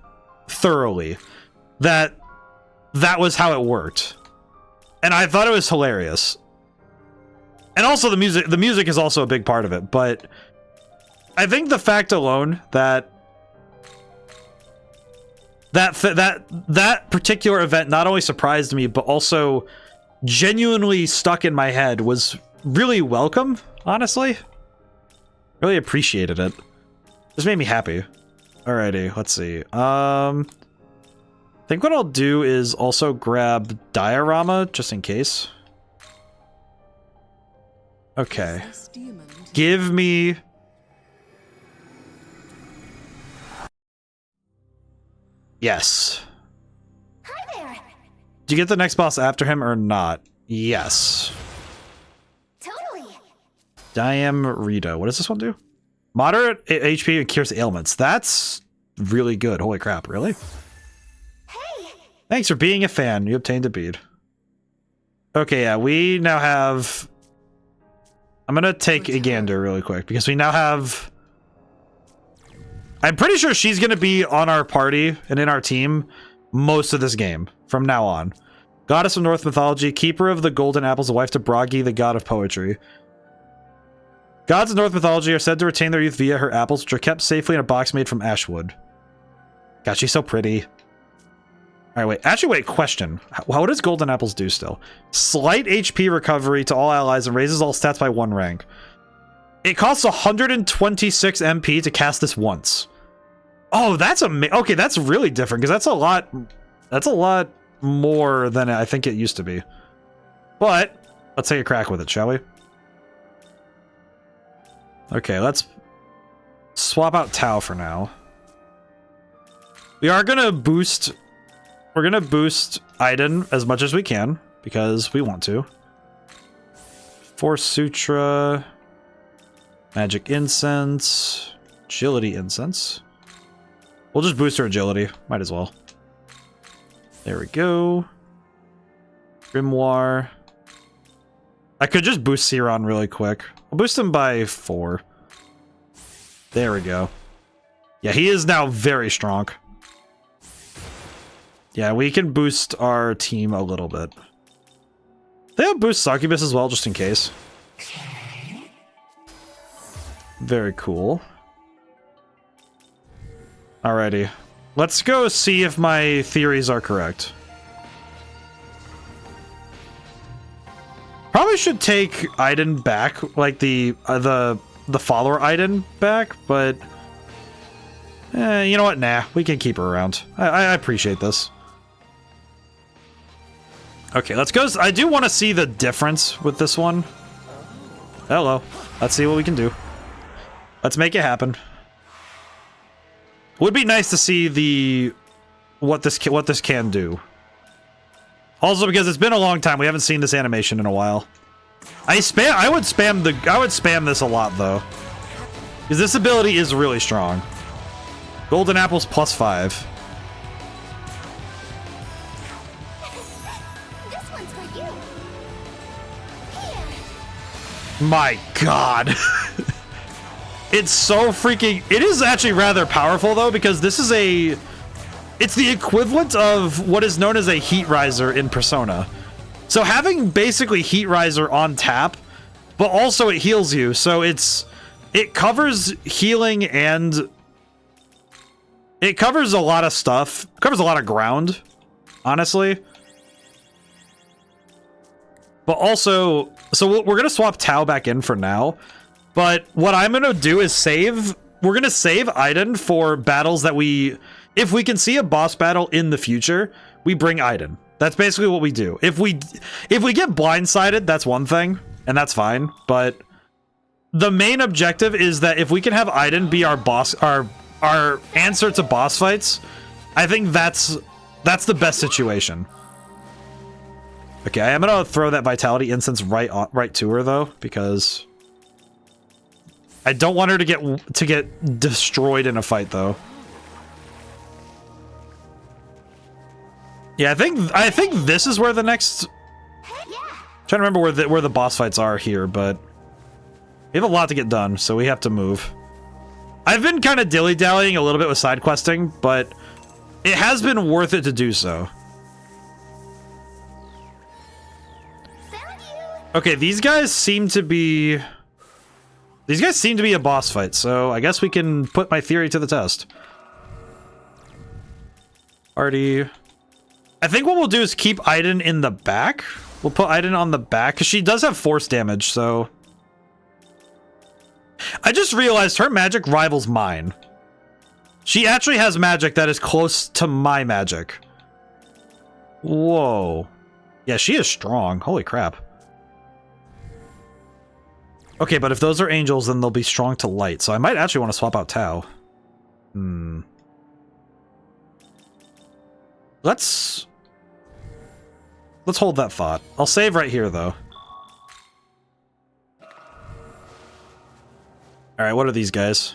thoroughly that was how it worked. And I thought it was hilarious. And also the music is also a big part of it, but I think the fact alone that particular event not only surprised me, but also genuinely stuck in my head was really welcome, honestly. Really appreciated it. Just made me happy. Alrighty, let's see. I think what I'll do is also grab Diorama, just in case. Okay. Give me... Yes. Hi there. Do you get the next boss after him or not? Yes. Totally. Rito. What does this one do? Moderate HP and cures ailments. That's really good. Holy crap, really? Hey. Thanks for being a fan. You obtained a bead. Okay, yeah, we now have... I'm gonna take a gander really quick, because we now have... I'm pretty sure she's gonna be on our party and in our team most of this game, from now on. Goddess of Norse mythology, keeper of the golden apples, the wife to Bragi, the god of poetry. Gods of Norse mythology are said to retain their youth via her apples, which are kept safely in a box made from ash wood. God, she's so pretty. Alright, wait. Actually, wait, question. What does golden apples do still? Slight HP recovery to all allies and raises all stats by 1 rank. It costs 126 MP to cast this once. Oh, that's okay, that's really different, because that's a lot more than I think it used to be. But let's take a crack with it, shall we? Okay, let's swap out Tao for now. We are gonna boost... We're gonna boost Aiden as much as we can, because we want to. Force Sutra... Magic Incense... Agility Incense. We'll just boost her agility. Might as well. There we go. Grimoire. I could just boost Siron really quick. I'll boost him by 4. There we go. Yeah, he is now very strong. Yeah, we can boost our team a little bit. They'll boost Succubus as well, just in case. Very cool. Alrighty. Let's go see if my theories are correct. Probably should take Aiden back, like the follower Aiden back, but you know what? Nah, we can keep her around. I appreciate this. Okay, let's go. I do want to see the difference with this one. Hello. Let's see what we can do. Let's make it happen. Would be nice to see what this can do. Also, because it's been a long time, we haven't seen this animation in a while. I would spam this a lot though, because this ability is really strong. Golden apples +5. This one's for you. Here. My God. It's so freaking... It is actually rather powerful, though, because this is a... It's the equivalent of what is known as a Heat Riser in Persona. So having basically Heat Riser on tap, but also it heals you, so it covers healing and... It covers a lot of stuff. It covers a lot of ground, honestly. But also... So we're going to swap Tao back in for now. But what I'm going to do is save... We're going to save Aiden for battles that we... If we can see a boss battle in the future, we bring Aiden. That's basically what we do. If we get blindsided, that's one thing, and that's fine. But the main objective is that if we can have Aiden be our boss, our answer to boss fights, I think that's That's the best situation. Okay, I am gonna throw that Vitality Incense right to her though, because I don't want her to get destroyed in a fight though. Yeah, I think this is where the next. Trying to remember where the boss fights are here, but we have a lot to get done, so we have to move. I've been kind of dilly-dallying a little bit with side questing, but it has been worth it to do so. Okay, these guys seem to be a boss fight, so I guess we can put my theory to the test. Party. I think what we'll do is keep Aiden in the back. We'll put Aiden on the back, because she does have force damage, so... I just realized her magic rivals mine. She actually has magic that is close to my magic. Whoa. Yeah, she is strong. Holy crap. Okay, but if those are angels, then they'll be strong to light, so I might actually want to swap out Tao. Let's hold that thought. I'll save right here, though. Alright, what are these guys?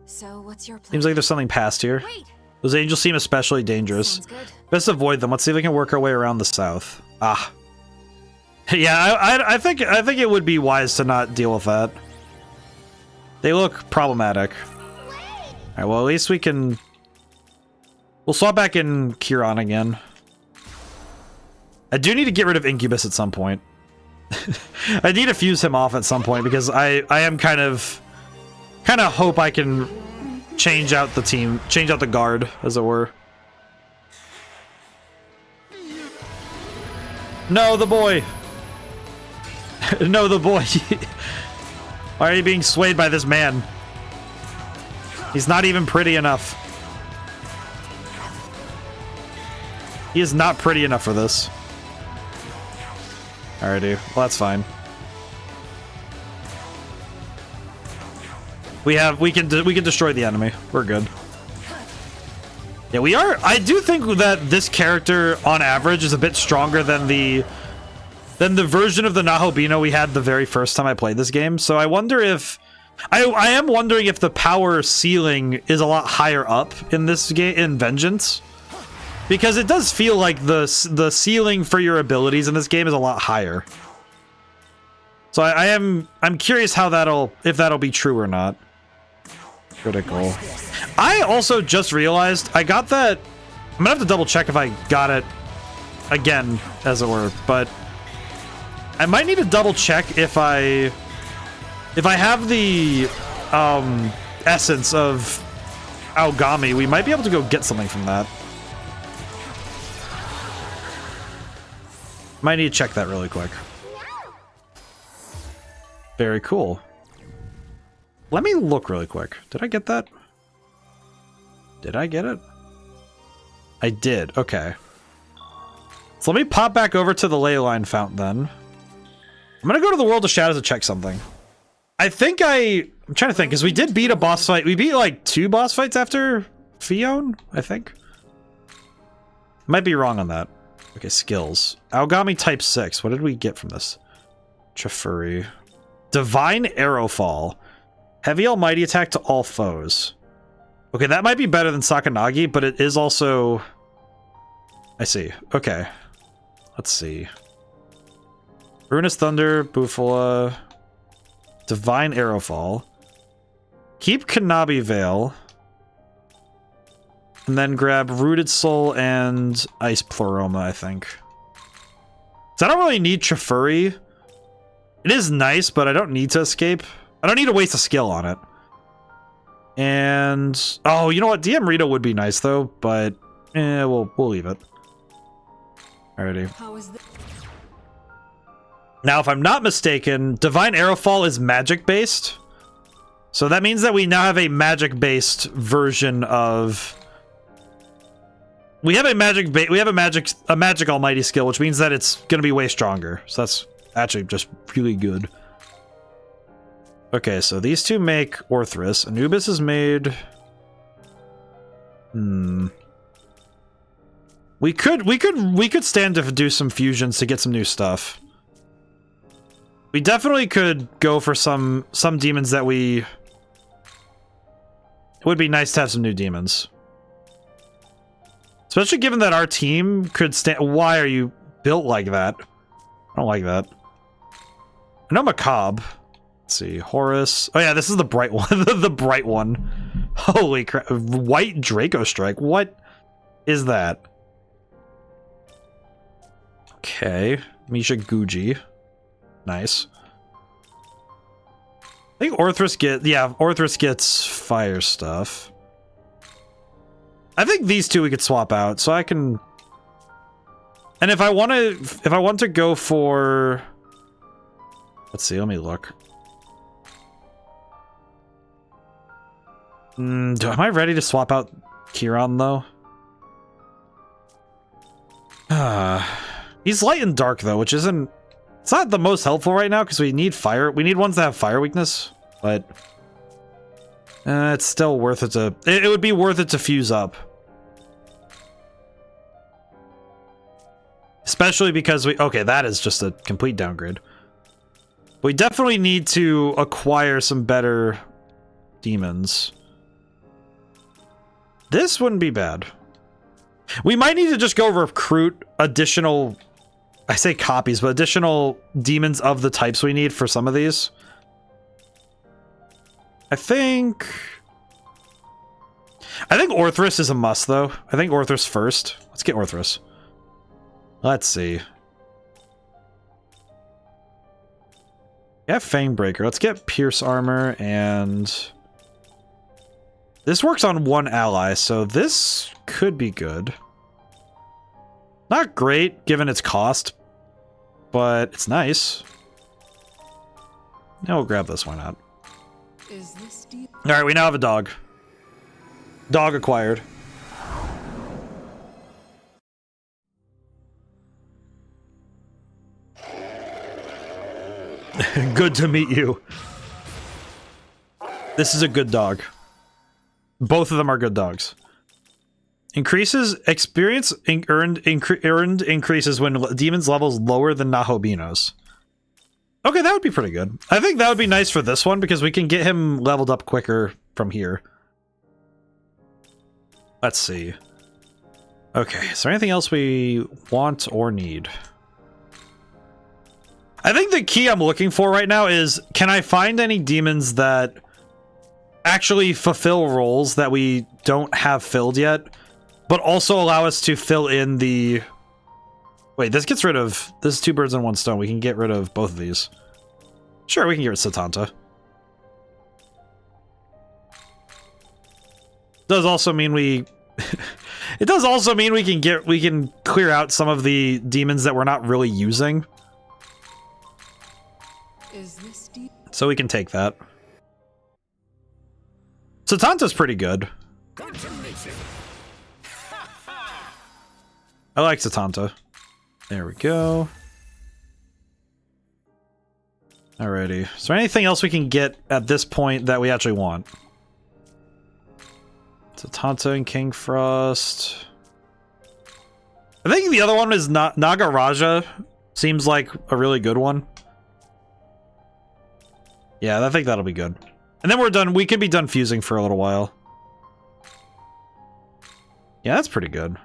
So, what's your plan? Seems like there's something past here. Wait. Those angels seem especially dangerous. Sounds good. Best avoid them. Let's see if we can work our way around the south. Ah. Yeah, I think it would be wise to not deal with that. They look problematic. Alright, well, at least we can... We'll swap back in Kieran again. I do need to get rid of Incubus at some point. I need to fuse him off at some point, because I am kind of hope I can change out the team, change out the guard, as it were. No, the boy! No, the boy! Why are you being swayed by this man? He's not even pretty enough. He is not pretty enough for this. Alrighty, well that's fine. We can destroy the enemy. We're good. Yeah, we are. I do think that this character, on average, is a bit stronger than the version of the Nahobino we had the very first time I played this game. So I wonder if I am wondering if the power ceiling is a lot higher up in this game in Vengeance. Because it does feel like the ceiling for your abilities in this game is a lot higher. So I'm curious how if that'll be true or not. Critical. I also just realized I got that. I'm gonna have to double check if I got it again, as it were, but I might need to double check if I have the essence of Aogami. We might be able to go get something from that. Might need to check that really quick. Very cool. Let me look really quick. Did I get that? Did I get it? I did. Okay. So let me pop back over to the ley line fount then. I'm gonna go to the World of Shadows to check something. I think I'm trying to think, because we did beat a boss fight. We beat like 2 boss fights after Fion, I think. Might be wrong on that. Okay, skills. Aogami type 6. What did we get from this? Chafuri. Divine Arrowfall. Heavy Almighty attack to all foes. Okay, that might be better than Sakanagi, but it is also... I see. Okay. Let's see. Ruinous Thunder, Bufala. Divine Arrowfall. Keep Kanabi Veil. And then grab Rooted Soul and Ice Pleroma, I think. So I don't really need Chafuri. It is nice, but I don't need to escape. I don't need to waste a skill on it. And... oh, you know what? DM Rito would be nice, though, but... we'll leave it. Alrighty. How is this? Now, if I'm not mistaken, Divine Arrowfall is magic-based. So that means that we now have a magic-based version of... We have a magic almighty skill, which means that it's gonna be way stronger. So that's actually just really good. Okay, so these two make Orthrus. Anubis is made... We could stand to do some fusions to get some new stuff. We definitely could go for some demons that we... It would be nice to have some new demons. Especially given that our team could stand... Why are you built like that? I don't like that. I know Macabre. Let's see. Horus. Oh yeah, this is the bright one. The bright one. Holy crap. White Draco Strike. What is that? Okay. Misha Guji. Nice. I think Orthrus Orthrus gets fire stuff. I think these two we could swap out, so I can... And if I want to go for... Let's see, let me look. Am I ready to swap out Kiran, though? He's light and dark, though, which isn't... It's not the most helpful right now, because we need fire. We need ones that have fire weakness, but... it's still worth it to... It would be worth it to fuse up. Especially because we... Okay, that is just a complete downgrade. We definitely need to acquire some better demons. This wouldn't be bad. We might need to just go recruit additional... I say copies, but additional demons of the types we need for some of these. I think Orthrus is a must, though. I think Orthrus first. Let's get Orthrus. Let's see. Yeah, Fangbreaker. Let's get Pierce Armor, and... This works on one ally, so this could be good. Not great, given its cost, but it's nice. Now we'll grab this, why not? Is this deep? Alright, we now have a dog. Dog acquired. Good to meet you. This is a good dog. Both of them are good dogs. Increases experience earned increases when demons levels lower than Nahobino's. Okay, that would be pretty good. I think that would be nice for this one because we can get him leveled up quicker from here. Let's see. Okay, is there anything else we want or need? I think the key I'm looking for right now is, can I find any demons that actually fulfill roles that we don't have filled yet, but also allow us to fill in the... Wait, this gets rid of... This is 2 birds and 1 stone. We can get rid of both of these. Sure, we can get rid of Satanta. Does also mean we... It does also mean we can clear out some of the demons that we're not really using. Is this deep? So we can take that. Satanta's pretty good. I like Satanta. There we go. Alrighty. Is there anything else we can get at this point that we actually want? Satanta and King Frost. I think the other one is Nagaraja. Seems like a really good one. Yeah, I think that'll be good. And then we're done. We could be done fusing for a little while. Yeah, that's pretty good.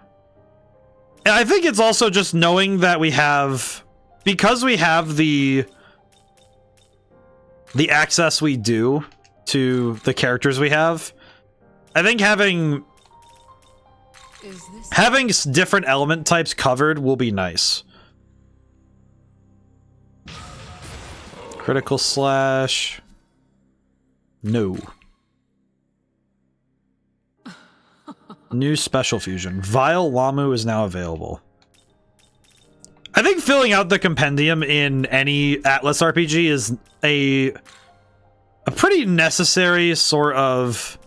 And I think it's also just knowing that we have... Because we have the access we do to the characters we have, I think having different element types covered will be nice. Critical slash... No. New special fusion. Vile Lamu is now available. I think filling out the compendium in any Atlas RPG is a pretty necessary sort of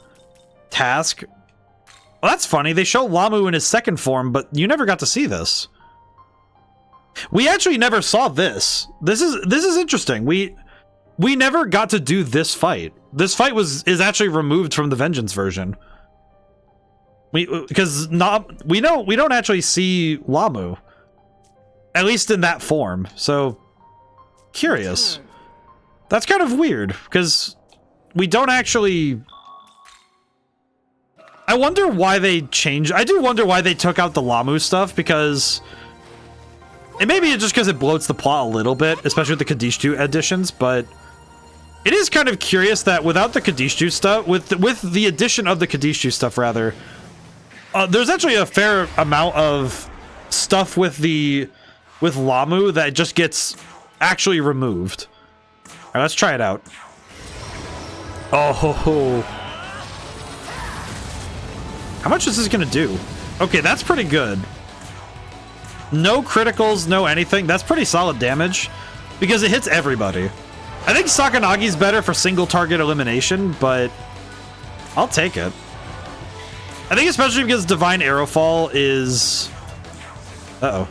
task. Well, that's funny. They show Lamu in his second form, but you never got to see this. We actually never saw this. This is interesting. We never got to do this fight. This fight is actually removed from the Vengeance version. Because we don't actually see Lamu, at least in that form. So curious. That's kind of weird because we don't actually. I wonder why they changed. I do wonder why they took out the Lamu stuff, because it may be just because it bloats the plot a little bit, especially with the Kadishtu additions. But it is kind of curious that without the Kadishtu stuff, with the addition of the Kadishtu stuff, rather. There's actually a fair amount of stuff with Lamu that just gets actually removed. All right, let's try it out. Oh, ho, ho. How much is this gonna do? Okay, that's pretty good. No criticals, no anything. That's pretty solid damage because it hits everybody. I think Sakanagi's better for single target elimination, but I'll take it. I think especially because Divine Arrowfall is... Uh-oh.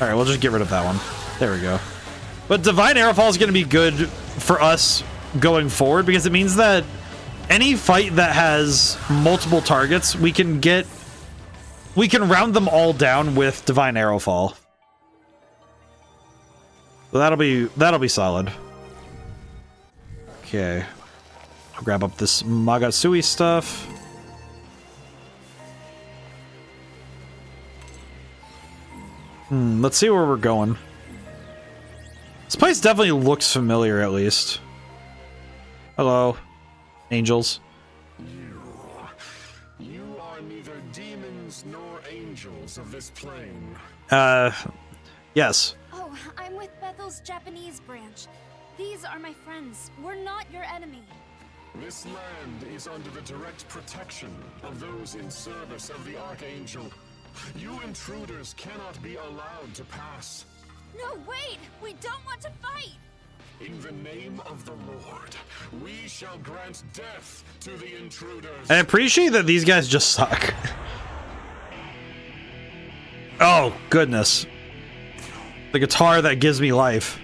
Alright, we'll just get rid of that one. There we go. But Divine Arrowfall is going to be good for us going forward, because it means that any fight that has multiple targets, we can round them all down with Divine Arrowfall. So that'll be solid. Okay. I'll grab up this Magasui stuff. Let's see where we're going. This place definitely looks familiar, at least. Hello, angels. You are neither demons nor angels of this plane. Yes. Oh, I'm with Bethel's Japanese branch. These are my friends. We're not your enemy. This land is under the direct protection of those in service of the Archangel. You intruders cannot be allowed to pass. No, wait! We don't want to fight! In the name of the Lord, we shall grant death to the intruders. I appreciate that these guys just suck. Oh, goodness. The guitar that gives me life.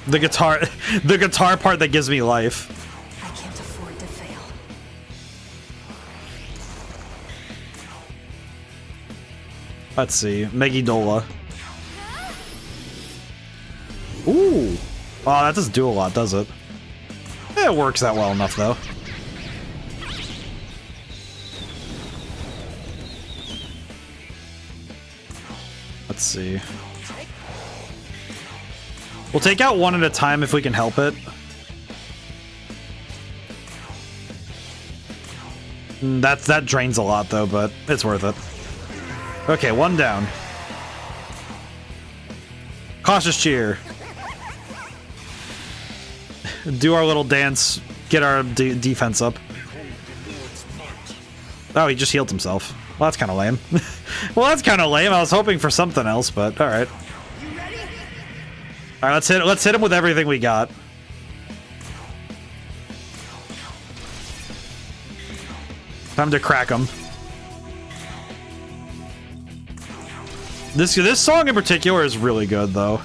The guitar part that gives me life. I can't afford to fail. Let's see, Eidola. Ooh, oh, that doesn't do a lot, does it? It works out well enough, though. Let's see. We'll take out one at a time if we can help it. That drains a lot, though, but it's worth it. Okay, one down. Cautious cheer. Do our little dance. Get our defense up. Oh, he just healed himself. Well, that's kind of lame. Well, that's kind of lame. I was hoping for something else, but all right. All right, let's hit him with everything we got. Time to crack him. This song in particular is really good, though.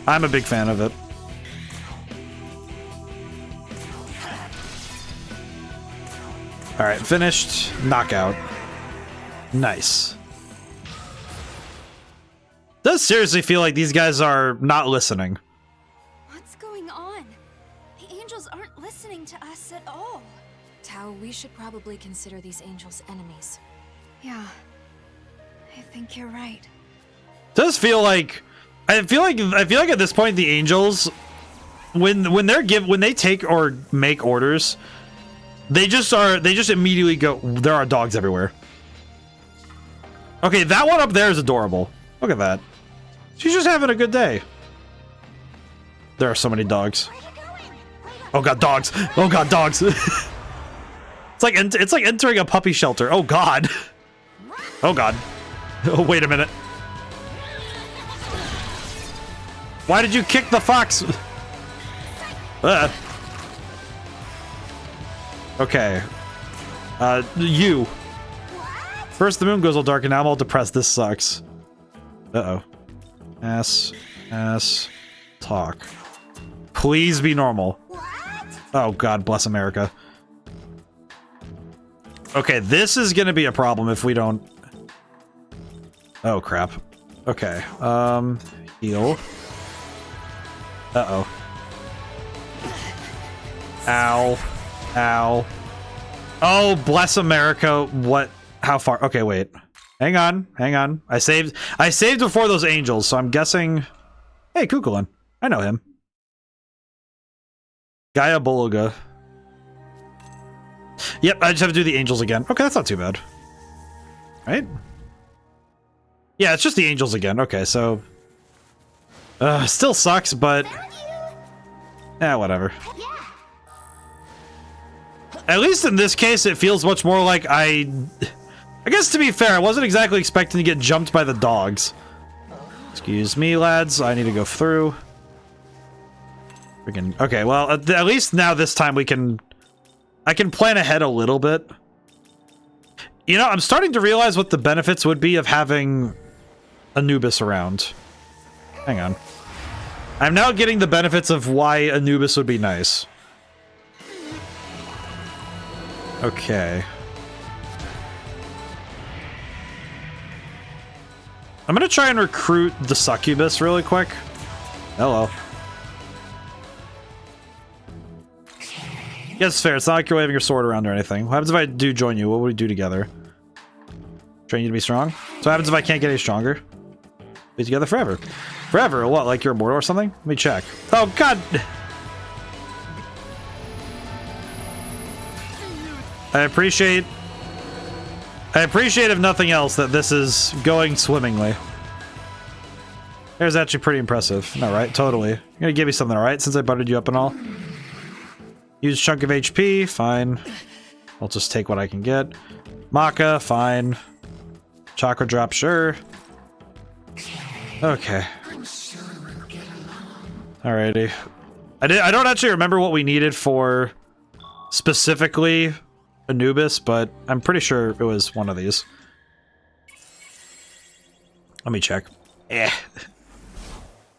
I'm a big fan of it. All right, finished. Knockout. Nice. Does seriously feel like these guys are not listening. What's going on? The angels aren't listening to us at all. Tao, we should probably consider these angels enemies. Yeah, I think you're right. Does feel like I feel like at this point the angels, when they take or make orders, they just immediately go, there are dogs everywhere. Okay, that one up there is adorable. Look at that. She's just having a good day. There are so many dogs. Oh god, dogs. Oh god, dogs. It's like entering a puppy shelter. Oh god. Oh god. Oh, wait a minute. Why did you kick the fox? Okay. You. First the moon goes all dark and now I'm all depressed. This sucks. Uh-oh. Ass. Talk. Please be normal. Oh, God bless America. Okay, this is gonna be a problem if we don't... Oh, crap. Okay, heal. Uh-oh. Ow. Ow. Oh, bless America. What? How far? Okay, wait. Hang on. I saved before those angels, so I'm guessing... Hey, Kukulin. I know him. Gaia Bologa. Yep, I just have to do the angels again. Okay, that's not too bad. Right? Yeah, it's just the angels again. Okay, so... still sucks, but... Yeah, whatever. At least in this case, it feels much more like I guess to be fair, I wasn't exactly expecting to get jumped by the dogs. Excuse me, lads. I need to go through. Freaking... Okay, well, at least now this time I can plan ahead a little bit. You know, I'm starting to realize what the benefits would be of having Anubis around. Hang on. I'm now getting the benefits of why Anubis would be nice. Okay. I'm gonna try and recruit the succubus really quick. Hello. Yeah, it's fair. It's not like you're waving your sword around or anything. What happens if I do join you? What would we do together? Train you to be strong? So what happens if I can't get any stronger? Be together forever. Forever? What, like you're immortal or something? Let me check. Oh, God! I appreciate, if nothing else, that this is going swimmingly. There's actually pretty impressive. No, right? Totally. You're gonna give me something, alright? Since I buttered you up and all. Use chunk of HP. Fine. I'll just take what I can get. Maka. Fine. Chakra drop. Sure. Okay. Alrighty. I don't actually remember what we needed for specifically Anubis, but I'm pretty sure it was one of these. Let me check. I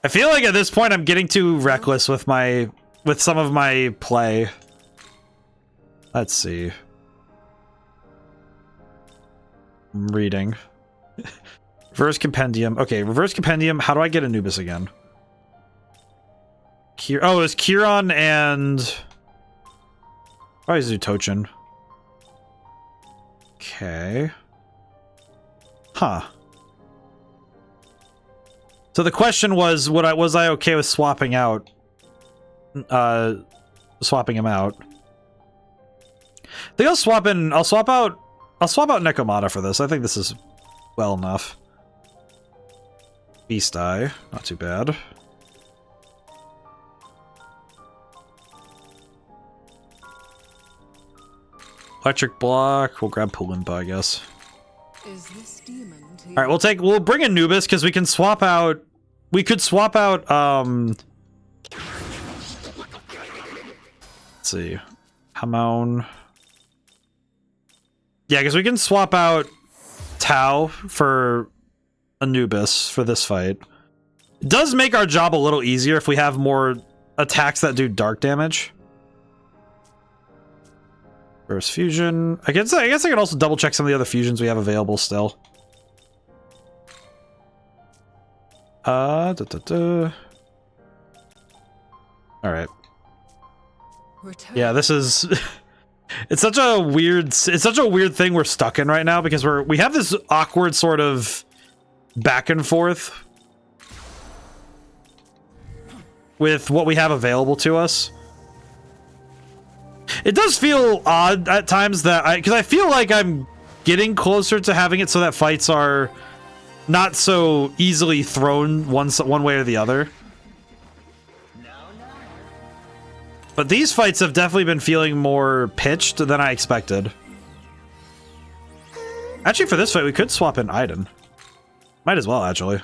feel like at this point I'm getting too reckless with some of my play. Let's see. I'm reading. Reverse Compendium. Okay, Reverse Compendium. How do I get Anubis again? Oh, it was Kiron and... Why is it Tochin? Okay. Huh. So the question was, was I okay with swapping out? Swapping him out. I think I'll swap out Nekomata for this. I think this is well enough. Beast Eye, not too bad. Electric Block, we'll grab Pulimpa, I guess. Is this demon Alright, we'll bring Anubis because we could swap out, let's see. Hamon. Yeah, because we can swap out Tau for Anubis for this fight. It does make our job a little easier if we have more attacks that do dark damage. Reverse fusion. I guess I can also double check some of the other fusions we have available still. Alright. Yeah, this is it's such a weird thing we're stuck in right now because we have this awkward sort of back and forth with what we have available to us. It does feel odd at times because I feel like I'm getting closer to having it so that fights are not so easily thrown one way or the other. But these fights have definitely been feeling more pitched than I expected. Actually, for this fight, we could swap in Aiden. Might as well, actually.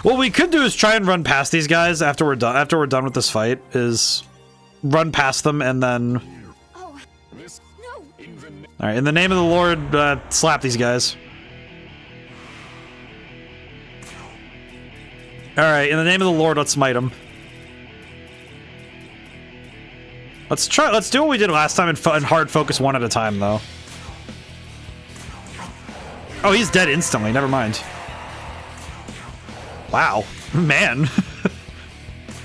What we could do is try and run past these guys after we're done with this fight. Is run past them and then. Oh, no. All right, in the name of the Lord, slap these guys. Alright, in the name of the Lord, let's smite him. Let's do what we did last time and hard focus one at a time, though. Oh, he's dead instantly, never mind. Wow. Man.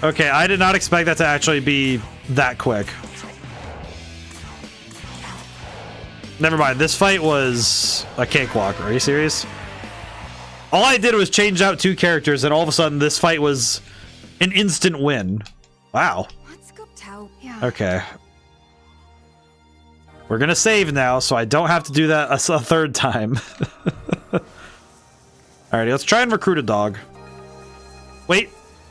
Okay, I did not expect that to actually be that quick. Never mind, this fight was a cakewalk. Are you serious? All I did was change out 2 characters, and all of a sudden this fight was an instant win. Wow. Let's go tell. Yeah. Okay. We're gonna save now, so I don't have to do that a 3rd time. Alrighty, let's try and recruit a dog. Wait,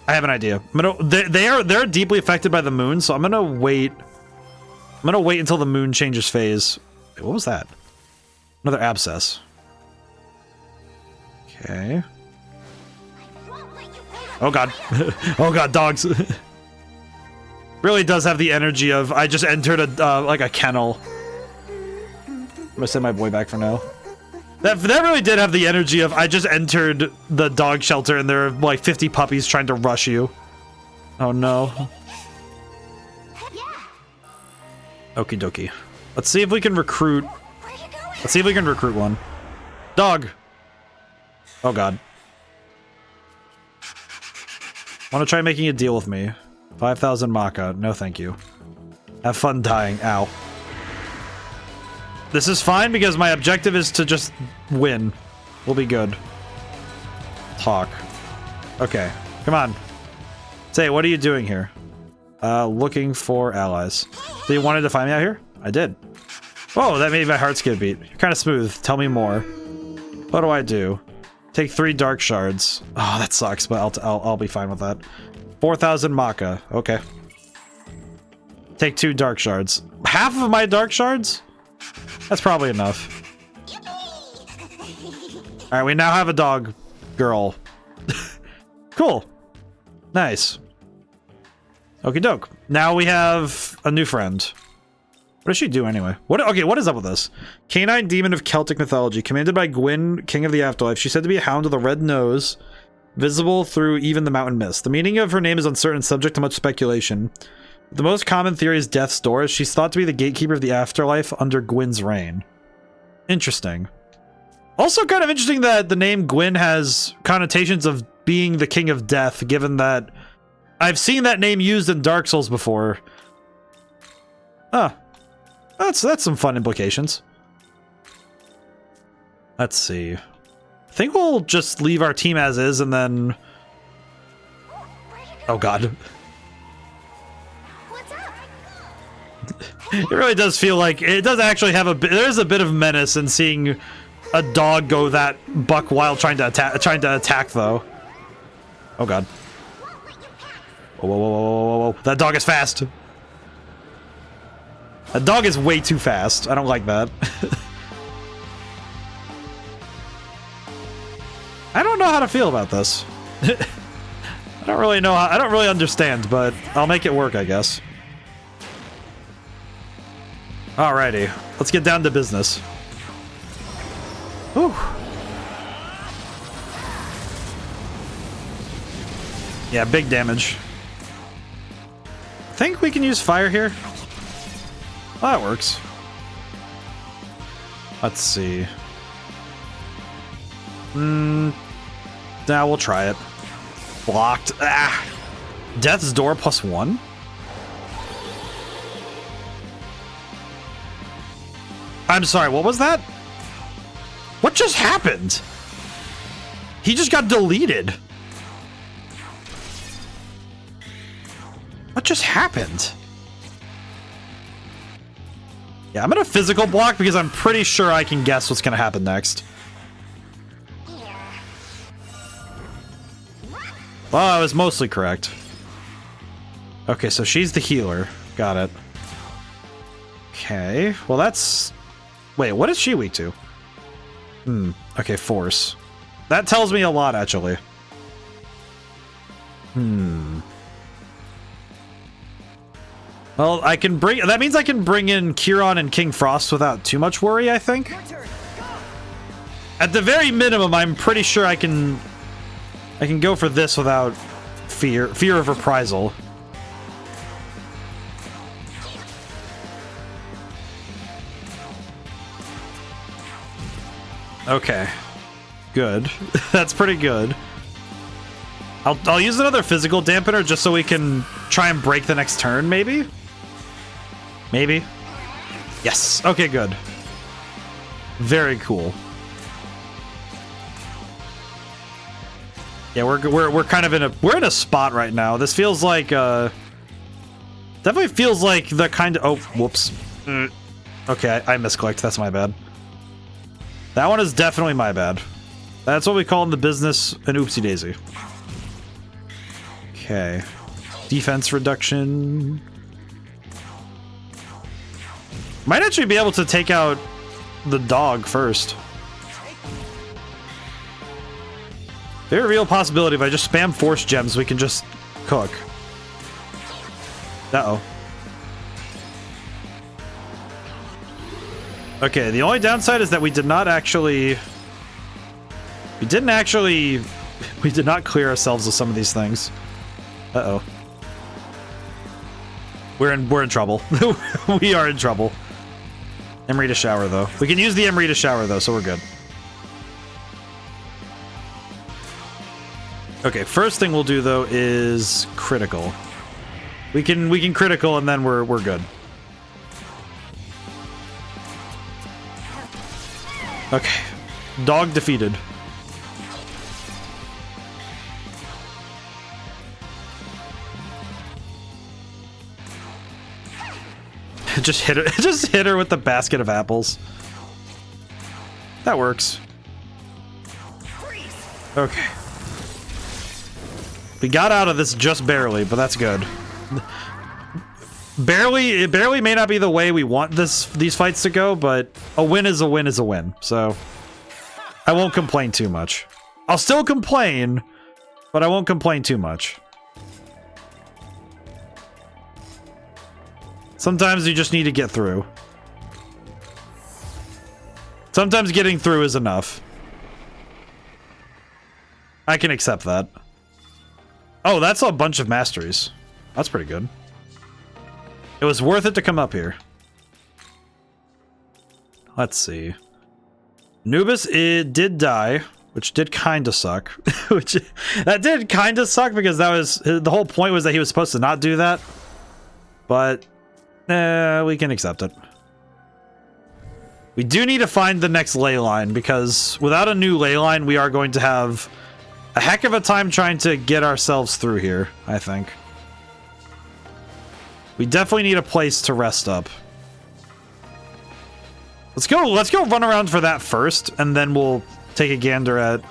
I have an idea. They're deeply affected by the moon, so I'm gonna wait. I'm gonna wait until the moon changes phase. Wait, what was that? Another abscess. Okay. Oh god. Oh god, dogs. Really does have the energy of I just entered a like a kennel. I'm gonna send my boy back for now. That really did have the energy of I just entered the dog shelter and there are like 50 puppies trying to rush you. Oh no. Okie dokie. Let's see if we can recruit. Let's see if we can recruit one. Dog. Oh god. Want to try making a deal with me? 5,000 Maka. No thank you. Have fun dying. Ow. This is fine because my objective is to just win. We'll be good. Talk. Okay. Come on. Say, what are you doing here? Looking for allies. So you wanted to find me out here? I did. Whoa, that made my heart skip a beat. You're kind of smooth. Tell me more. What do I do? Take 3 dark shards. Oh, that sucks, but I'll be fine with that. 4,000 Maka. Okay. Take 2 dark shards. Half of my dark shards? That's probably enough. Alright, we now have a dog girl. Cool. Nice. Okie doke. Now we have a new friend. What does she do anyway? Okay, what is up with this? Canine demon of Celtic mythology, commanded by Gwyn, king of the afterlife. She's said to be a hound with a red nose, visible through even the mountain mist. The meaning of her name is uncertain, subject to much speculation. The most common theory is death's door, as she's thought to be the gatekeeper of the afterlife under Gwyn's reign. Interesting. Also kind of interesting that the name Gwyn has connotations of being the king of death, given that I've seen that name used in Dark Souls before. Ah. That's some fun implications. Let's see. I think we'll just leave our team as is and then... Oh god. What's up? It really does feel like it does actually have there's a bit of menace in seeing a dog go that buck wild trying to attack though. Oh god. Whoa, whoa, whoa, whoa, whoa, whoa. That dog is fast. That dog is way too fast. I don't like that. I don't know how to feel about this. I don't really know I don't really understand, but I'll make it work, I guess. Alrighty, let's get down to business. Whew. Yeah, big damage. Think we can use fire here? Well, that works. Let's see. Now we'll try it. Blocked. Ah! Death's door +1? I'm sorry, what was that? What just happened? He just got deleted. What just happened? Yeah, I'm gonna physical block because I'm pretty sure I can guess what's gonna happen next. Well, I was mostly correct. Okay, so she's the healer. Got it. Okay, well that's... Wait, what is she weak to? Okay, force. That tells me a lot, actually. Well, I can bring... That means I can bring in Kieran and King Frost without too much worry, I think. At the very minimum, I'm pretty sure I can I can go for this without fear of reprisal. Okay. Good. That's pretty good. I'll use another physical dampener just so we can try and break the next turn, maybe? Maybe? Yes. Okay, good. Very cool. Yeah, we're kind of in a spot right now. This feels like definitely feels like the kind of whoops. Okay, I misclicked. That's my bad. That one is definitely my bad. That's what we call in the business an oopsie daisy. Okay. Defense reduction. Might actually be able to take out the dog first. There's a real possibility if I just spam force gems, we can just cook. Uh-oh. Okay, the only downside is that we did not clear ourselves of some of these things. Uh-oh. We're in trouble. We are in trouble. Emerita shower though. We can use the Emerita shower though, so we're good. Okay, first thing we'll do though is critical. We can critical and then we're good. Okay. Dog defeated. Just hit her with the basket of apples. That works. Okay. We got out of this just barely, but that's good. It barely may not be the way we want these fights to go, but a win is a win is a win. So I won't complain too much. I'll still complain, but I won't complain too much. Sometimes you just need to get through. Sometimes getting through is enough. I can accept that. Oh, that's a bunch of masteries. That's pretty good. It was worth it to come up here. Let's see. Nubis, it did die, which did kind of suck. That did kind of suck because that was the whole point was that he was supposed to not do that. But we can accept it. We do need to find the next ley line because without a new ley line, we are going to have a heck of a time trying to get ourselves through here, I think. We definitely need a place to rest up. Let's go run around for that first, and then we'll take a gander at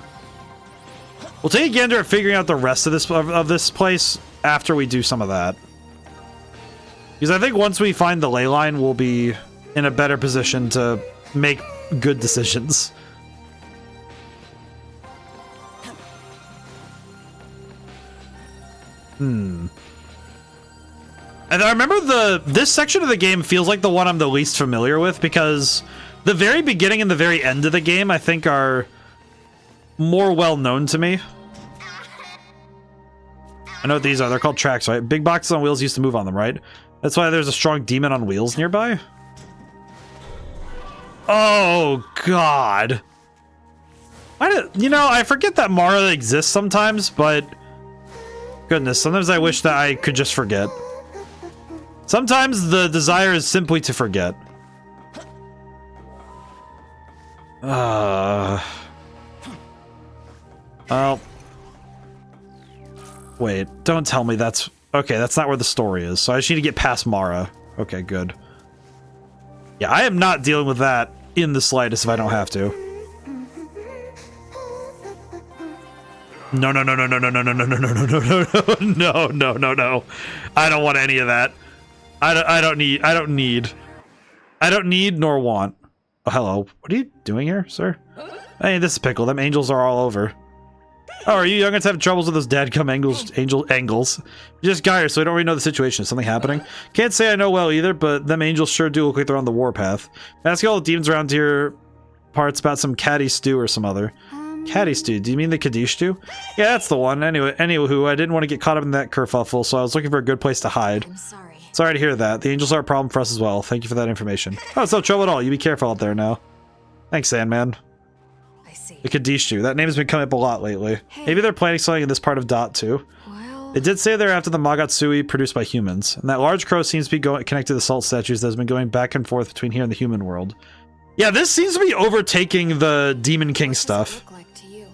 figuring out the rest of this place after we do some of that. Because I think once we find the ley line, we'll be in a better position to make good decisions. And I remember this section of the game feels like the one I'm the least familiar with because the very beginning and the very end of the game I think are more well known to me. I know what these are. They're called tracks, right? Big boxes on wheels used to move on them, right? That's why there's a strong demon on wheels nearby. Oh God. I forget that Mara exists sometimes, but goodness, sometimes I wish that I could just forget. Sometimes the desire is simply to forget. Well. Wait, don't tell me that's... Okay, that's not where the story is, so I just need to get past Mara. Okay, good. Yeah, I am not dealing with that in the slightest if I don't have to. No. I don't want any of that. I don't need nor want. Oh, hello. What are you doing here, sir? Hey, this is Pickle. Them angels are all over. Oh, are you youngins having troubles with those dadgum angles? You just got here, so I don't really know the situation. Is something happening? Can't say I know well either, but them angels sure do look like they're on the warpath. Ask all the demons around here parts about some catty stew or some other. Caddy stew. Do you mean the Kaddish stew? Yeah, that's the one. Anywho, I didn't want to get caught up in that kerfuffle, so I was looking for a good place to hide. I'm sorry. Sorry to hear that. The angels are a problem for us as well. Thank you for that information. Oh, it's no trouble at all. You be careful out there now. Thanks, Sandman. I see. The Kaddish stew. That name has been coming up a lot lately. Maybe they're planning something in this part of Dot too. Well, It did say they're after the Magatsui produced by humans, and that large crow seems to be connected to the salt statues that has been going back and forth between here and the human world. Yeah, this seems to be overtaking the Demon King stuff. look like to you?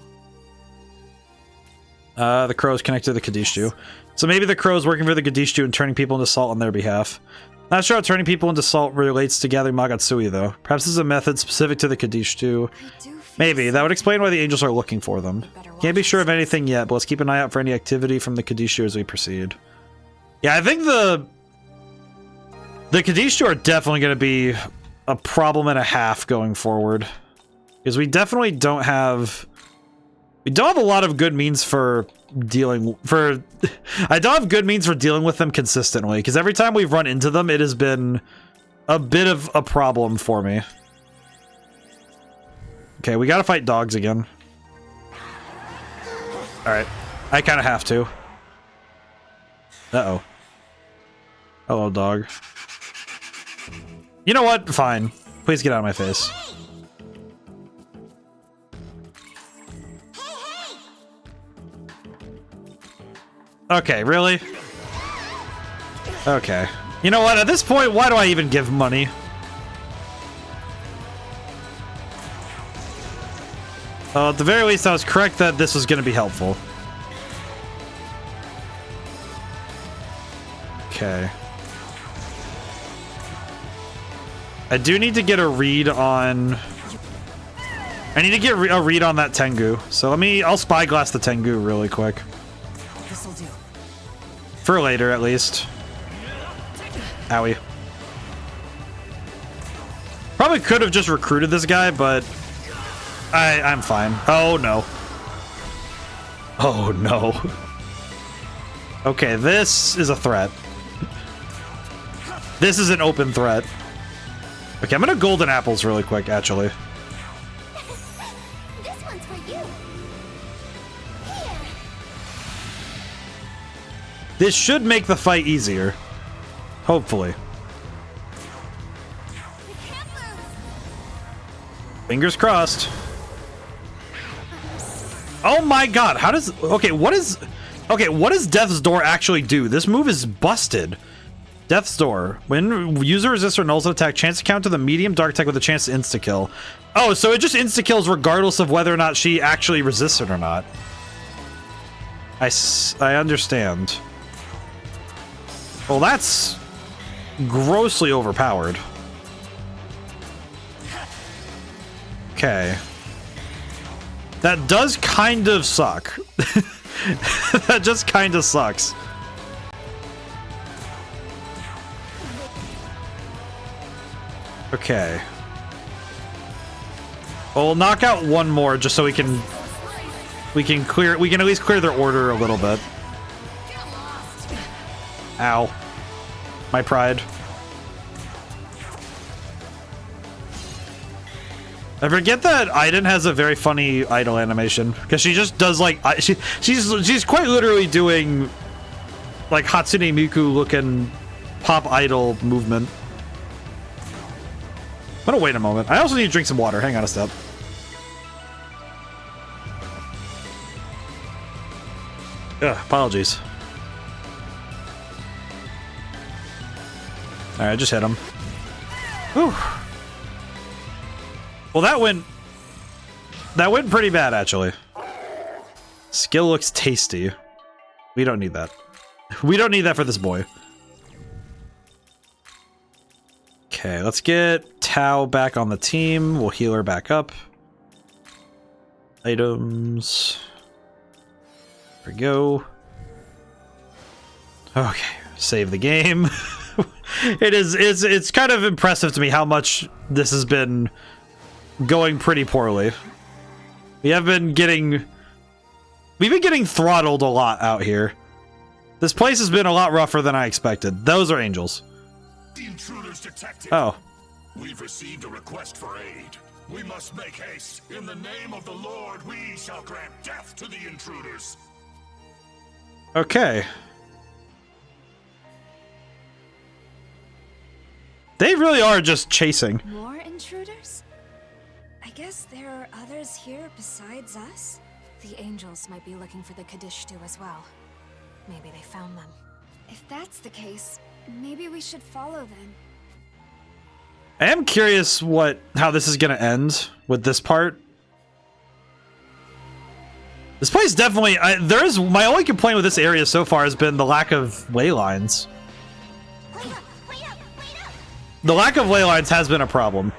The crow's connected to the Kaddish stew. So maybe the crow's working for the Kaddish stew and turning people into salt on their behalf. Not sure how turning people into salt relates to gathering Magatsui, though. Perhaps this is a method specific to the Kaddish stew. I do feel Maybe. That would explain why the angels are looking for them. Can't be sure of anything yet, but let's keep an eye out for any activity from the Kaddish stew as we proceed. Yeah, I think the Kaddish stew are definitely going to be a problem and a half going forward. Because we definitely don't have... We don't have a lot of good means for dealing... I don't have good means for dealing with them consistently, because every time we've run into them, it has been a bit of a problem for me. Okay, we gotta fight dogs again. Alright. I kinda have to. Uh-oh. Hello, dog. You know what? Fine. Please get out of my face. Okay, really? Okay. You know what? At this point, why do I even give money? At the very least, I was correct that this was going to be helpful. Okay. I do need to get a read on... I need to get a read on that Tengu. So I'll spyglass the Tengu really quick. This'll do. For later, at least. Owie. Probably could have just recruited this guy, but... I'm fine. Oh, no. Oh, no. Okay, this is a threat. This is an open threat. Okay, I'm gonna golden apples really quick, actually. This one's for you. Here. This should make the fight easier. Hopefully. We can't lose. Fingers crossed. Oh my god, how does... Okay, what does Death's Door actually do? This move is busted. Death's Door. When user resists or nulls an attack, chance to counter the medium dark attack with a chance to insta-kill. Oh, so it just insta-kills regardless of whether or not she actually resists it or not. I understand. Well, that's grossly overpowered. Okay. That does kind of suck. That just kind of sucks. Okay. Well, we'll knock out one more just so we can at least clear their order a little bit. Ow. My pride. I forget that Aiden has a very funny idol animation because she just does like she's quite literally doing like Hatsune Miku looking pop idol movement. I'm gonna wait a moment. I also need to drink some water. Hang on a step. Ugh, apologies. Alright, just hit him. Whew. Well, that went pretty bad, actually. Skill looks tasty. We don't need that. We don't need that for this boy. Okay, let's get Tao back on the team. We'll heal her back up. Items. There we go. Okay, save the game. It's kind of impressive to me how much this has been going pretty poorly. We've been getting throttled a lot out here. This place has been a lot rougher than I expected. Those are angels. The intruders detected. Oh. We've received a request for aid. We must make haste. In the name of the Lord, we shall grant death to the intruders. Okay. They really are just chasing. More intruders? I guess there are others here besides us? The angels might be looking for the Kadishtu as well. Maybe they found them. If that's the case, maybe we should follow them. I am curious how this is gonna end with this part. This place definitely, my only complaint with this area so far has been the lack of ley lines. The lack of ley lines has been a problem.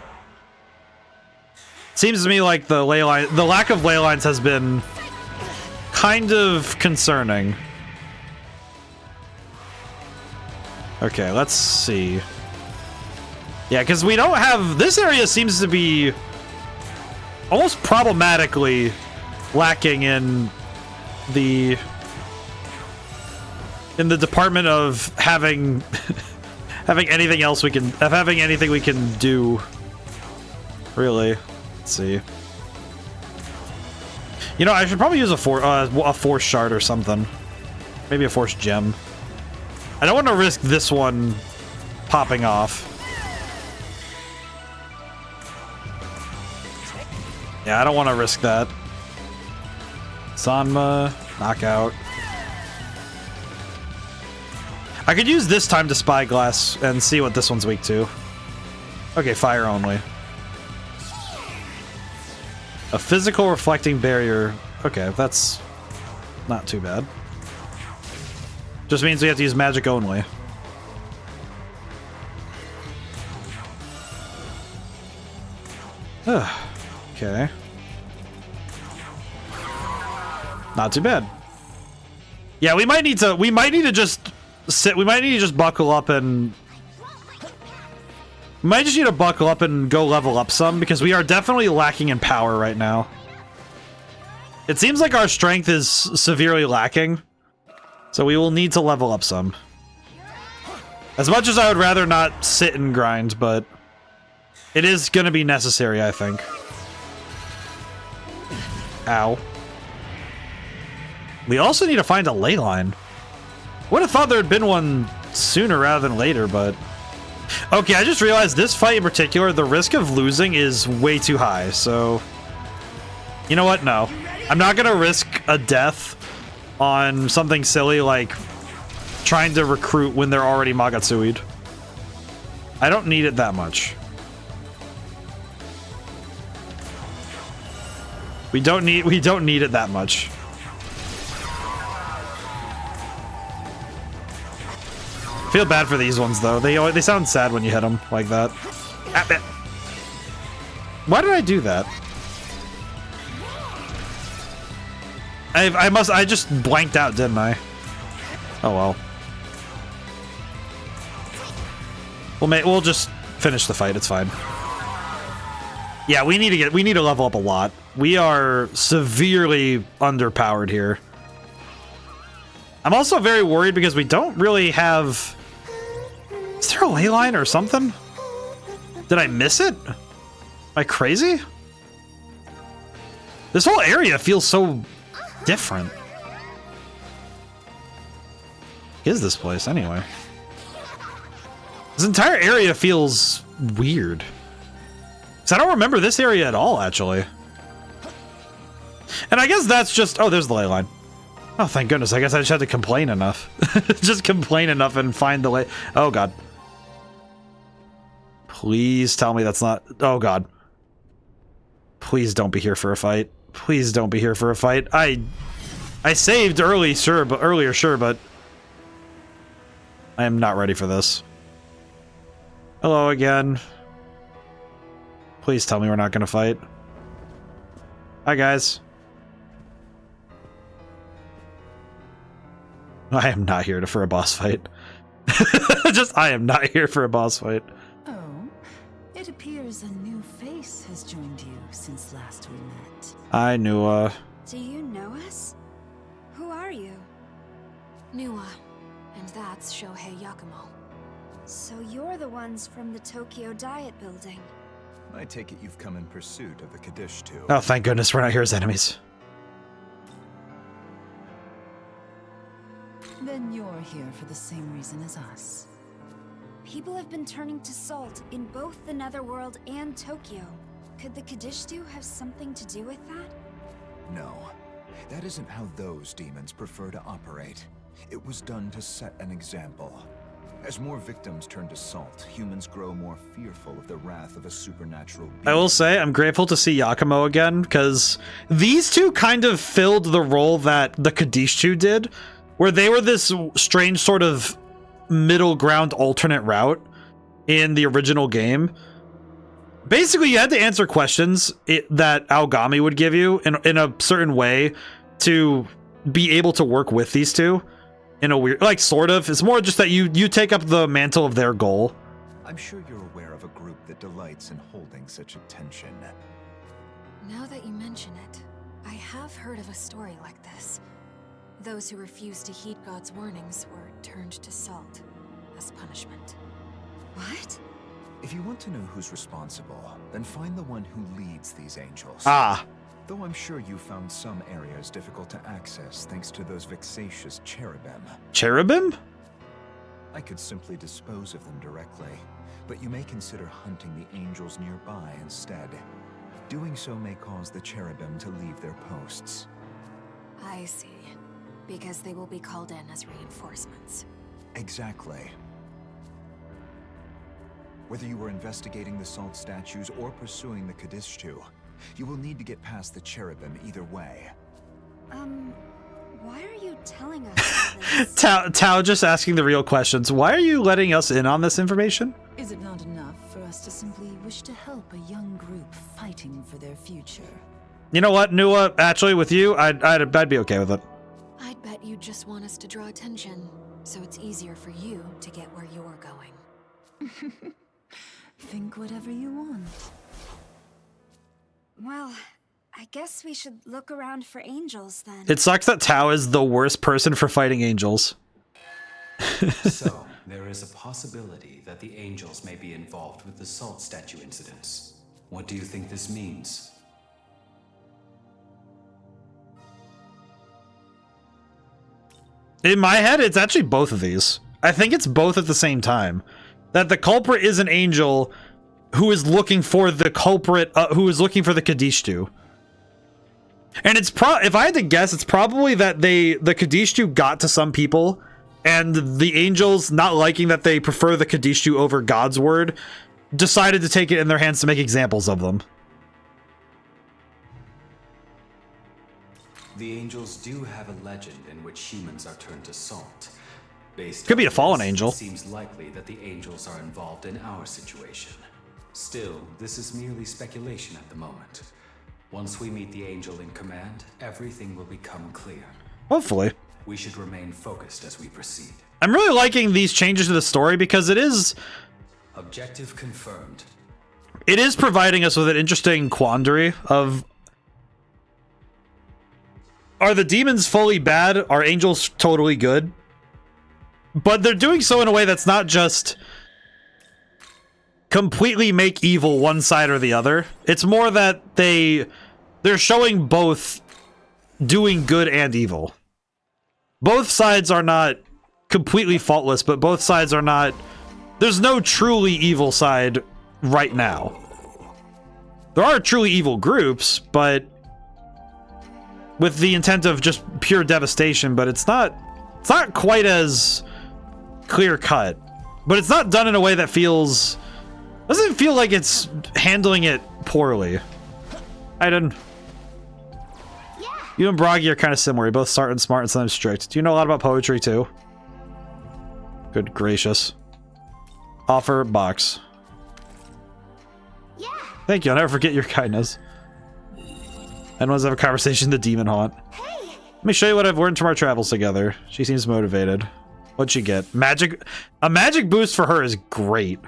Seems to me like the lack of ley lines has been kind of concerning. Okay, let's see. Yeah, because we don't have... This area seems to be almost problematically lacking in the department of having anything else we can... having anything we can do. Really. Let's see. You know, I should probably use a force shard or something. Maybe a force gem. I don't want to risk this one popping off. Yeah, I don't want to risk that. Sanma, knockout. I could use this time to spyglass and see what this one's weak to. Okay, fire only. A physical reflecting barrier. Okay, that's not too bad. Just means we have to use magic only. Okay. Not too bad. Yeah, we might need to just sit. We might need to just buckle up and. We might just need to buckle up and go level up some because we are definitely lacking in power right now. It seems like our strength is severely lacking. So we will need to level up some. As much as I would rather not sit and grind, but it is going to be necessary, I think. Ow. We also need to find a ley line. Would have thought there had been one sooner rather than later, but... Okay, I just realized this fight in particular, the risk of losing is way too high, so... You know what? No. I'm not going to risk a death on something silly like trying to recruit when they're already Magatsui'd. I don't need it that much. We don't need it that much. I feel bad for these ones though. They sound sad when you hit them like that. Why did I do that? I just blanked out, didn't I? Oh well. We'll just finish the fight, it's fine. Yeah, we need to level up a lot. We are severely underpowered here. I'm also very worried because we don't really have... Is there a ley line or something? Did I miss it? Am I crazy? This whole area feels so different. What is this place anyway? This entire area feels weird. So I don't remember this area at all, actually. And I guess that's just... Oh, there's the ley line. Oh, thank goodness. I guess I just had to complain enough. Just complain enough and find the ley... Oh, God. Please tell me that's not... Oh, God. Please don't be here for a fight. Please don't be here for a fight. I saved earlier, sure, but I am not ready for this. Hello again. Please tell me we're not going to fight. Hi, guys. I am not here for a boss fight. I am not here for a boss fight. Oh, it appears a new face has joined you since last we met. Hi, Nua. Do you know us? Who are you? Nua. And that's Shohei Yakumo. So you're the ones from the Tokyo Diet Building. I take it you've come in pursuit of the Kaddish too. Oh, thank goodness we're not here as enemies. Then you're here for the same reason as us. People have been turning to salt in both the Netherworld and Tokyo. Could the Kadishtu have something to do with that? No, that isn't how those demons prefer to operate. It was done to set an example. As more victims turn to salt, humans grow more fearful of the wrath of a supernatural being. I will say I'm grateful to see Yakumo again, because these two kind of filled the role that the Kadishtu did, where they were this strange sort of middle ground alternate route in the original game. Basically, you had to answer questions that Aogami would give you in a certain way to be able to work with these two. In a weird, like, sort of. It's more just that you take up the mantle of their goal. I'm sure you're aware of a group that delights in holding such attention. Now that you mention it, I have heard of a story like this. Those who refused to heed God's warnings were turned to salt as punishment. What? If you want to know who's responsible, then find the one who leads these angels. Ah. Though I'm sure you found some areas difficult to access thanks to those vexatious cherubim. Cherubim? I could simply dispose of them directly, but you may consider hunting the angels nearby instead. Doing so may cause the cherubim to leave their posts. I see. Because they will be called in as reinforcements. Exactly. Whether you were investigating the salt statues or pursuing the Kadishtu, you will need to get past the cherubim either way. Why are you telling us all this? Tao just asking the real questions. Why are you letting us in on this information? Is it not enough for us to simply wish to help a young group fighting for their future? You know what, Nua? Actually, with you, I'd be okay with it. I'd bet you just want us to draw attention, so it's easier for you to get where you're going. Think whatever you want. Well, I guess we should look around for angels then. It sucks that Tao is the worst person for fighting angels. So, there is a possibility that the angels may be involved with the salt statue incidents. What do you think this means? In my head, it's actually both of these. I think it's both at the same time. That the culprit is an angel who is looking for the culprit, who is looking for the Kadishtu. And it's if I had to guess, it's probably that the Kadishtu got to some people, and the angels, not liking that they prefer the Kadishtu over God's word, decided to take it in their hands to make examples of them. The angels do have a legend in which humans are turned to salt. Could be a fallen angel. It seems likely that the angels are involved in our situation. Still, this is merely speculation at the moment. Once we meet the angel in command, everything will become clear. Hopefully. We should remain focused as we proceed. I'm really liking these changes to the story because it is... Objective confirmed. It is providing us with an interesting quandary of... Are the demons fully bad? Are angels totally good? But they're doing so in a way that's not just completely make evil one side or the other. It's more that they're showing both doing good and evil. Both sides are not completely faultless, but both sides are not... There's no truly evil side right now. There are truly evil groups, but with the intent of just pure devastation, but it's not quite as clear cut. But it's not done in a way that doesn't feel like it's handling it poorly. Aiden. Yeah. You and Bragi are kind of similar. You're both smart and sometimes strict. Do you know a lot about poetry too? Good gracious. Offer box. Yeah. Thank you. I'll never forget your kindness. And let's have a conversation in the demon haunt. Hey. Let me show you what I've learned from our travels together. She seems motivated. What'd she get? Magic. A magic boost for her is great.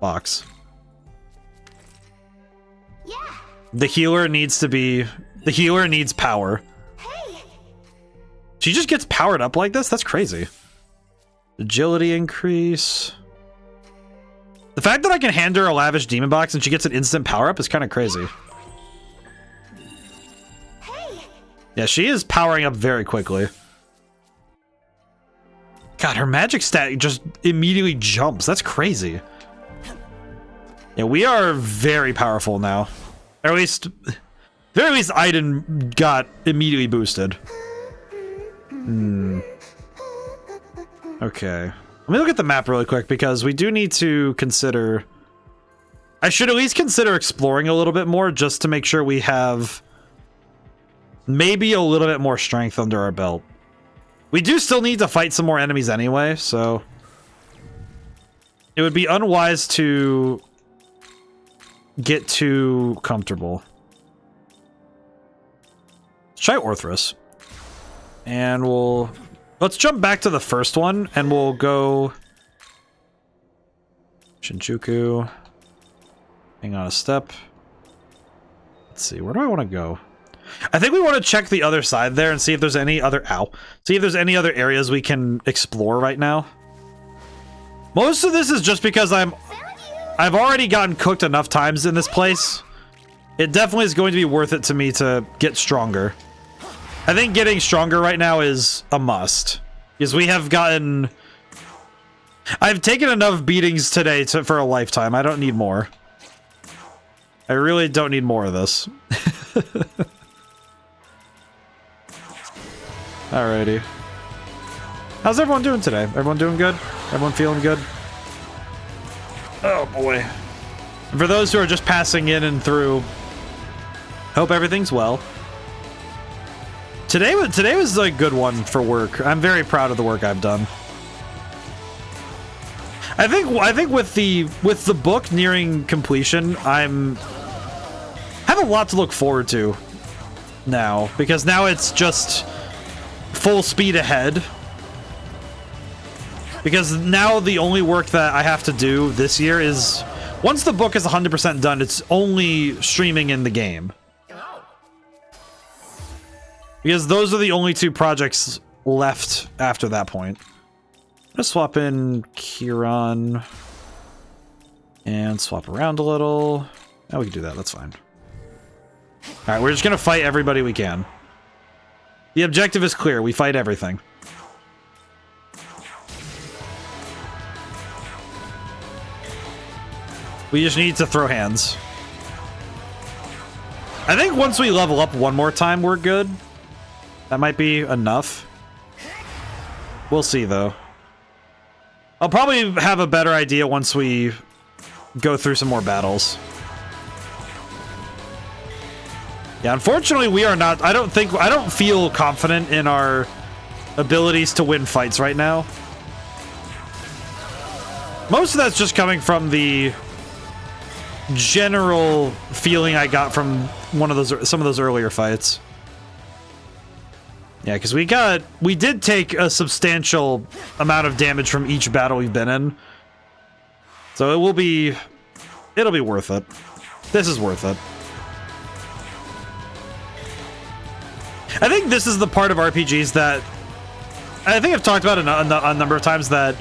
Box. Yeah. The healer needs power. Hey. She just gets powered up like this? That's crazy. Agility increase. The fact that I can hand her a lavish demon box and she gets an instant power-up is kind of crazy. Yeah, she is powering up very quickly. God, her magic stat just immediately jumps. That's crazy. Yeah, we are very powerful now. Or at least, very least Aiden got immediately boosted. Okay. Let me look at the map really quick because we do need to consider... I should at least consider exploring a little bit more just to make sure we have maybe a little bit more strength under our belt. We do still need to fight some more enemies anyway, so it would be unwise to get too comfortable. Let's try Orthrus. And let's jump back to the first one and we'll go Shinjuku. Hang on a step. Let's see, where do I want to go? I think we want to check the other side there and see if there's any other see if there's any other areas we can explore right now. Most of this is just because I've already gotten cooked enough times in this place. It definitely is going to be worth it to me to get stronger. I think getting stronger right now is a must. Because we have gotten... I've taken enough beatings today for a lifetime. I don't need more. I really don't need more of this. Alrighty. How's everyone doing today? Everyone doing good? Everyone feeling good? Oh boy. And for those who are just passing in and through, hope everything's well. Today was a good one for work. I'm very proud of the work I've done. I think with the book nearing completion, I have a lot to look forward to now, because now it's just full speed ahead. Because now the only work that I have to do this year is, once the book is 100% done, it's only streaming in the game. Because those are the only two projects left after that point. I'm gonna swap in Kieran and swap around a little. Now we can do that, that's fine. Alright, we're just gonna fight everybody we can. The objective is clear, we fight everything. We just need to throw hands. I think once we level up one more time, we're good. That might be enough. We'll see, though. I'll probably have a better idea once we go through some more battles. Yeah, unfortunately, we are not... I don't feel confident in our abilities to win fights right now. Most of that's just coming from the general feeling I got from some of those earlier fights. Yeah, because we did take a substantial amount of damage from each battle we've been in. So it'll be worth it. This is worth it. I think this is the part of RPGs that I think I've talked about a number of times, that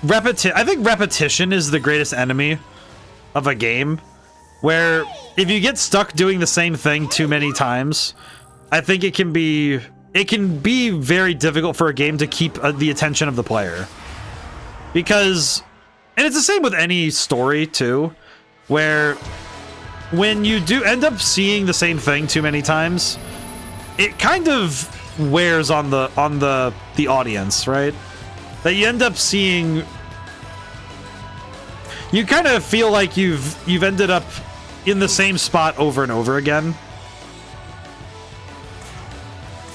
I think repetition is the greatest enemy of a game, where if you get stuck doing the same thing too many times, I think it can be very difficult for a game to keep the attention of the player. Because, and it's the same with any story too, where when you do end up seeing the same thing too many times, it kind of wears on the audience, right? That you end up seeing, you kind of feel like you've ended up in the same spot over and over again.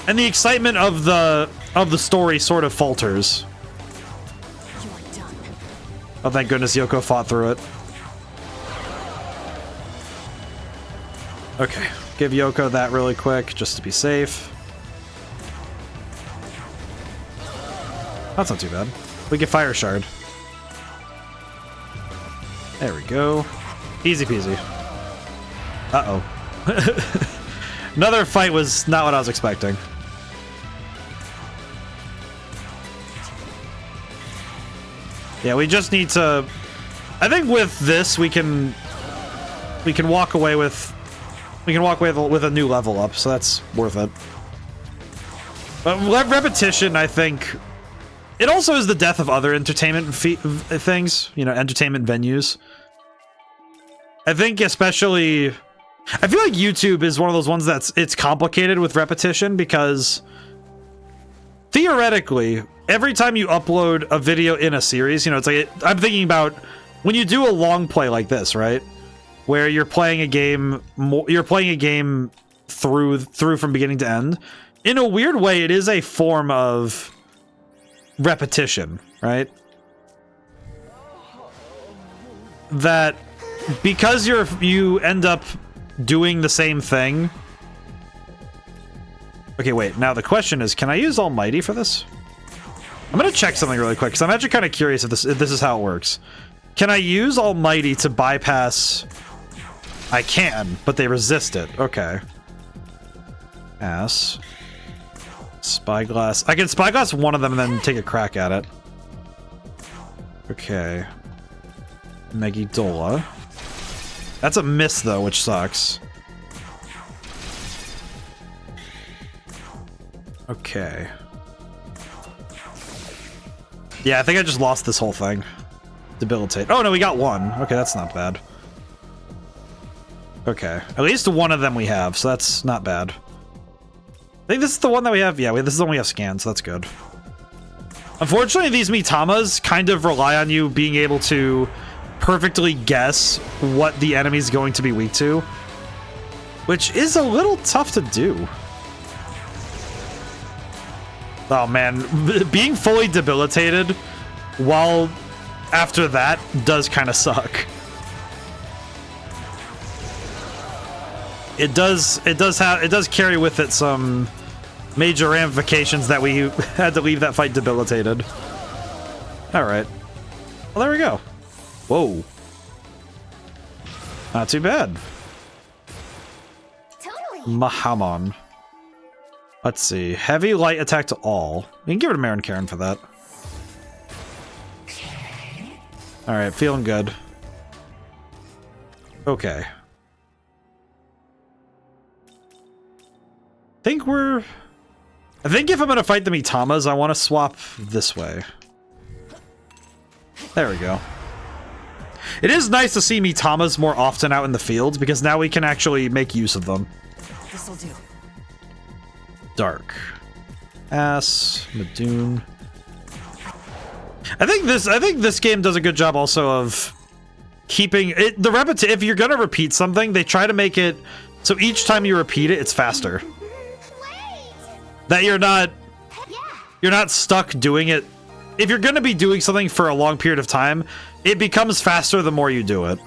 And the excitement of the story sort of falters. You're done. Oh, thank goodness Yoko fought through it. Okay, give Yoko that really quick, just to be safe. That's not too bad. We get Fire Shard. There we go. Easy peasy. Uh-oh. Another fight was not what I was expecting. Yeah, we just need to I think with this we can walk away with a new level up, so that's worth it. But repetition, I think, it also is the death of other entertainment things, you know, entertainment venues. I think especially, I feel like YouTube is one of those ones it's complicated with repetition because theoretically, every time you upload a video in a series, you know, it's like, I'm thinking about when you do a long play like this, right? Where you're playing a game, through from beginning to end. In a weird way, it is a form of repetition, right? That because you end up doing the same thing. Okay, wait. Now the question is, can I use Almighty for this? I'm gonna check something really quick because I'm actually kind of curious if this is how it works. Can I use Almighty to bypass? I can, but they resist it. Okay. Ass. Spyglass. I can Spyglass one of them and then take a crack at it. Okay. Eidola. That's a miss, though, which sucks. Okay. Yeah, I think I just lost this whole thing. Debilitate. Oh, no, we got one. Okay, that's not bad. Okay. At least one of them we have, so that's not bad. I think this is the one that we have. Yeah, this is the one we have scanned, so that's good. Unfortunately, these Mitamas kind of rely on you being able to perfectly guess what the enemy's going to be weak to, which is a little tough to do. Oh man, being fully debilitated while after that does kind of suck. It does carry with it some major ramifications that we had to leave that fight debilitated. All right. Well, there we go. Whoa. Not too bad. Totally. Mahamon. Let's see. Heavy light attack to all. We can give it to Marin Karen for that. All right, feeling good. Okay. I think if I'm gonna fight the Mitamas, I want to swap this way. There we go. It is nice to see Mitamas more often out in the field because now we can actually make use of them. This'll do. Dark. Ass. Madoon. I think this game does a good job also of keeping it if you're gonna repeat something, they try to make it so each time you repeat it, it's faster. That you're not stuck doing it. If you're gonna be doing something for a long period of time, it becomes faster the more you do it.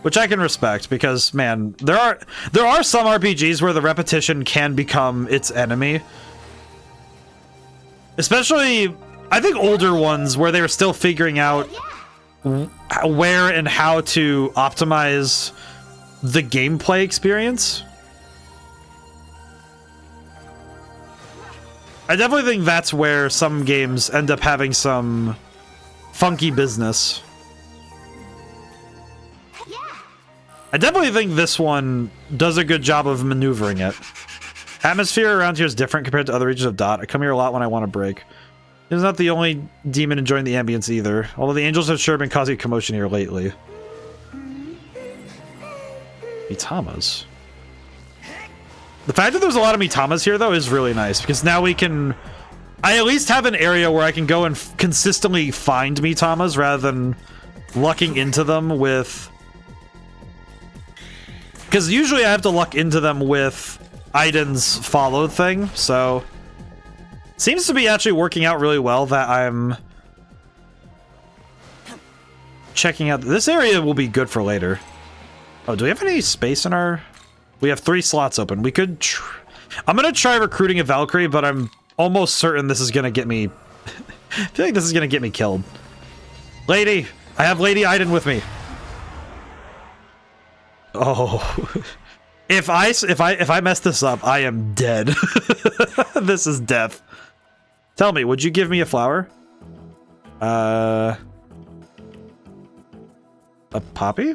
Which I can respect because, man, there are some RPGs where the repetition can become its enemy. Especially, I think older ones where they were still figuring out where and how to optimize the gameplay experience. I definitely think that's where some games end up having some funky business. I definitely think this one does a good job of maneuvering it. Atmosphere around here is different compared to other regions of Dot. I come here a lot when I want to break. It's not the only demon enjoying the ambience either, although the angels have sure been causing commotion here lately. Mitamas. The fact that there's a lot of Mitamas here, though, is really nice, because now we can... I at least have an area where I can go and consistently find Mitamas, rather than lucking into them with... Because usually I have to luck into them with Aiden's followed thing, so... Seems to be actually working out really well that I'm... checking out... This area will be good for later. Oh, do we have any space in our... We have 3 slots open. We could... I'm gonna try recruiting a Valkyrie, but I'm almost certain this is gonna get me... I feel like this is gonna get me killed. Lady! I have Lady Aiden with me. Oh... If I mess this up, I am dead. This is death. Tell me, would you give me a flower? A poppy?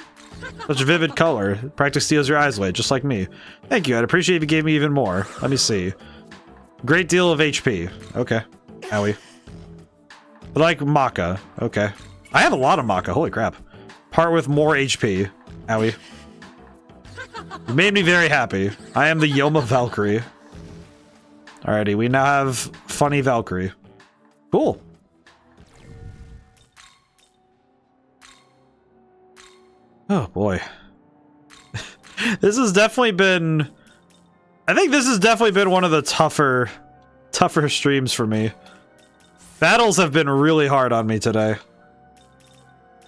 Such a vivid color. Practice steals your eyes away, just like me. Thank you, I'd appreciate if you gave me even more. Let me see. Great deal of HP. Okay. Owie. Like Maka. Okay. I have a lot of Maka, holy crap. Part with more HP. Owie. You made me very happy. I am the Yoma Valkyrie. Alrighty, we now have funny Valkyrie. Cool. Oh boy. This has definitely been... I think this has definitely been one of the tougher streams for me. Battles have been really hard on me today.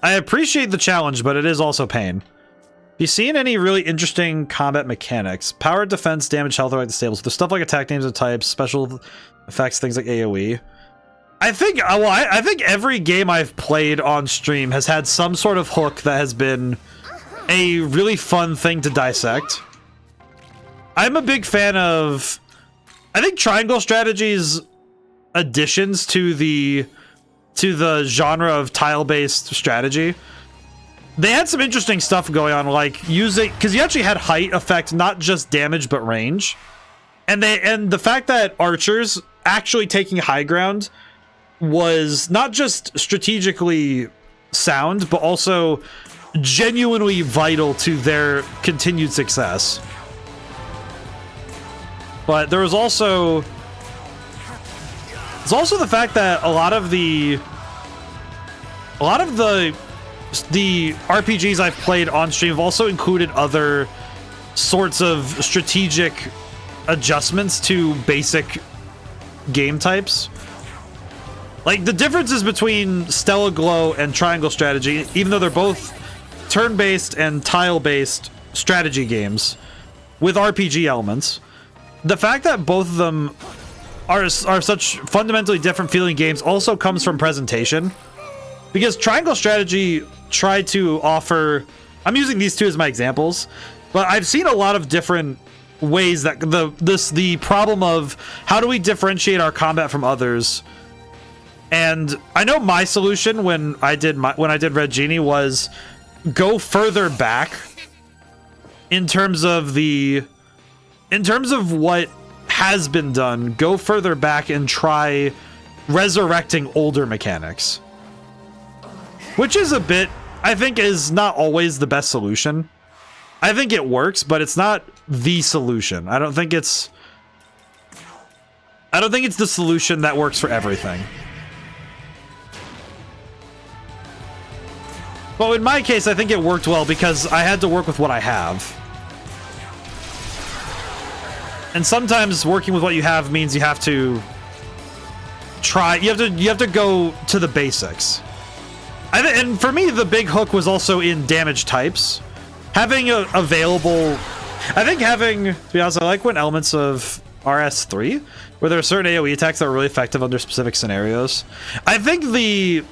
I appreciate the challenge, but it is also pain. Have you seen any really interesting combat mechanics? Power, defense, damage, health are like the stables. There's stuff like attack names and types, special effects, things like AoE. I think, well, I think every game I've played on stream has had some sort of hook that has been a really fun thing to dissect. I'm a big fan of, I think, triangle strategies additions to the genre of tile-based strategy. They had some interesting stuff going on, like using, because you actually had height affect not just damage but range, and the fact that archers actually taking high ground was not just strategically sound but also genuinely vital to their continued success. But there was also the fact that a lot of the RPGs I've played on stream have also included other sorts of strategic adjustments to basic game types. Like the differences between Stella Glow and Triangle Strategy, even though they're both turn-based and tile-based strategy games with RPG elements, the fact that both of them are such fundamentally different feeling games also comes from presentation. Because Triangle Strategy tried to offer... I'm using these two as my examples, but I've seen a lot of different ways that the problem of how do we differentiate our combat from others. And I know my solution when I did Red Genie was go further back in terms of what has been done. Go further back and try resurrecting older mechanics. Which is a bit, I think, is not always the best solution. I think it works, but it's not the solution. I don't think it's the solution that works for everything. Well, in my case, I think it worked well because I had to work with what I have. And sometimes working with what you have means you have to try, you have to go to the basics. And for me, the big hook was also in damage types. Having available... I think having... To be honest, I like when elements of RS3, where there are certain AoE attacks that are really effective under specific scenarios. I think the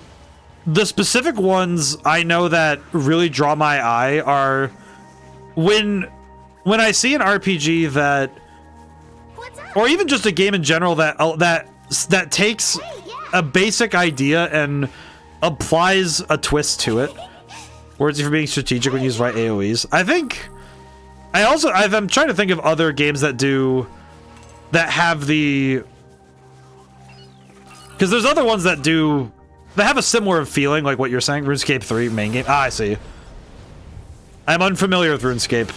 specific ones I know that really draw my eye are when I see an RPG that... Or even just a game in general that takes a basic idea and applies a twist to it. Words for being strategic when you use right AoEs. I think I'm trying to think of other games that have the, because there's other ones that have a similar feeling like what you're saying. RuneScape 3 main game. I see. I'm unfamiliar with RuneScape.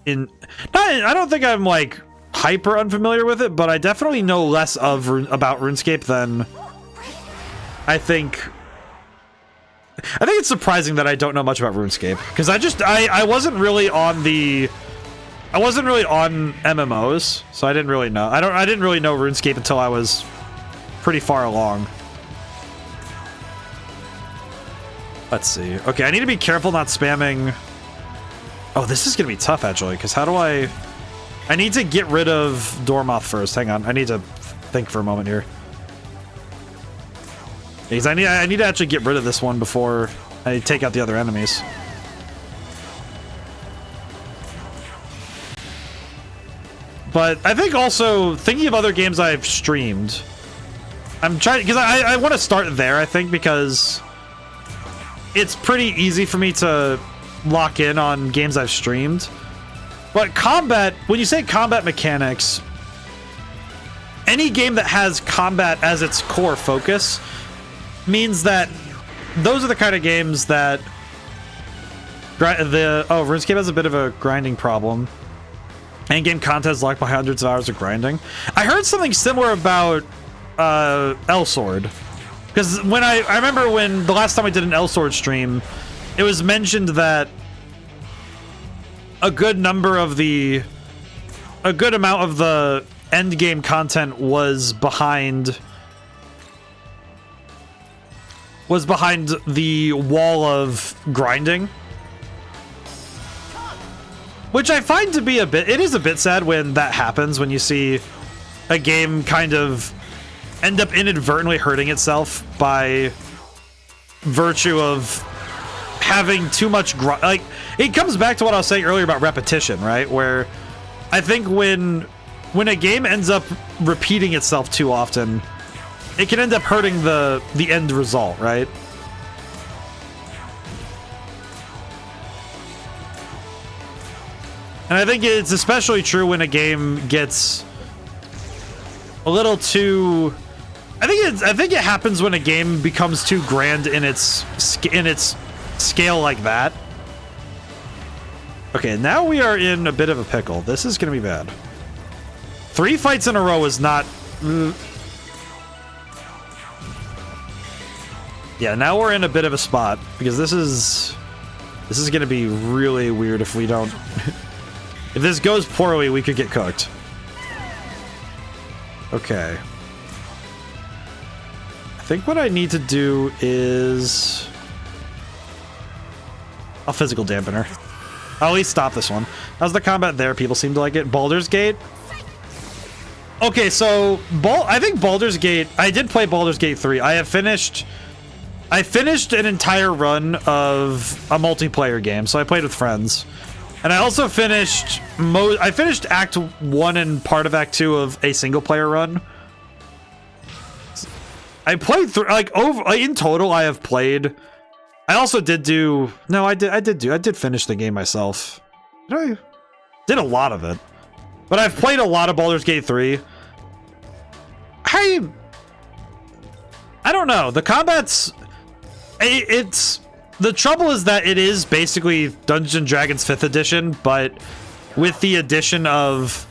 I don't think I'm like hyper unfamiliar with it, but I definitely know less about RuneScape than I think it's surprising that I don't know much about RuneScape, because I wasn't really on MMOs, so I didn't really know. I didn't really know RuneScape until I was pretty far along. Let's see. Okay, I need to be careful not spamming. Oh, this is gonna be tough actually, because how do I need to get rid of Dormoth first. Hang on, I need to think for a moment here. Because I need to actually get rid of this one before I take out the other enemies. But I think also, thinking of other games I've streamed, I'm trying, because I want to start there, I think, because it's pretty easy for me to lock in on games I've streamed. But combat, when you say combat mechanics, any game that has combat as its core focus means that those are the kind of games that RuneScape has a bit of a grinding problem. Endgame content is locked by hundreds of hours of grinding. I heard something similar about L-Sword. Because when I remember when the last time I did an L-Sword stream, it was mentioned that a good amount of the end game content was behind the wall of grinding, which I find to be it is a bit sad when that happens, when you see a game kind of end up inadvertently hurting itself by virtue of having too much like, it comes back to what I was saying earlier about repetition, right? Where I think when a game ends up repeating itself too often, it can end up hurting the end result, right? And I think it's especially true when a game gets a little too. I think it happens when a game becomes too grand in its scale like that. Okay, now we are in a bit of a pickle. This is going to be bad. 3 fights in a row is not. Yeah, now we're in a bit of a spot because this is going to be really weird if we don't. If this goes poorly, we could get cooked. Okay. I think what I need to do is a physical dampener. I'll at least stop this one. How's the combat there? People seem to like it. Baldur's Gate. Okay, so I think Baldur's Gate. I did play Baldur's Gate 3. I finished an entire run of a multiplayer game, so I played with friends. And I also finished Act 1 and part of Act 2 of a single player run. I played through, like, in total I have played. I also did do, no, I did finish the game myself. Did a lot of it. But I've played a lot of Baldur's Gate 3. I don't know. The combat's, the trouble is that it is basically Dungeons & Dragons 5th edition, but with the addition of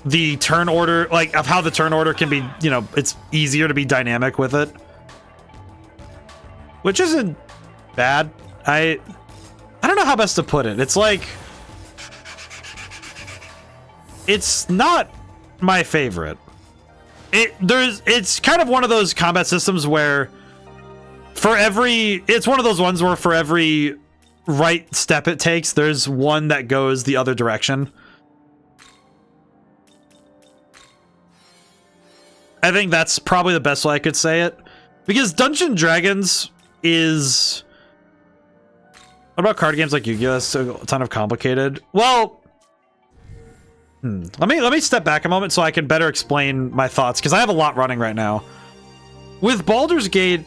the turn order, like of how the turn order can be, you know, it's easier to be dynamic with it. Which isn't bad. I don't know how best to put it. It's like, it's not my favorite. It's kind of one of those combat systems where it's one of those ones where for every right step it takes, there's one that goes the other direction. I think that's probably the best way I could say it. Because Dungeons & Dragons is... What about card games like Yu-Gi-Oh? That's a ton of complicated. Well... Let me step back a moment so I can better explain my thoughts, because I have a lot running right now. With Baldur's Gate,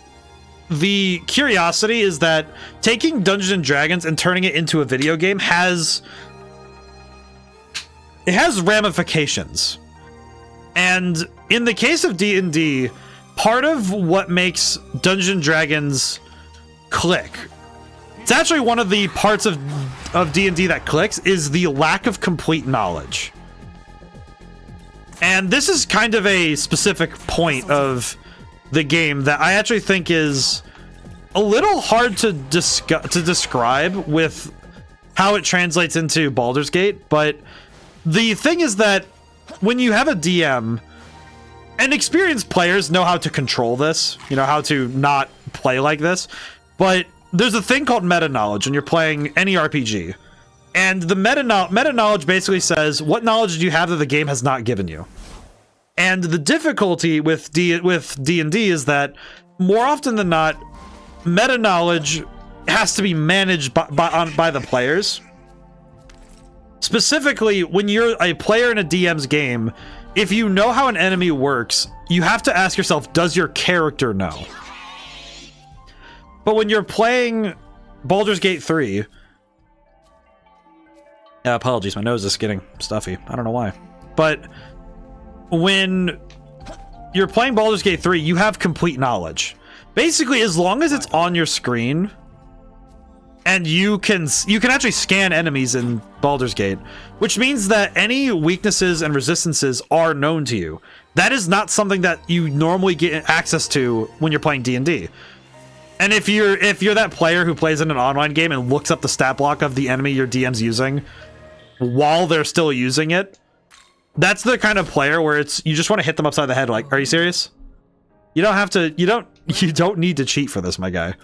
the curiosity is that taking Dungeons & Dragons and turning it into a video game has ramifications. And in the case of D&D, part of what makes Dungeons & Dragons click, it's actually one of the parts of D&D that clicks, is the lack of complete knowledge. And this is kind of a specific point of the game that I actually think is a little hard to describe with how it translates into Baldur's Gate. But the thing is that when you have a DM, and experienced players know how to control this, you know, how to not play like this, but there's a thing called meta knowledge when you're playing any RPG. And the meta knowledge basically says, what knowledge do you have that the game has not given you? And the difficulty with D&D is that more often than not, meta knowledge has to be managed by the players. Specifically, when you're a player in a DM's game, if you know how an enemy works, you have to ask yourself, does your character know? But when you're playing Baldur's Gate 3... apologies, my nose is getting stuffy. I don't know why. But when you're playing Baldur's Gate 3, you have complete knowledge. Basically, as long as it's on your screen, and you can actually scan enemies in Baldur's Gate, which means that any weaknesses and resistances are known to you. That is not something that you normally get access to when you're playing D&D. And if you're that player who plays in an online game and looks up the stat block of the enemy your DM's using while they're still using it, that's the kind of player where you just want to hit them upside the head like, are you serious? You don't have to, you don't need to cheat for this, my guy.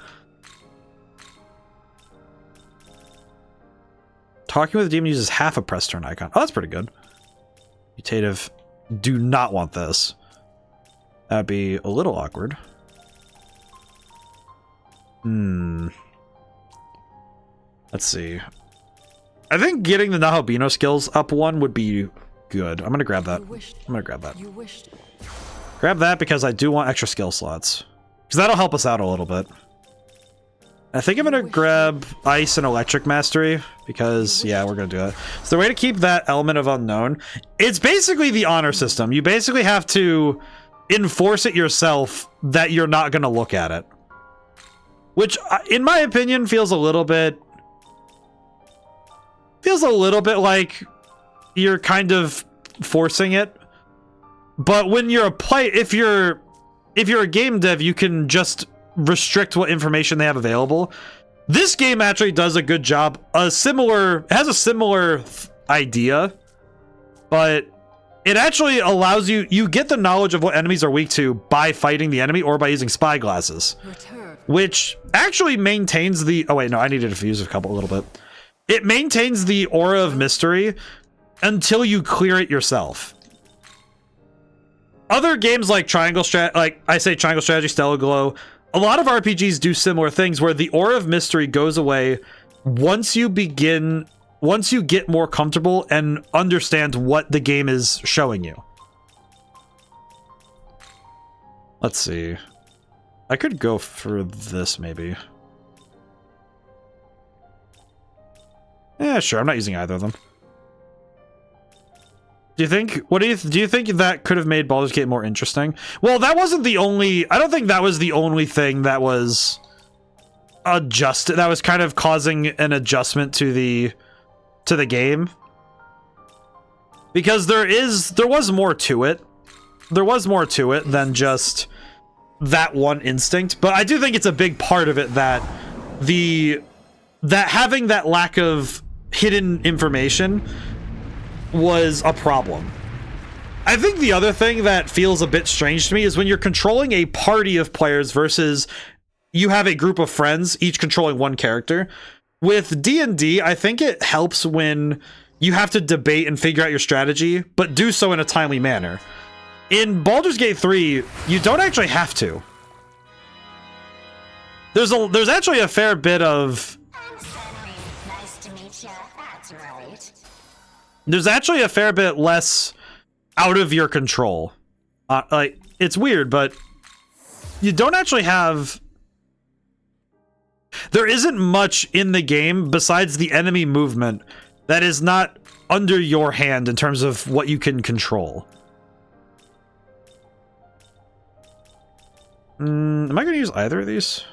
Talking with a demon uses half a press turn icon. Oh, that's pretty good. Mutative, do not want this. That'd be a little awkward. Let's see. I think getting the Nahabino skills up one would be good. I'm gonna grab that. I'm gonna grab that. Grab that because I do want extra skill slots. Because that'll help us out a little bit. I think I'm gonna grab Ice and Electric Mastery because, yeah, we're gonna do that. So the way to keep that element of unknown, it's basically the honor system. You basically have to enforce it yourself that you're not gonna look at it. Which, in my opinion, feels a little bit like you're kind of forcing it. But when you're if you're a game dev, you can just restrict what information they have available. This game actually does a good job. It has a similar idea, but it actually allows you get the knowledge of what enemies are weak to by fighting the enemy or by using spy glasses, which actually maintains the... Oh wait, no, I needed to fuse a little bit. It maintains the aura of mystery until you clear it yourself. Other games like Triangle Strategy, Stellar Glow, a lot of RPGs do similar things where the aura of mystery goes away once you get more comfortable and understand what the game is showing you. Let's see. I could go for this maybe. Yeah, sure. I'm not using either of them. Do you think that could have made Baldur's Gate more interesting? Well, that wasn't the only... I don't think that was the only thing that was adjusted, that was kind of causing an adjustment to the game. Because there was more to it. There was more to it than just that one instinct, but I do think it's a big part of it that having that lack of hidden information was a problem. I think the other thing that feels a bit strange to me is when you're controlling a party of players versus you have a group of friends, each controlling one character. With D&D, I think it helps when you have to debate and figure out your strategy, but do so in a timely manner. In Baldur's Gate 3, you don't actually have to. There's actually a fair bit of... Nice to meet you. That's right. There's actually a fair bit less out of your control. Like, it's weird, but you don't actually have... There isn't much in the game besides the enemy movement that is not under your hand in terms of what you can control. Am I going to use either of these?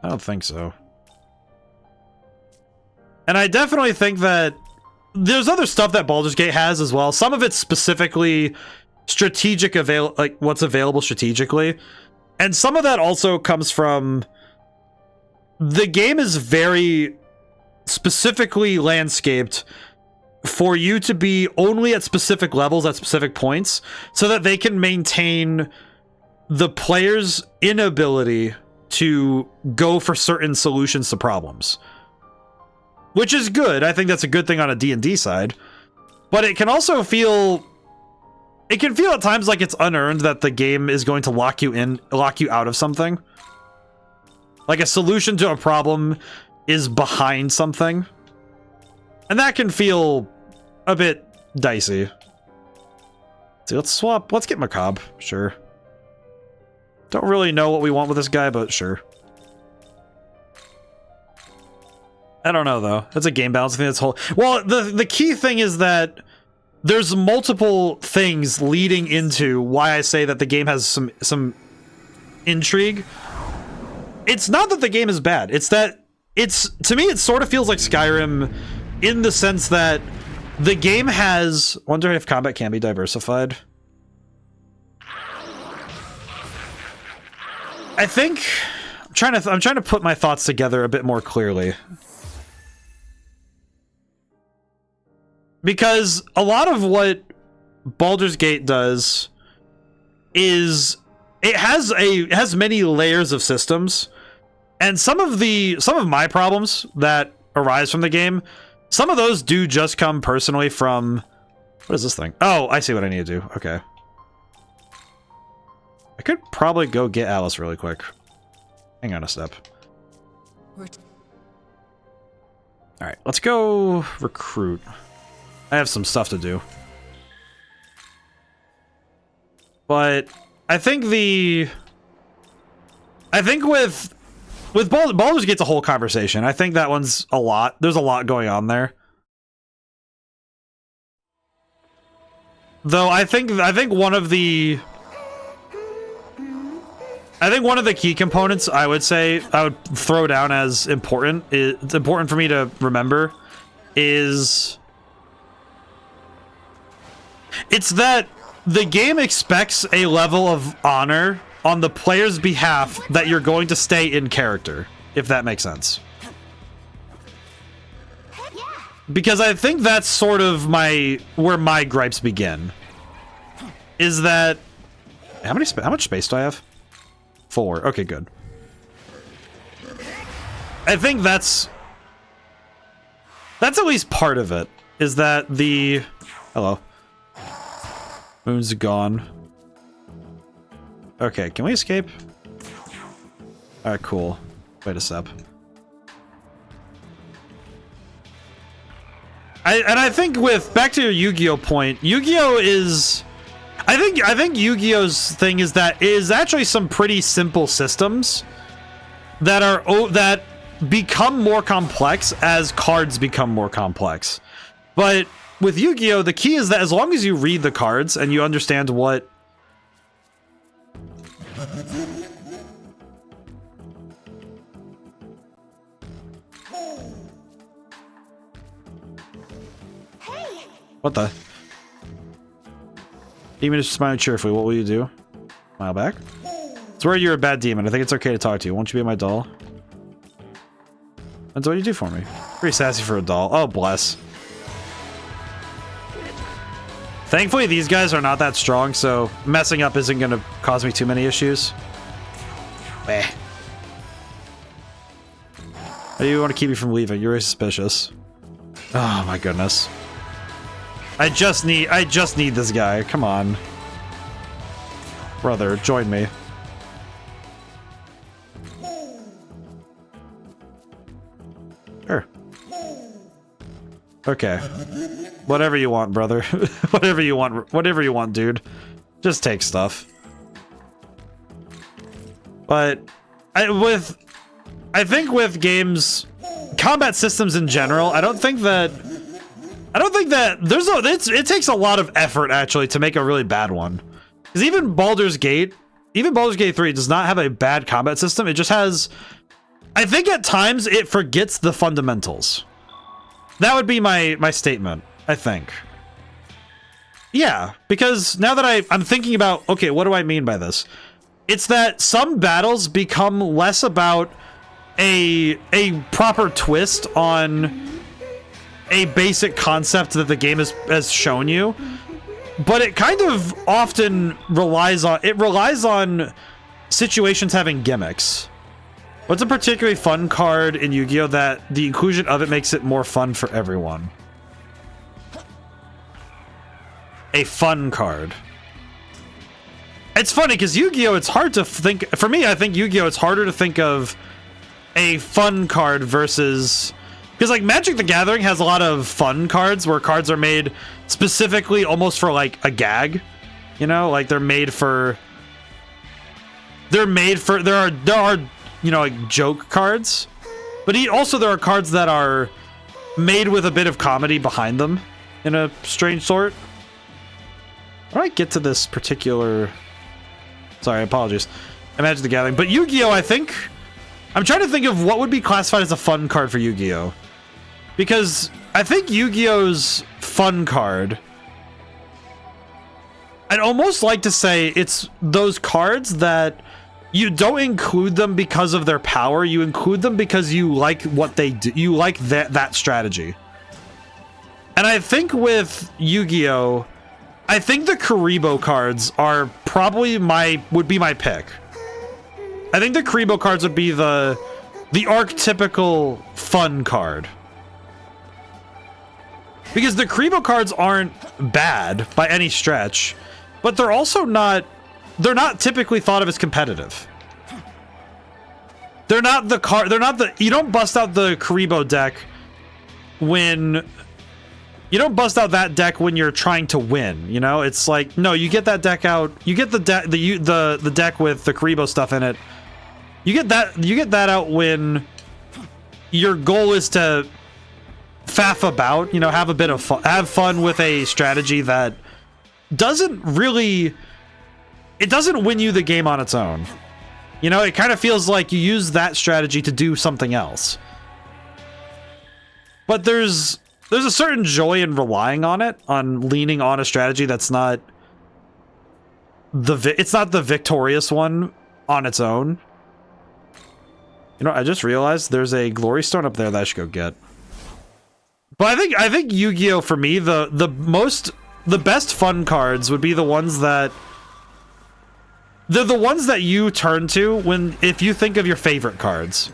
I don't think so. And I definitely think that there's other stuff that Baldur's Gate has as well. Some of it's specifically strategic, like what's available strategically. And some of that also comes from... The game is very specifically landscaped for you to be only at specific levels at specific points so that they can maintain the player's inability to go for certain solutions to problems. Which is good. I think that's a good thing on a D&D side. But it can also feel... It can feel at times like it's unearned that the game is going to lock you out of something. Like a solution to a problem is behind something. And that can feel a bit dicey. See, let's swap. Let's get Macabre. Sure. Don't really know what we want with this guy, but sure. I don't know though. That's a game balance thing. That's whole. Well, the key thing is that there's multiple things leading into why I say that the game has some intrigue. It's not that the game is bad. It's that to me it sort of feels like Skyrim in the sense that the game has. Wonder if combat can be diversified. I think I'm trying to put my thoughts together a bit more clearly. Because a lot of what Baldur's Gate does is it has many layers of systems, and some of my problems that arise from the game, some of those do just come personally from what is this thing? Oh, I see what I need to do. Okay. I could probably go get Alice really quick. Hang on a step. Alright, let's go recruit. I have some stuff to do. But I think with Baldur's Gate's a whole conversation. I think that one's a lot. There's a lot going on there. Though I think one of the key components I would say I would throw down as important, it's important for me to remember, is it's that the game expects a level of honor on the player's behalf that you're going to stay in character, if that makes sense. Because I think that's sort of where my gripes begin. Is that how much space do I have? 4. Okay, good. I think that's at least part of it. Is that the hello? Moon's gone. Okay, can we escape? Alright, cool. Wait a sec. I think with back to your Yu-Gi-Oh point, Yu-Gi-Oh is I think Yu-Gi-Oh's thing is that it is actually some pretty simple systems that become more complex as cards become more complex. But with Yu-Gi-Oh, the key is that as long as you read the cards and you understand what what the? Demon is smiling cheerfully. What will you do? Smile back? Swear you're a bad demon. I think it's okay to talk to you. Won't you be my doll? That's what you do for me. Pretty sassy for a doll. Oh, bless. Thankfully, these guys are not that strong, so messing up isn't going to cause me too many issues. Meh. How do you want to keep me from leaving? You're really suspicious. Oh, my goodness. I just need this guy. Come on. Brother, join me. Sure. Okay. Whatever you want, brother. Whatever you want, dude. Just take stuff. But I think with games, combat systems in general, I don't think that it takes a lot of effort actually to make a really bad one. Because even Baldur's Gate 3 does not have a bad combat system. It just has, I think at times it forgets the fundamentals. That would be my statement, I think. Yeah, because now that I'm thinking about, okay, what do I mean by this? It's that some battles become less about a proper twist on a basic concept that the game has shown you, but it kind of often relies on situations having gimmicks. What's a particularly fun card in Yu-Gi-Oh that the inclusion of it makes it more fun for everyone? A fun card. It's funny because Yu-Gi-Oh, it's hard to think. For me, I think Yu-Gi-Oh, it's harder to think of a fun card versus, because like Magic the Gathering has a lot of fun cards where cards are made specifically almost for like a gag, you know, like there are you know, like joke cards But there are cards that are made with a bit of comedy behind them in a strange sort. How do I get to this particular... Sorry, apologies. I Magic the Gathering. But Yu-Gi-Oh, I think... I'm trying to think of what would be classified as a fun card for Yu-Gi-Oh. Because I think Yu-Gi-Oh's fun card... I'd almost like to say it's those cards that you don't include them because of their power. You include them because you like what they do. You like that strategy. And I think with Yu-Gi-Oh, I think the Karibo cards are probably would be my pick. I think the Karibo cards would be the archetypical fun card. Because the Karibo cards aren't bad by any stretch, but they're also not typically thought of as competitive. You don't bust out the Karibo deck when you're trying to win, you know? It's like, no, you get that deck out, you get the deck with the Karibo stuff in it. You get that out when your goal is to faff about, you know, have a bit of fun, have fun with a strategy that doesn't win you the game on its own. You know, it kind of feels like you use that strategy to do something else. But there's a certain joy in relying on it, on leaning on a strategy that's not it's not the victorious one on its own. You know, I just realized there's a glory stone up there that I should go get. But I think Yu-Gi-Oh for me, the best fun cards would be the ones that they're the ones that you turn to if you think of your favorite cards.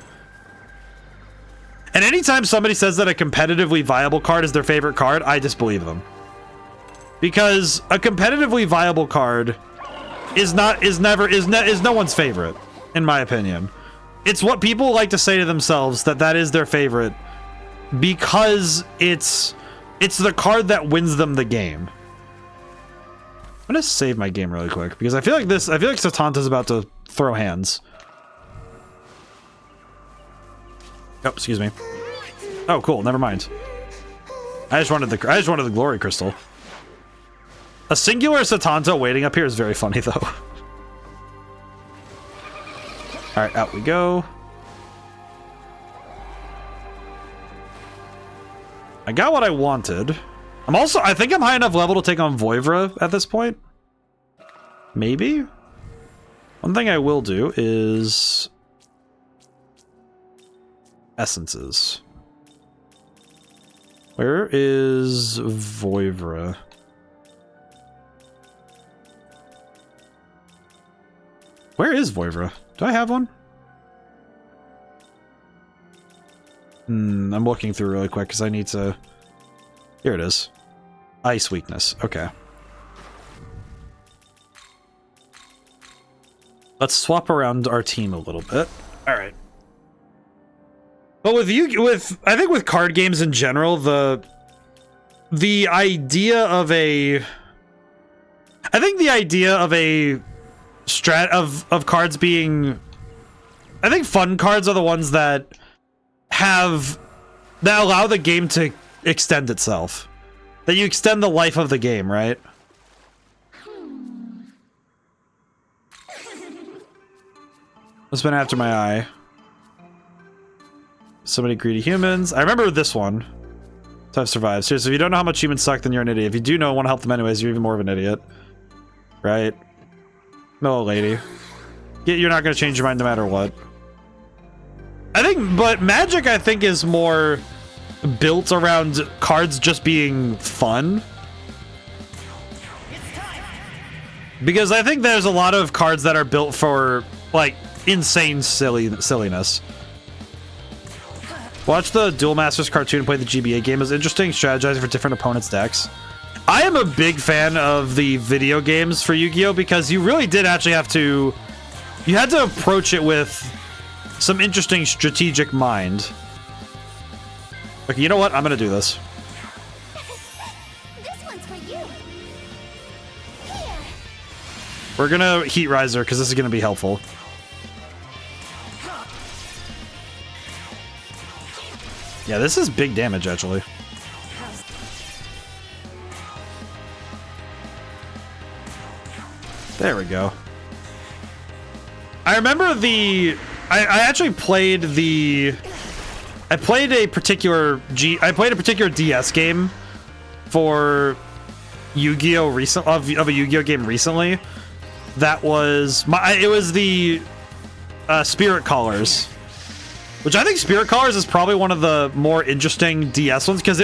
And anytime somebody says that a competitively viable card is their favorite card, I disbelieve them. Because a competitively viable card is no one's favorite, in my opinion. It's what people like to say to themselves that is their favorite because it's the card that wins them the game. I'm gonna save my game really quick because I feel like Satanta's about to throw hands. Oh, excuse me. Oh, cool. Never mind. I just wanted the glory crystal. A singular Satanta waiting up here is very funny, though. All right, out we go. I got what I wanted. I think I'm high enough level to take on Voivra at this point. Maybe. One thing I will do is essences. Where is Voivra? Where is Voivra? Do I have one? I'm looking through really quick because I need to... Here it is. Ice weakness. Okay. Let's swap around our team a little bit. All right. But I think with card games in general, the idea of a strat of cards being, I think fun cards are the ones that allow the game to extend itself. That you extend the life of the game, right? What's been after my eye? So many greedy humans. I remember this one. So I've survived. Seriously, if you don't know how much humans suck, then you're an idiot. If you do know and want to help them anyways, you're even more of an idiot. Right? No, lady. You're not going to change your mind no matter what. But Magic, I think, is more built around cards just being fun. Because I think there's a lot of cards that are built for, like, insane silliness. Watch the Duel Masters cartoon and play the GBA game. It's interesting strategizing for different opponents' decks. I am a big fan of the video games for Yu-Gi-Oh! Because you really did actually have to... You had to approach it with some interesting strategic mind. Okay, you know what? I'm gonna do this. This one's for you. Here. We're gonna Heat Riser, because this is gonna be helpful. Yeah, this is big damage, actually. There we go. I remember I actually played I played a particular DS game for Yu-Gi-Oh! Of a Yu-Gi-Oh! Game recently. That was it was the Spirit Callers. Which I think Spirit Callers is probably one of the more interesting DS ones, because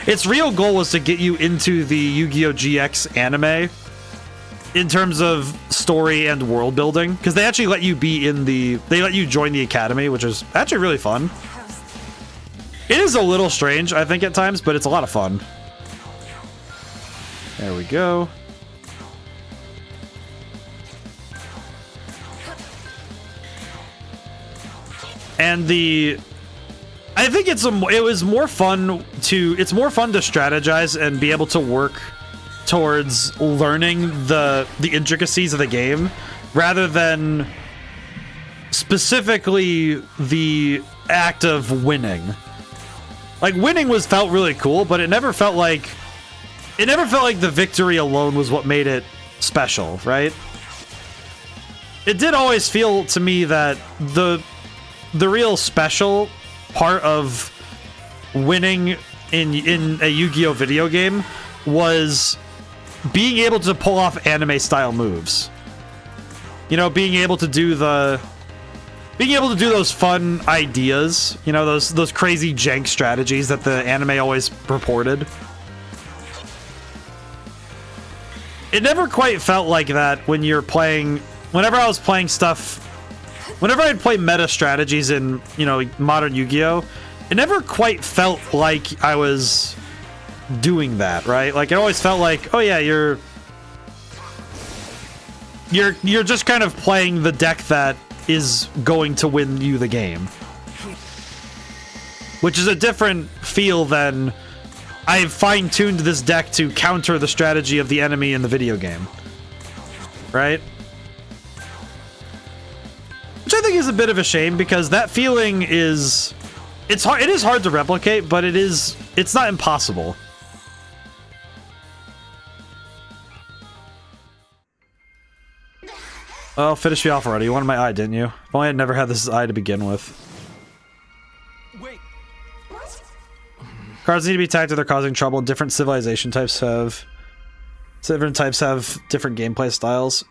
its real goal was to get you into the Yu-Gi-Oh! GX anime in terms of story and world building, because they actually let you they let you join the academy, which is actually really fun. It is a little strange, I think, at times, but it's a lot of fun. There we go. And I think it's more fun to strategize and be able to work towards learning the intricacies of the game, rather than specifically the act of winning. Like, winning felt really cool, but it never felt like the victory alone was what made it special, right? It did always feel to me that the real special part of winning in a Yu-Gi-Oh! Video game was being able to pull off anime style moves. You know, being able to do those fun ideas, you know, those crazy jank strategies that the anime always purported. It never quite felt like that when you're playing. Whenever I was playing stuff, whenever I'd play meta strategies in, you know, modern Yu-Gi-Oh!, it never quite felt like I was doing that, right? Like, it always felt like, oh yeah, you're just kind of playing the deck that is going to win you the game. Which is a different feel than I've fine-tuned this deck to counter the strategy of the enemy in the video game. Right? Which I think is a bit of a shame, because that feeling it is hard to replicate, but it's not impossible. Oh, finish me off already. You wanted my eye, didn't you? If only I'd never had this eye to begin with. Wait. What? Cards need to be tagged if they're causing trouble. Different civilization types have different gameplay styles.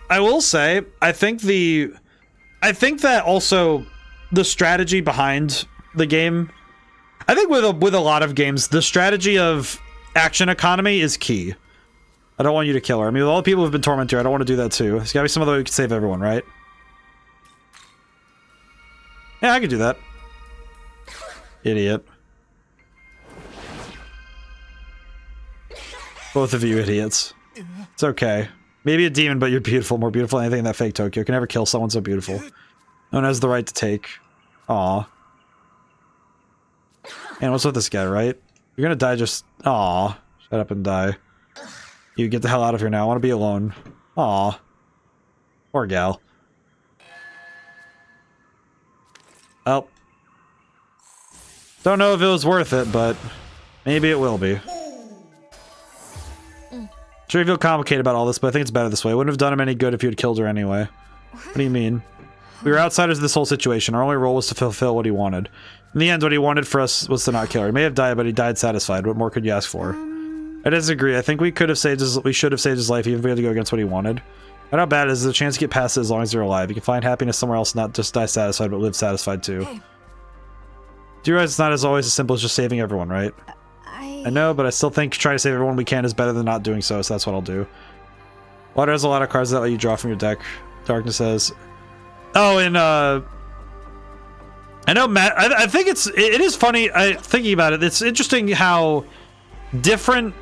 I will say, I think that also the strategy behind the game, I think with a lot of games, the strategy of action economy is key. I don't want you to kill her. I mean, with all the people who've been tormented here, I don't want to do that too. There's gotta be some other way we can save everyone, right? Yeah, I could do that. Idiot. Both of you idiots. It's okay. Maybe a demon, but you're beautiful. More beautiful than anything in that fake Tokyo. Can never kill someone so beautiful. No one has the right to take. Aw. And what's with this guy, right? You're gonna die just... Aw. Shut up and die. You get the hell out of here now. I want to be alone. Aw. Poor gal. Oh. Don't know if it was worth it, but maybe it will be. Sure, you feel complicated about all this, but I think it's better this way. It wouldn't have done him any good if you had killed her anyway. What do you mean? We were outsiders of this whole situation. Our only role was to fulfill what he wanted. In the end, what he wanted for us was to not kill her. He may have died, but he died satisfied. What more could you ask for? I disagree. I think we should have saved his life, even if we had to go against what he wanted. But how bad is the chance to get past it as long as you're alive? You can find happiness somewhere else, not just die satisfied, but live satisfied too. Hey. Do you realize it's not always as simple as just saving everyone, right? I know, but I still think trying to save everyone we can is better than not doing so that's what I'll do. Water has a lot of cards that let you draw from your deck. Darkness has... Oh, and I know Matt... I think it is funny, thinking about it, it's interesting how different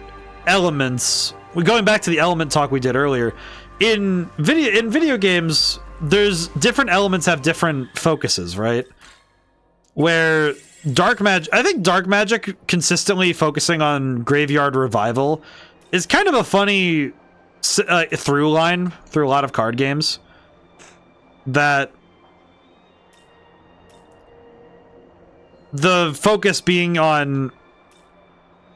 elements... Going back to the element talk we did earlier, in video games, there's different elements have different focuses, right? Where dark magic, I think dark magic consistently focusing on graveyard revival is kind of a funny through line through a lot of card games. That the focus being on,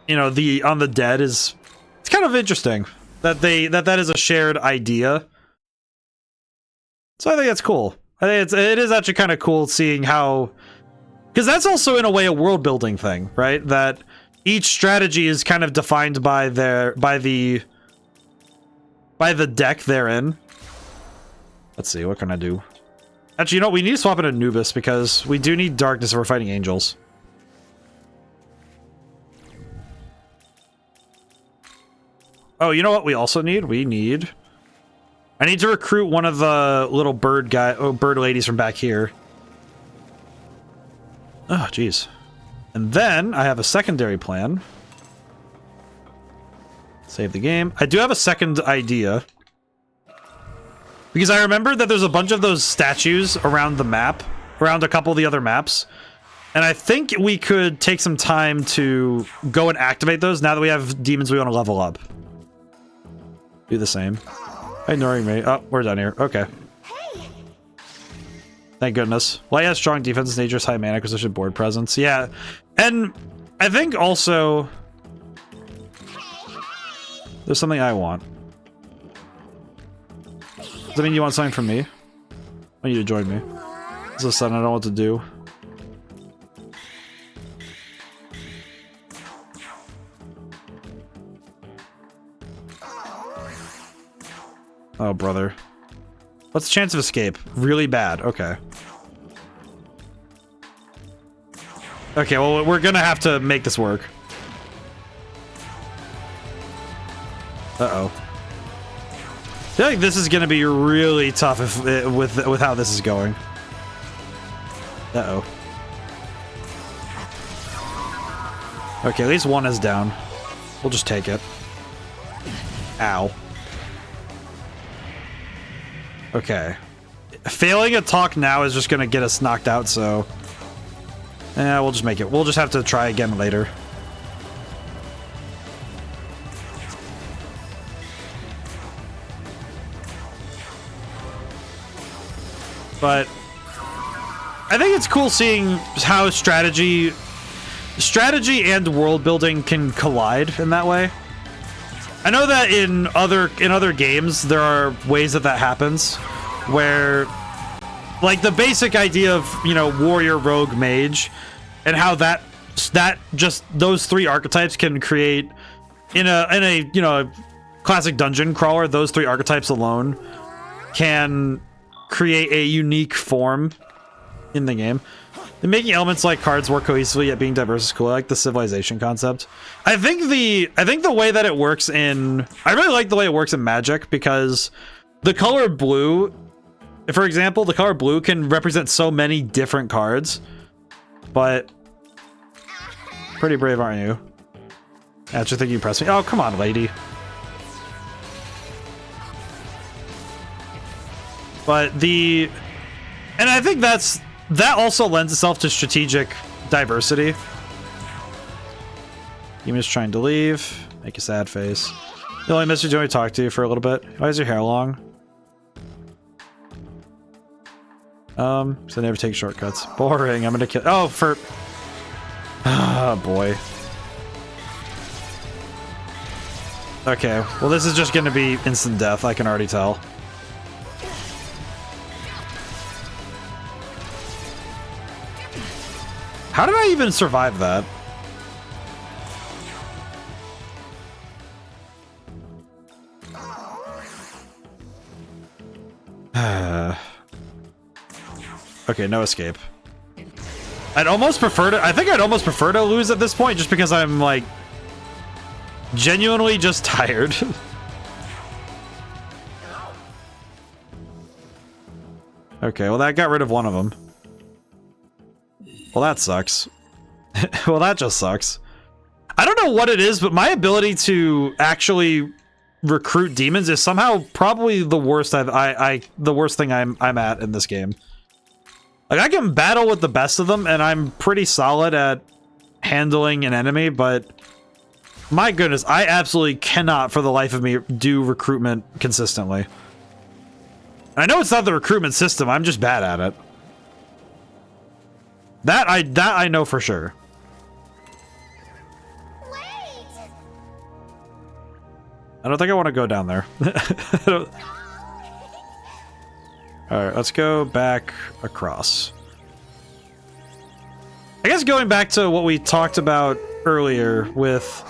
you know, on the dead is, it's kind of interesting that that is a shared idea. So I think that's cool. I think it is actually kind of cool seeing how, because that's also in a way a world building thing, right? That each strategy is kind of defined by the deck they're in. Let's see, what can I do? Actually, you know what? We need to swap in Anubis because we do need darkness if we're fighting angels. Oh, you know what we also need? I need to recruit one of the little bird ladies from back here. Oh, jeez. And then I have a secondary plan. Save the game. I do have a second idea. Because I remembered that there's a bunch of those statues around the map, around a couple of the other maps. And I think we could take some time to go and activate those now that we have demons we want to level up. Do the same. Ignoring me. Oh, we're done here. Okay. Thank goodness. Light has strong defense, nature's high mana acquisition, board presence. Yeah. And I think also there's something I want. Does that mean you want something from me? I want you to join me. This is a sudden, I don't know what to do. Oh, brother. What's the chance of escape? Really bad. Okay. Okay, well, we're gonna have to make this work. Uh-oh. I feel like this is gonna be really tough with how this is going. Uh-oh. Okay, at least one is down. We'll just take it. Ow. Okay. Failing a talk now is just gonna get us knocked out, so... we'll just make it. We'll just have to try again later. But I think it's cool seeing how strategy and world building can collide in that way. I know that in other games there are ways that happens, where like the basic idea of, you know, warrior, rogue, mage, and how that just those three archetypes can create in a you know, classic dungeon crawler, those three archetypes alone can create a unique form in the game. And making elements like cards work cohesively yet being diverse is cool. I like the civilization concept. I think the way that it works I really like the way it works in Magic, because the color blue, for example, the color blue can represent so many different cards. But pretty brave, aren't you? I actually think you pressed me. Oh, come on, lady. But and I think that also lends itself to strategic diversity. Yumi's trying to leave. Make a sad face. The only Mr. Joey talk to you for a little bit. Why is your hair long? So I never take shortcuts. Boring. I'm gonna kill. Oh, for. Oh boy. Okay. Well, this is just gonna be instant death. I can already tell. How did I even survive that? Okay, no escape. I'd almost prefer to... I think I'd almost prefer to lose at this point, just because I'm, like, genuinely just tired. Okay, well, that got rid of one of them. Well, that sucks. Well, that just sucks. I don't know what it is, but my ability to actually recruit demons is somehow probably the worst the worst thing I'm at in this game. Like, I can battle with the best of them, and I'm pretty solid at handling an enemy, but my goodness, I absolutely cannot for the life of me do recruitment consistently. I know it's not the recruitment system, I'm just bad at it. That I know for sure. I don't think I want to go down there. Alright, let's go back across. I guess going back to what we talked about earlier with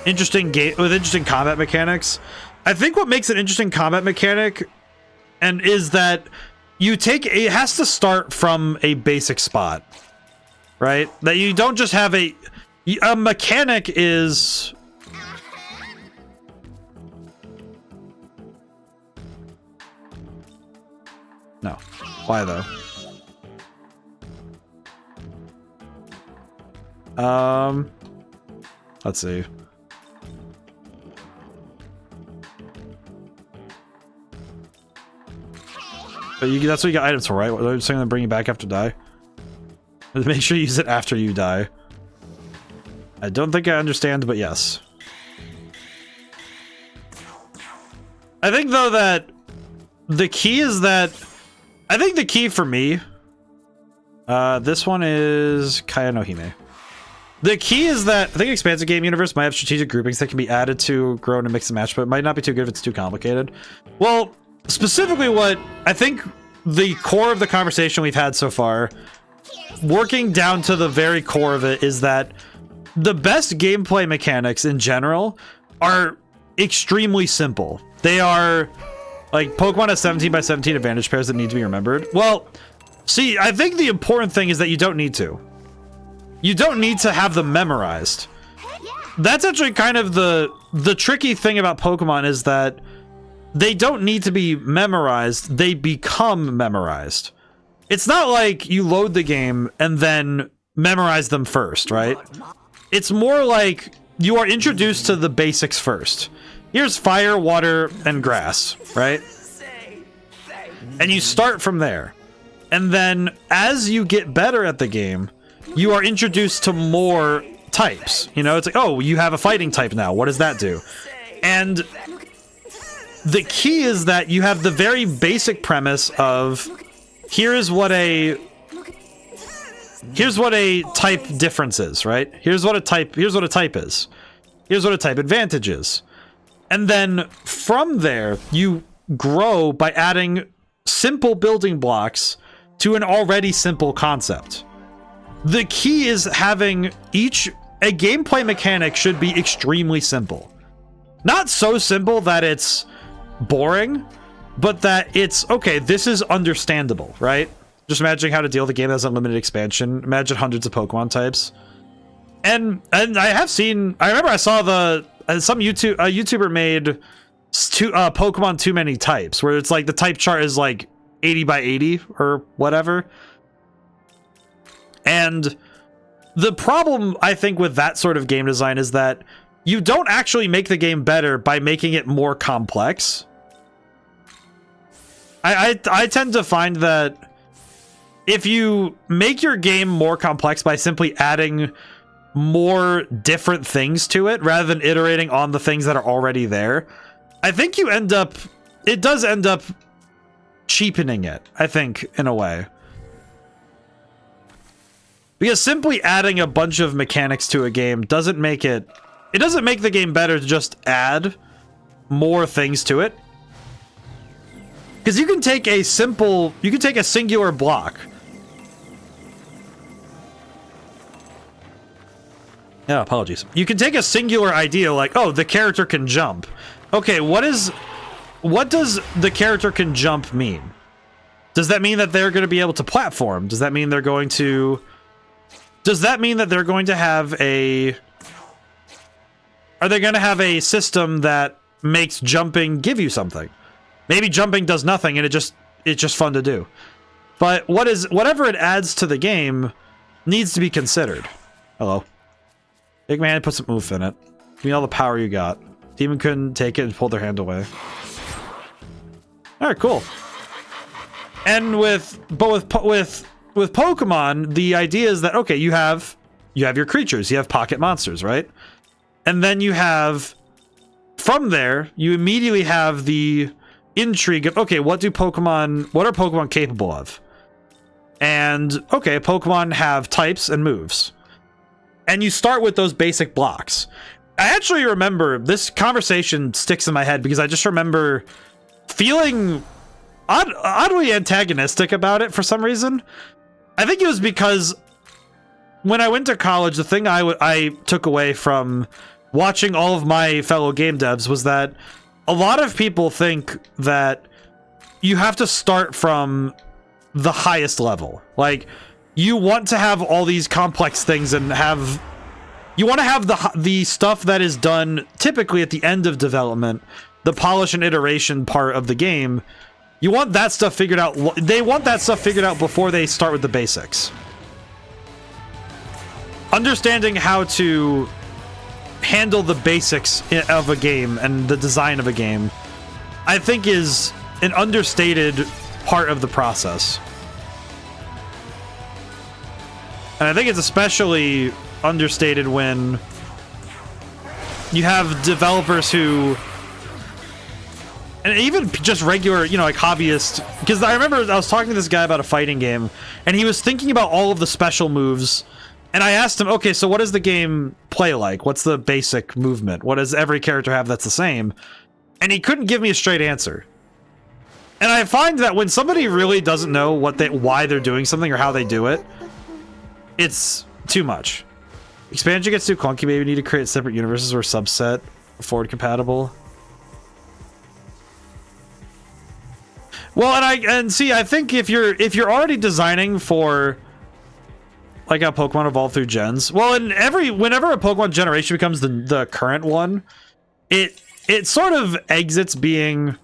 interesting combat mechanics, I think what makes an interesting combat mechanic is that it has to start from a basic spot, right? That you don't just have a mechanic is... No. Why though? Let's see. But that's what you got items for, right? What are you saying to bring you back after die? Make sure you use it after you die. I don't think I understand, but yes. I think though that the key is that I think the key for me, this one is Kaya no Hime. The key is that I think expansive game universe might have strategic groupings that can be added to grow and mix and match, but it might not be too good if it's too complicated. Well, specifically what I think the core of the conversation we've had so far, working down to the very core of it, is that the best gameplay mechanics in general are extremely simple. They are like Pokemon has 17 by 17 advantage pairs that need to be remembered. Well, see, I think the important thing is that you don't need to. You don't need to have them memorized. That's actually kind of the tricky thing about Pokemon, is that they don't need to be memorized, they become memorized. It's not like you load the game and then memorize them first, right? It's more like you are introduced to the basics first. Here's fire, water, and grass, right? And you start from there. And then as you get better at the game, you are introduced to more types. You know, it's like, oh, you have a fighting type now. What does that do? And the key is that you have the very basic premise of here's what a type difference is, right? Here's what a type is. Here's what a type advantage is. And then from there, you grow by adding simple building blocks to an already simple concept. The key is having a gameplay mechanic should be extremely simple. Not so simple that it's boring, but that it's, okay, this is understandable, right? Just imagining how to deal with a game that has unlimited expansion. Imagine hundreds of Pokemon types. And I remember I saw some YouTuber made Pokemon Too Many Types, where it's like the type chart is like 80 by 80 or whatever. And the problem, I think, with that sort of game design is that you don't actually make the game better by making it more complex. I tend to find that if you make your game more complex by simply adding more different things to it rather than iterating on the things that are already there, I think it does end up cheapening it, I think, in a way. Because simply adding a bunch of mechanics to a game doesn't make the game better to just add more things to it. Because you can take a singular block. Yeah, apologies. You can take a singular idea like, oh, the character can jump. Okay, what does the character can jump mean? Does that mean that they're going to be able to platform? Does that mean they're going to have are they going to have a system that makes jumping give you something? Maybe jumping does nothing and it's just fun to do. But whatever it adds to the game needs to be considered. Hello. Big man, put some oomph in it. Give me all the power you got. Demon couldn't take it and pulled their hand away. Alright, cool. And with Pokemon, the idea is that, okay, you have your creatures, you have pocket monsters, right? And then you have, from there, you immediately have the intrigue of, okay, what are Pokemon capable of? And okay, Pokemon have types and moves. And you start with those basic blocks. I actually remember, this conversation sticks in my head because I just remember feeling oddly antagonistic about it for some reason. I think it was because when I went to college, the thing I took away from watching all of my fellow game devs was that a lot of people think that you have to start from the highest level. Like, you want to have all these complex things and you want to have the stuff that is done typically at the end of development, the polish and iteration part of the game. You want that stuff figured out. They want that stuff figured out before they start with the basics. Understanding how to handle the basics of a game and the design of a game, I think, is an understated part of the process. And I think it's especially understated when you have developers who, and even just regular, you know, like hobbyists, because I remember I was talking to this guy about a fighting game, and he was thinking about all of the special moves, and I asked him, okay, so what does the game play like? What's the basic movement? What does every character have that's the same? And he couldn't give me a straight answer. And I find that when somebody really doesn't know why they're doing something or how they do it, it's too much. Expansion gets too clunky. Maybe we need to create separate universes or subset forward compatible. Well, and see, I think if you're already designing for like how Pokemon evolve through gens, well, whenever a Pokemon generation becomes the current one, it sort of exits being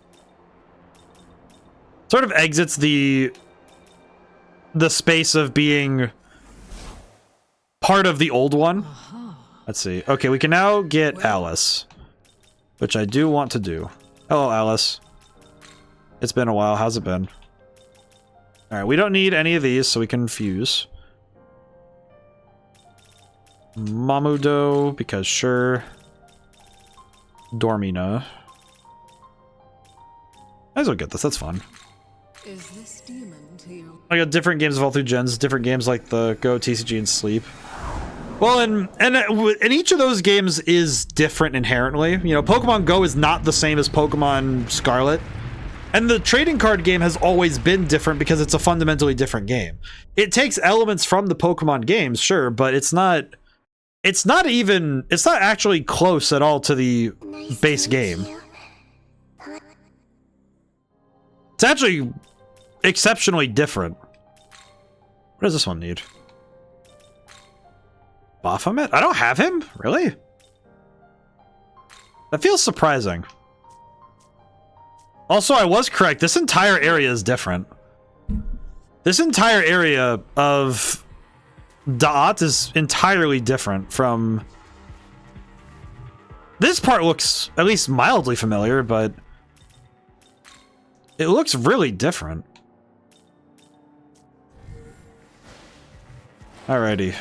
the space of being part of the old one. Let's see. Okay, we can now get Alice, which I do want to do. Hello, Alice. It's been a while. How's it been? All right, we don't need any of these, so we can fuse. Mamudo, because sure. Dormina. Might as well get this. That's fun. Is this demon to you? I got different games of all through gens, different games like the Go, TCG, and Sleep. Well, and each of those games is different inherently. You know, Pokemon Go is not the same as Pokemon Scarlet. And the trading card game has always been different because it's a fundamentally different game. It takes elements from the Pokemon games, sure, but it's not actually close at all to the base game. It's actually exceptionally different. What does this one need? Baphomet? I don't have him? Really? That feels surprising. Also, I was correct. This entire area is different. This entire area of Da'at is entirely different from... This part looks at least mildly familiar, but it looks really different. Alrighty.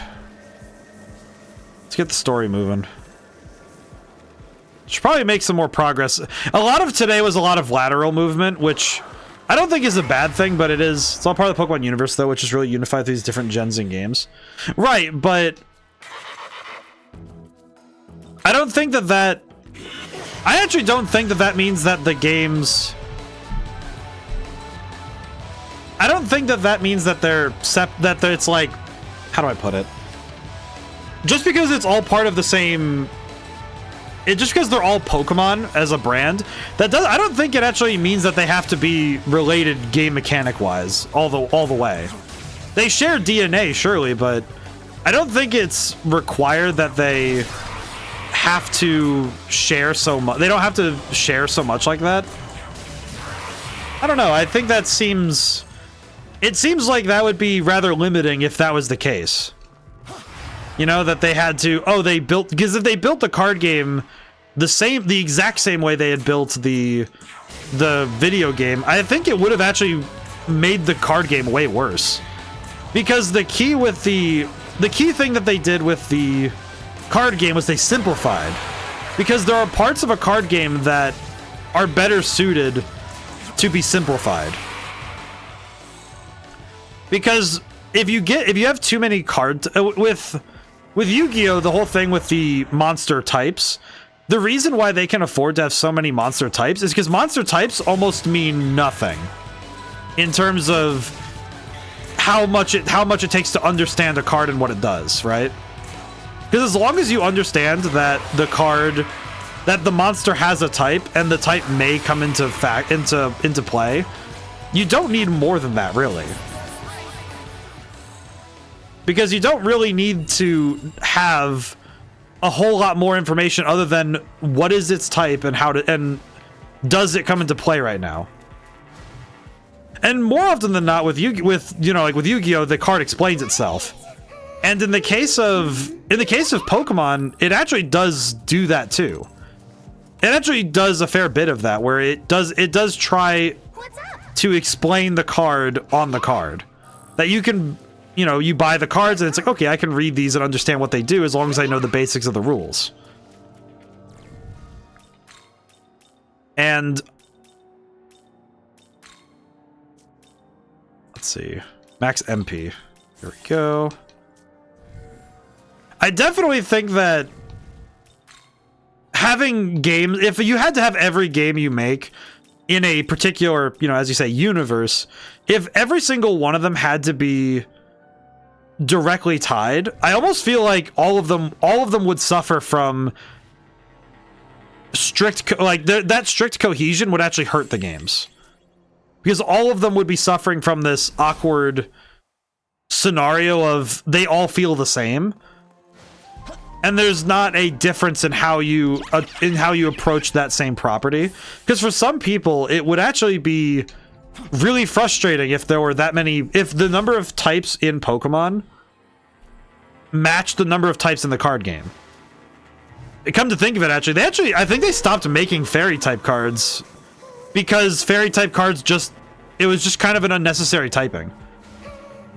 Let's get the story moving. Should probably make some more progress. A lot of today was a lot of lateral movement, which I don't think is a bad thing, but it is. It's all part of the Pokemon universe, though, which is really unified through these different gens and games. Right, but I don't think that I actually don't think that means that the games... I don't think that means that it's like... How do I put it? Just because it's all part of the same... just because they're all Pokemon as a brand, I don't think it actually means that they have to be related game mechanic wise all the way. They share DNA, surely, but I don't think it's required that they have to share so much. They don't have to share so much like that. I don't know. I think that seems... It seems like that would be rather limiting if that was the case. You know, that they had to... Oh, they built... Because if they built the card game the exact same way they had built the video game, I think it would have actually made the card game way worse. Because the key thing that they did with the card game was they simplified. Because there are parts of a card game that are better suited to be simplified. Because if you have too many cards with Yu-Gi-Oh, the whole thing with the monster types, the reason why they can afford to have so many monster types is because monster types almost mean nothing in terms of how much it takes to understand a card and what it does, right? Because as long as you understand that the monster has a type and the type may come into play, you don't need more than that, really. Because you don't really need to have a whole lot more information other than what is its type and does it come into play right now. And more often than not with Yu-Gi-Oh, the card explains itself. And in the case of Pokemon, it actually does do that too. It actually does a fair bit of that, where it does try to explain the card on the card. That you can, you buy the cards and it's like, okay, I can read these and understand what they do as long as I know the basics of the rules. And let's see, max MP. Here we go. I definitely think that having games, if you had to have every game you make in a particular, as you say, universe, if every single one of them had to be directly tied, I almost feel like all of them would suffer from that strict cohesion would actually hurt the games. Because all of them would be suffering from this awkward scenario of they all feel the same. And there's not a difference in how you approach that same property. Because for some people, it would actually be really frustrating if there were that many, if the number of types in Pokemon matched the number of types in the card game. Come to think of it, I think they stopped making fairy type cards because fairy type cards it was just kind of an unnecessary typing.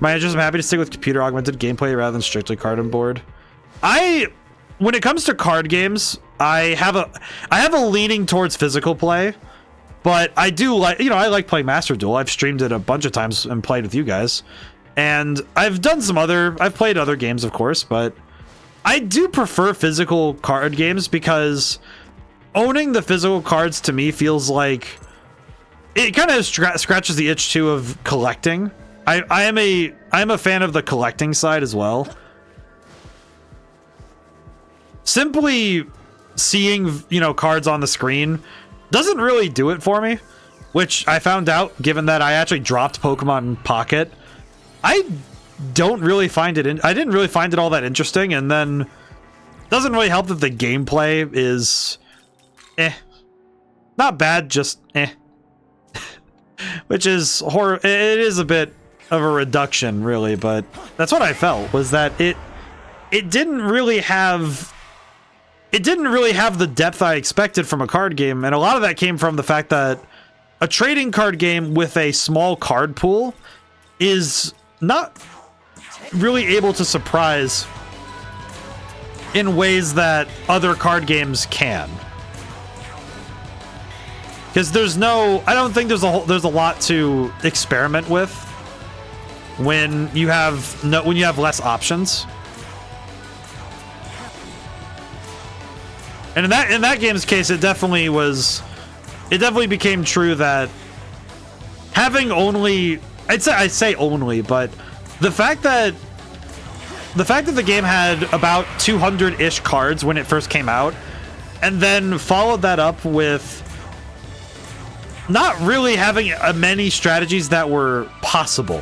I'm happy to stick with computer augmented gameplay rather than strictly card and board. When it comes to card games, I have a leaning towards physical play, but I do like, I like playing Master Duel. I've streamed it a bunch of times and played with you guys. And I've played other games, of course, but I do prefer physical card games because owning the physical cards to me feels like it kind of scratches the itch too of collecting. I am a fan of the collecting side as well. Simply seeing, cards on the screen doesn't really do it for me, which I found out given that I actually dropped Pokemon Pocket. I didn't really find it all that interesting, and then it doesn't really help that the gameplay is not bad, just which is it is a bit of a reduction, really, but that's what I felt, was that it didn't really have the depth I expected from a card game, and a lot of that came from the fact that a trading card game with a small card pool is not really able to surprise in ways that other card games can. Because I don't think there's a lot to experiment with when you have less options. And in that game's case, it definitely became true that having only, I say only, but the fact that the game had about 200-ish cards when it first came out, and then followed that up with not really having many strategies that were possible.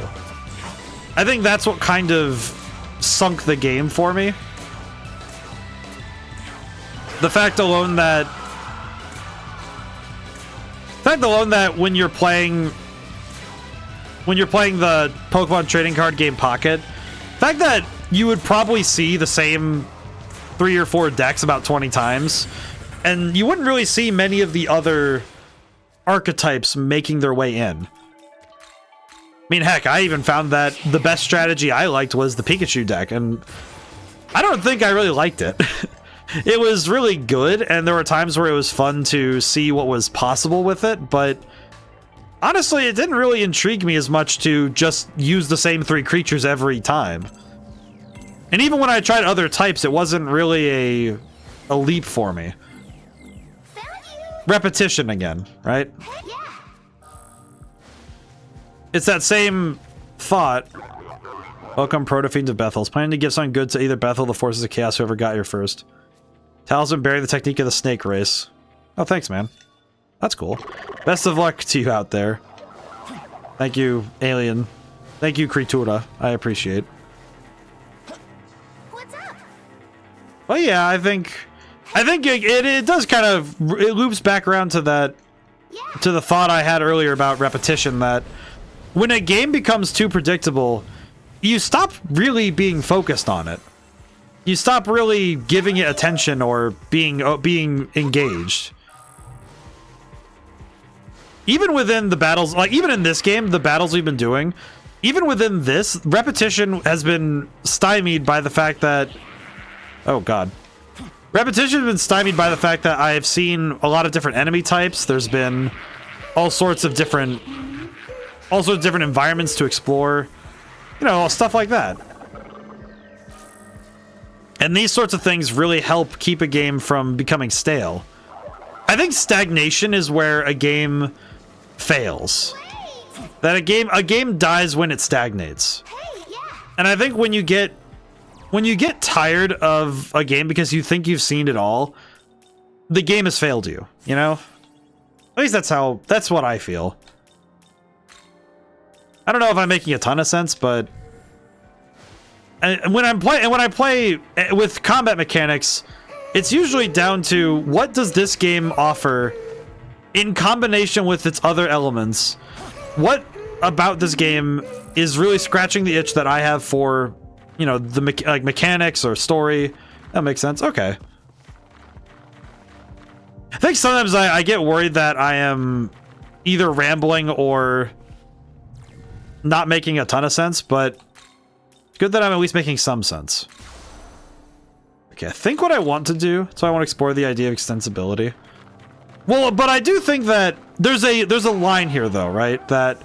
I think that's what kind of sunk the game for me. The fact alone that when you're playing the Pokemon trading card game Pocket, the fact that you would probably see the same 3 or 4 decks about 20 times, and you wouldn't really see many of the other archetypes making their way in. I mean, heck, I even found that the best strategy I liked was the Pikachu deck, and I don't think I really liked it. It was really good, and there were times where it was fun to see what was possible with it, but honestly, it didn't really intrigue me as much to just use the same 3 creatures every time. And even when I tried other types, it wasn't really a leap for me. Repetition again, right? It's that same thought. Welcome, Protofiends of Bethel's. Planning to give something good to either Bethel or the Forces of Chaos, whoever got here first. Talisman bearing the technique of the snake race. Oh, thanks, man. That's cool. Best of luck to you out there. Thank you, Alien. Thank you, Creatura. I appreciate. What's up? Well, yeah, I think it does kind of, it loops back around to that, to the thought I had earlier about repetition, that when a game becomes too predictable, you stop really being focused on it. You stop really giving it attention or being engaged. Even within the battles, like even in this game, the battles we've been doing, even within this, repetition has been stymied by the fact that, oh god. Repetition has been stymied by the fact that I've seen a lot of different enemy types. There's been all sorts of different environments to explore. You know, stuff like that. And these sorts of things really help keep a game from becoming stale. I think stagnation is where a game fails. That a game dies when it stagnates. And I think when you get tired of a game because you think you've seen it all, the game has failed you, you know? At least that's what I feel. I don't know if I'm making a ton of sense, but when I play with combat mechanics, it's usually down to what does this game offer in combination with its other elements. What about this game is really scratching the itch that I have for, you know, the mechanics or story. That makes sense. Okay. I think sometimes I get worried that I am either rambling or not making a ton of sense, but good that I'm at least making some sense. Okay, I think what I want to do, so I want to explore the idea of extensibility. Well, but I do think that there's a line here though, right? That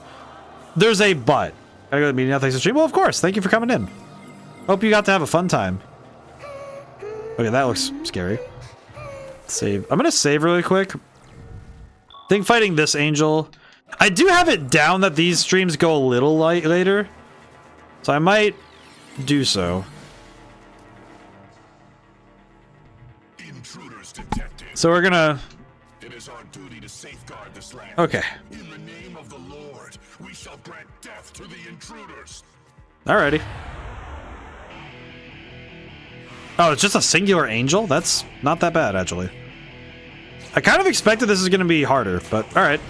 there's a but. Gotta go to the meeting now, thanks for stream. Well, of course, thank you for coming in. Hope you got to have a fun time. Okay, that looks scary. Save. I'm gonna save really quick. I think fighting this angel, I do have it down that these streams go a little light later, so I might do so. Intruders detected. So we're gonna. It is our duty to safeguard this land. Okay. In the name of the Lord, we shall grant death to the intruders. Alrighty. Oh, it's just a singular angel? That's not that bad, actually. I kind of expected this is going to be harder, but alright.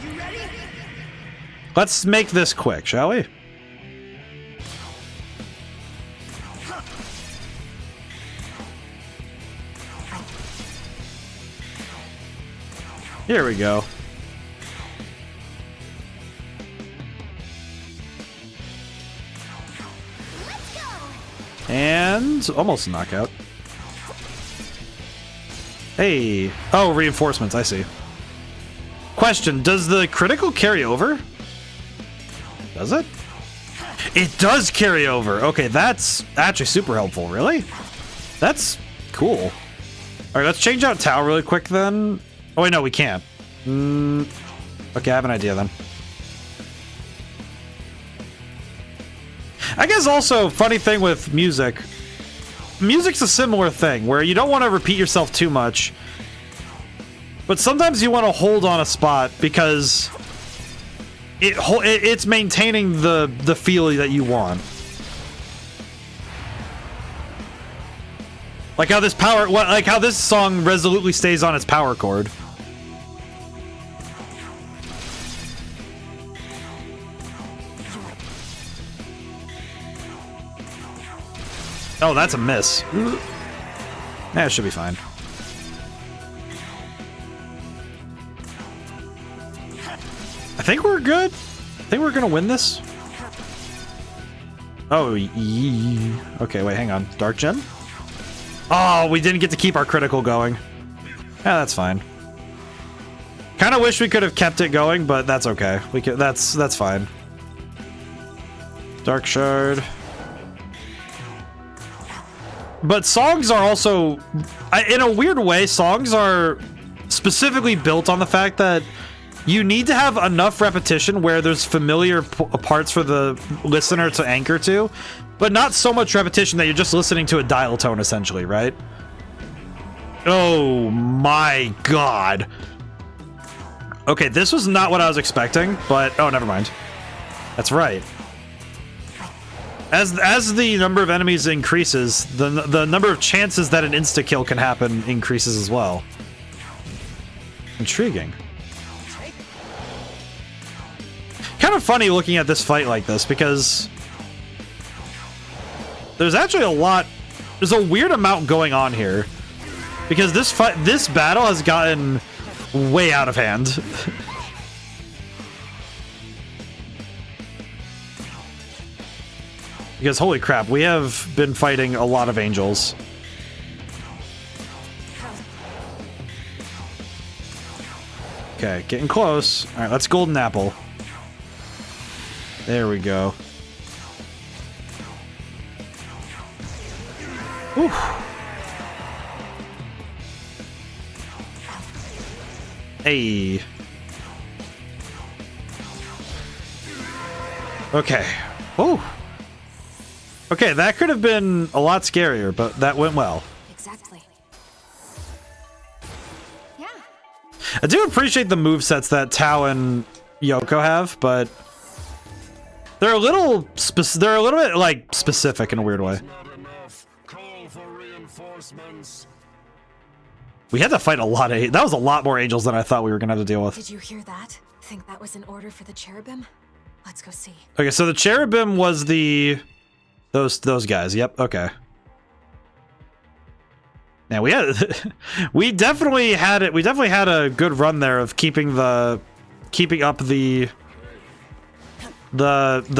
Let's make this quick, shall we? Here we go. And almost a knockout. Hey. Oh, reinforcements, I see. Question, does the critical carry over? Does it? It does carry over. Okay, that's actually super helpful, really? That's cool. Alright, let's change out Tau really quick then. Oh wait, no, we can't. Okay, I have an idea then. I guess also, funny thing with music. Music's a similar thing, where you don't want to repeat yourself too much. But sometimes you want to hold on a spot because it's maintaining the feel that you want. Like how this song resolutely stays on its power chord. Oh, that's a miss. Yeah, it should be fine. I think we're good. I think we're gonna win this. Oh, okay, wait, hang on. Dark Gem? Oh, we didn't get to keep our critical going. Yeah, that's fine. Kind of wish we could have kept it going, but that's okay. We could. That's fine. Dark Shard. But songs are also, in a weird way, songs are specifically built on the fact that you need to have enough repetition where there's familiar parts for the listener to anchor to, but not so much repetition that you're just listening to a dial tone, essentially, right? Oh my god. Okay, this was not what I was expecting, but oh, never mind. That's right. As the number of enemies increases, the number of chances that an insta-kill can happen increases as well. Intriguing. Kind of funny looking at this fight like this, because there's actually there's a weird amount going on here. Because this battle has gotten way out of hand. Because holy crap, we have been fighting a lot of angels. Okay, getting close. Alright, let's golden apple. There we go. Whew. Hey. Okay. Oh. Okay, that could have been a lot scarier, but that went well. Exactly. Yeah. I do appreciate the movesets that Tao and Yoko have, but they're a little bit like specific in a weird way. Call for reinforcements. We had to fight a lot of that was a lot more angels than I thought we were gonna have to deal with. Did you hear that? Think that was an order for the cherubim? Let's go see. Okay, so the cherubim was those guys. Yep. Okay. Now we definitely had it. We definitely had a good run there of keeping up the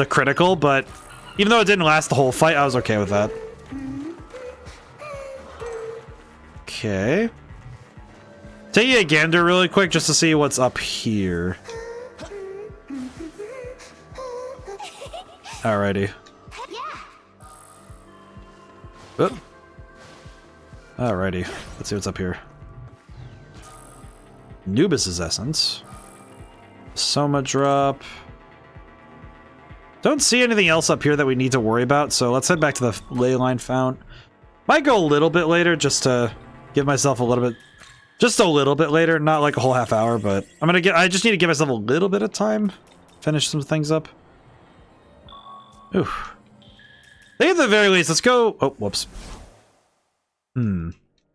critical, but even though it didn't last the whole fight, I was okay with that. Okay. Taking a gander really quick just to see what's up here. Alrighty. Oop. Alrighty. Let's see what's up here. Nubus's essence. Soma drop. Don't see anything else up here that we need to worry about, so let's head back to the ley line fount. Might go a little bit later just to give myself a little bit later, not like a whole half hour, but I just need to give myself a little bit of time. Finish some things up. Oof. I think at the very least, let's go. Oh, whoops. Oh,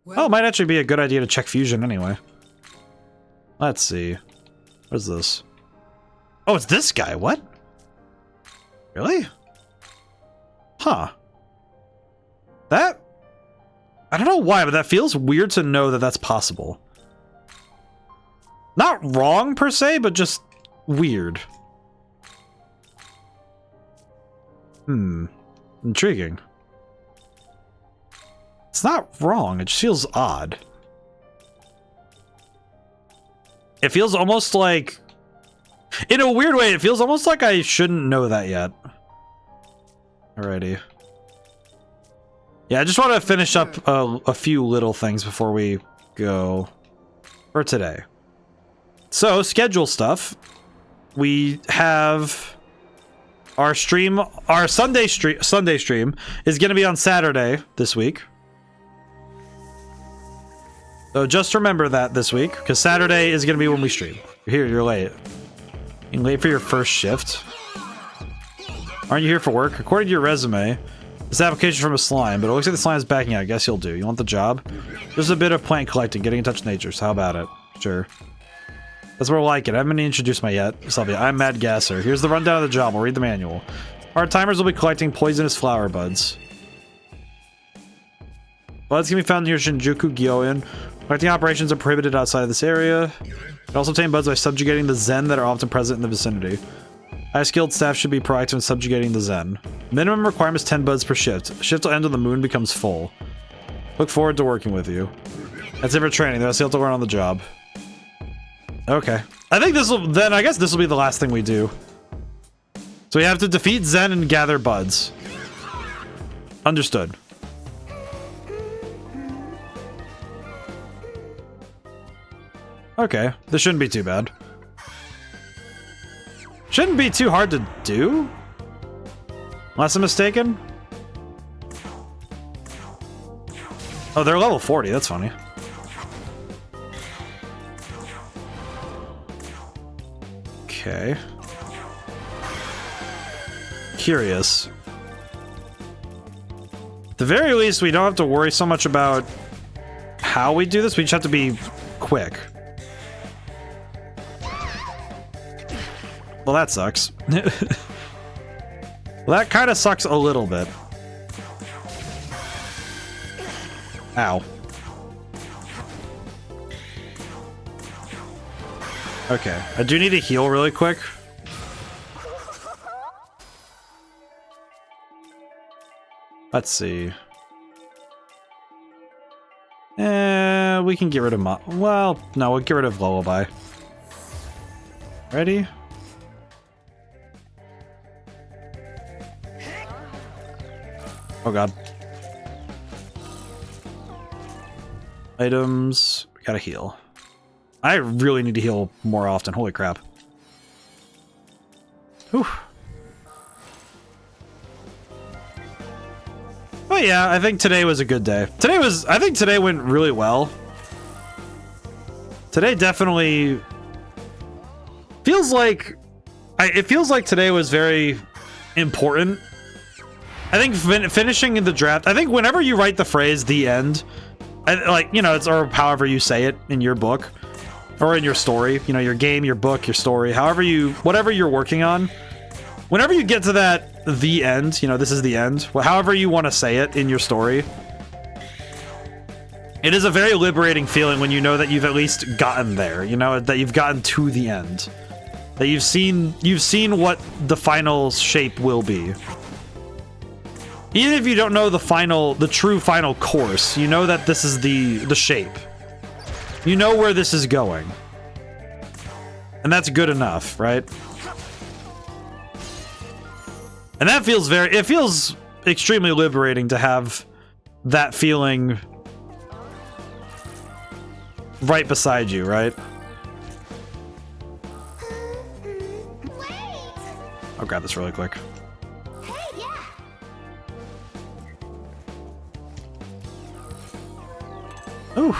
it might actually be a good idea to check fusion anyway. Let's see. What's this? Oh, it's this guy. What? Really? Huh. That... I don't know why, but that feels weird to know that that's possible. Not wrong, per se, but just weird. Intriguing. It's not wrong, it just feels odd. It feels almost like... In a weird way, it feels almost like I shouldn't know that yet. Alrighty. Yeah, I just want to finish up a few little things before we go for today. So, schedule stuff. We have... Our Sunday stream is going to be on Saturday this week. So just remember that this week, because Saturday is going to be when we stream. You're late. You're late for your first shift. Aren't you here for work? According to your resume, this application from a slime, but it looks like the slime is backing out. I guess you'll do. You want the job? There's a bit of plant collecting, getting in touch with nature, so how about it? Sure. That's more like it. I haven't introduced myself yet. I'm Mad Gasser. Here's the rundown of the job. We'll read the manual. Part-timers will be collecting poisonous flower buds. Buds can be found near Shinjuku, Gyoen. Collecting operations are prohibited outside of this area. You can also obtain buds by subjugating the Zen that are often present in the vicinity. High-skilled staff should be proactive in subjugating the Zen. Minimum requirement is 10 buds per shift. Shift will end when the moon becomes full. Look forward to working with you. That's it for training. The rest you'll have to learn on the job. Okay. I think this will, then I guess this will be the last thing we do. So we have to defeat Zen and gather buds. Understood. Okay, this shouldn't be too bad. Shouldn't be too hard to do? Unless I'm mistaken? Oh, they're level 40, that's funny. Okay. Curious. At the very least, we don't have to worry so much about how we do this, we just have to be quick. Well, that sucks. Well, that kind of sucks a little bit. Ow. Okay, I do need to heal really quick. Let's see. We can get rid of well, no, we'll get rid of Lullaby. Ready? Oh god. Items. Gotta heal. I really need to heal more often. Holy crap. Whew. But yeah, I think today was a good day. I think today went really well. Today definitely feels like... it feels like today was very important. I think finishing in the draft, I think whenever you write the phrase, the end, like, you know, it's, or however you say it in your book, or in your story, you know, your game, your book, your story, whatever you're working on, whenever you get to that, the end, you know, this is the end, however you want to say it in your story, it is a very liberating feeling when you know that you've at least gotten there, you know, that you've gotten to the end, that you've seen what the final shape will be. Even if you don't know the true final course, you know that this is the shape. You know where this is going. And that's good enough, right? And that feels it feels extremely liberating to have that feeling right beside you, right? I'll grab this really quick. Ooh.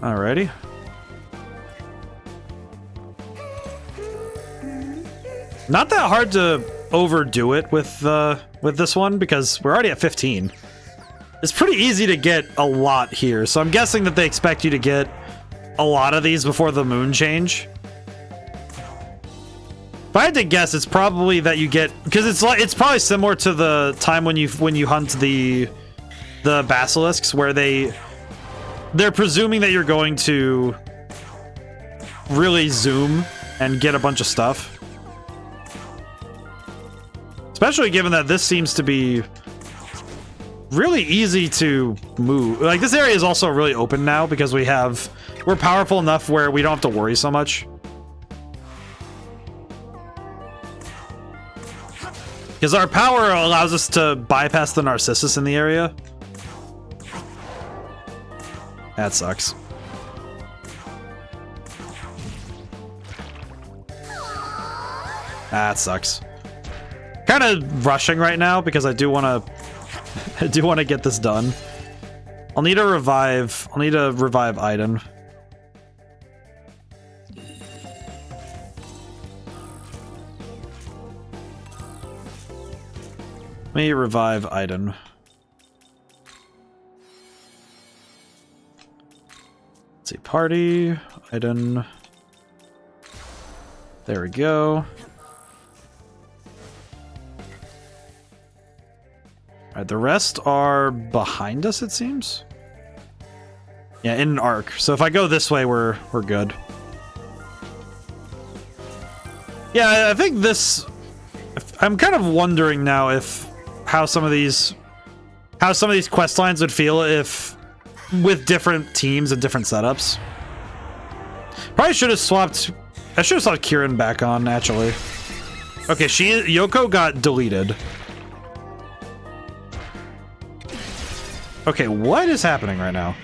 Alrighty. Not that hard to overdo it with this one because we're already at 15. It's pretty easy to get a lot here, so I'm guessing that they expect you to get a lot of these before the moon change. If I had to guess, it's probably that you get, because it's probably similar to the time when you hunt the basilisks, where they're presuming that you're going to really zoom and get a bunch of stuff. Especially given that this seems to be really easy to move. Like, this area is also really open now because we're powerful enough where we don't have to worry so much. Because our power allows us to bypass the Narcissus in the area. That sucks. That sucks. Kind of rushing right now because I do want to get this done. I'll need a revive. I'll need a revive Aiden. Let me revive Aiden. Let's see, party, Aiden. There we go. Alright, the rest are behind us, it seems. Yeah, in an arc. So if I go this way, we're good. Yeah, I think this... I'm kind of wondering now how some of these quest lines would feel if with different teams and different setups. Probably should have swapped. I should have swapped Kieran back on, actually. Okay, Yoko got deleted. Okay, what is happening right now?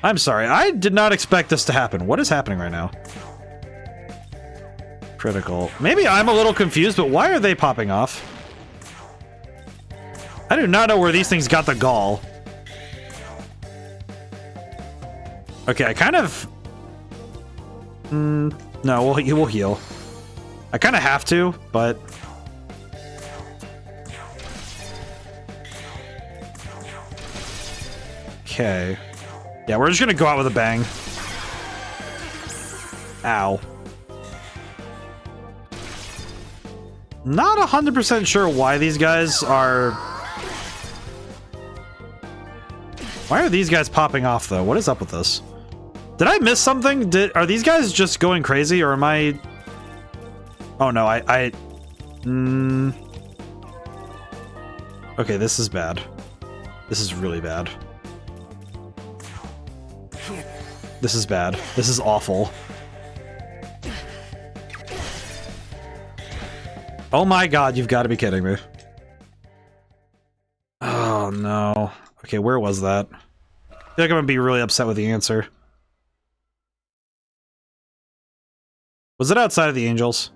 I'm sorry, I did not expect this to happen. What is happening right now? Critical. Maybe I'm a little confused, but why are they popping off? I do not know where these things got the gall. Okay, I kind of... no, we'll heal. I kind of have to, but... Okay. Yeah, we're just gonna go out with a bang. Ow. Not 100% sure why these guys are... Why are these guys popping off, though? What is up with this? Did I miss something? Are these guys just going crazy, or am I... Oh, no, Okay, this is bad. This is really bad. This is bad. This is awful. Oh my god, you've got to be kidding me. Oh no. Okay, where was that? I feel like I'm gonna be really upset with the answer. Was it outside of the angels?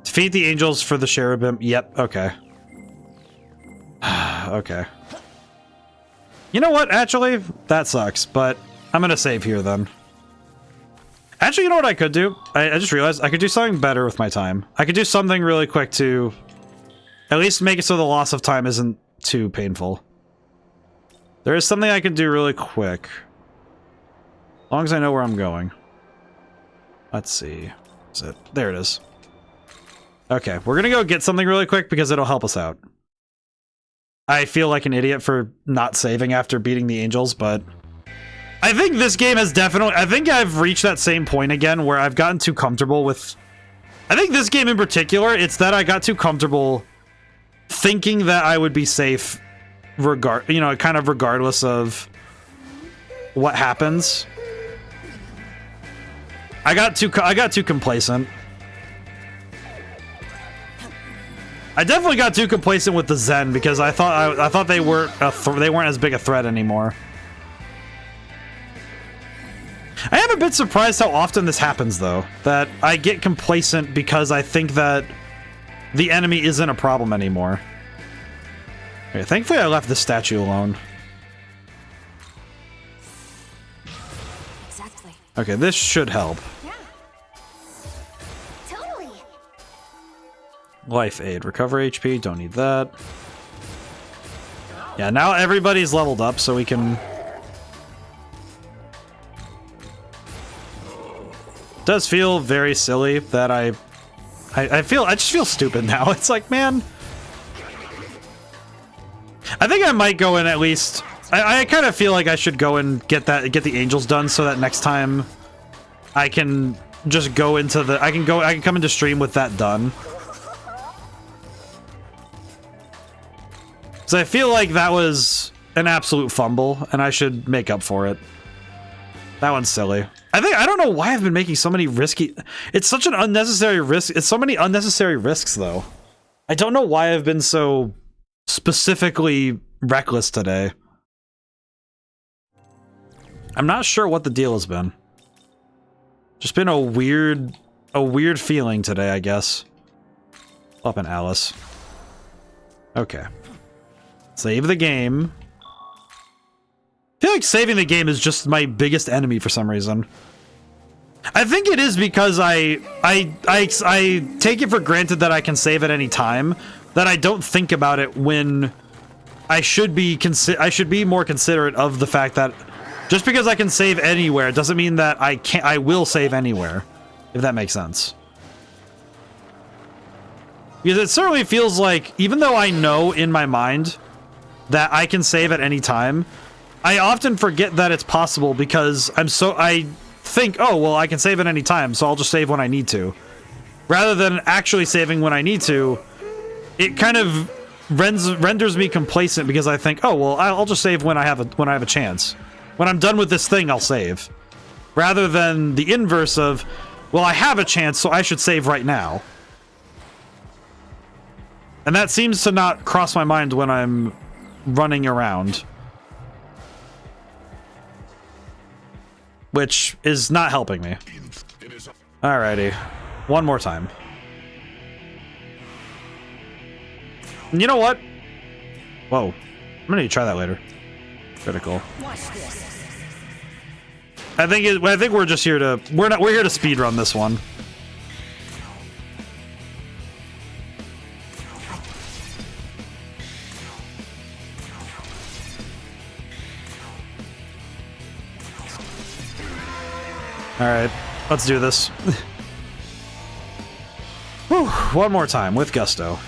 Defeat the angels for the cherubim. Yep, okay. Okay. You know what, actually? That sucks, but I'm gonna save here then. Actually, you know what I could do? I just realized I could do something better with my time. I could do something really quick to at least make it so the loss of time isn't too painful. There is something I can do really quick. As long as I know where I'm going. Let's see. Is it? There it is. Okay, we're gonna go get something really quick because it'll help us out. I feel like an idiot for not saving after beating the angels, but... I think this game has definitely... I think I've reached that same point again where I've gotten too comfortable with... I think this game in particular, it's that I got too comfortable thinking that I would be safe kind of regardless of what happens. I got too complacent. I definitely got too complacent with the Zen because I thought they weren't as big a threat anymore. I am a bit surprised how often this happens, though. That I get complacent because I think that the enemy isn't a problem anymore. Okay, thankfully I left the statue alone. Exactly. Okay, this should help. Yeah. Totally. Life aid. Recover HP. Don't need that. Yeah, now everybody's leveled up, so we can... It does feel very silly that I just feel stupid now. It's like, man, I think I might go in at least. I kind of feel like I should go and get the angels done so that next time I can just go into the I can come into stream with that done. So I feel like that was an absolute fumble and I should make up for it. That one's silly. I don't know why I've been making so many risky... It's such an unnecessary risk. It's so many unnecessary risks, though. I don't know why I've been so specifically reckless today. I'm not sure what the deal has been. Just been a weird feeling today, I guess. Up in Alice. Okay. Save the game. I feel like saving the game is just my biggest enemy for some reason. I think it is because I take it for granted that I can save at any time, that I don't think about it when I should be more considerate of the fact that just because I can save anywhere doesn't mean that I will save anywhere, if that makes sense. Because it certainly feels like, even though I know in my mind that I can save at any time, I often forget that it's possible because I think, oh, well, I can save at any time, so I'll just save when I need to. Rather than actually saving when I need to, it kind of renders me complacent because I think, oh, well, I'll just save when I have a chance. When I'm done with this thing, I'll save. rather than the inverse of, well, I have a chance, so I should save right now. And that seems to not cross my mind when I'm running around. Which is not helping me. Alrighty. One more time. And you know what? Whoa. I'm gonna need to try that later. Critical. I think we're just here to we're here to speedrun this one. Alright, let's do this. Whew, one more time with gusto.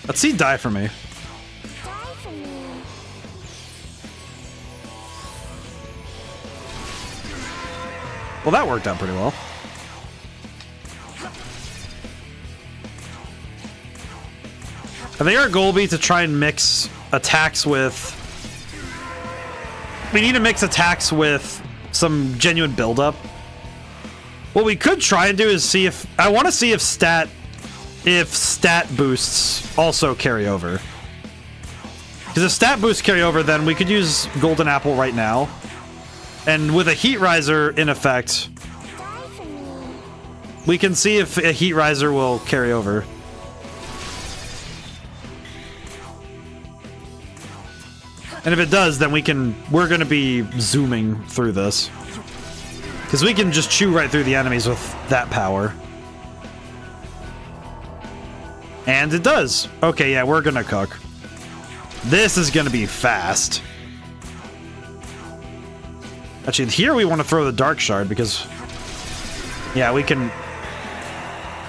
Let's see die for me. Well, that worked out pretty well. I think our goal will be to try and mix attacks with... We need to mix attacks with some genuine buildup. What we could try and do is see if... I want to see if stat boosts also carry over. Because if stat boosts carry over, then we could use Golden Apple right now. And with a Heat Riser in effect, we can see if a Heat Riser will carry over. And if it does, then we're gonna be zooming through this. Because we can just chew right through the enemies with that power. And it does. Okay, yeah, we're gonna cook. This is gonna be fast. Actually, here we want to throw the Dark Shard because... Yeah, we can...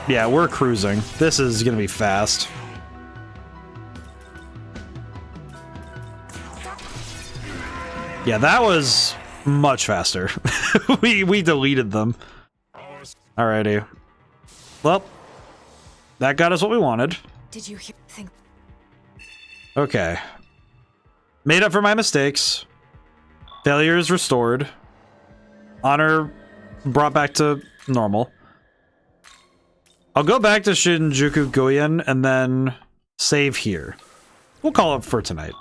Yeah, we're cruising. This is gonna be fast. Yeah, that was much faster. we deleted them. Alrighty. Well, that got us what we wanted. Did you think? Okay. Made up for my mistakes. Failures restored. Honor brought back to normal. I'll go back to Shinjuku Goyen and then save here. We'll call it for tonight.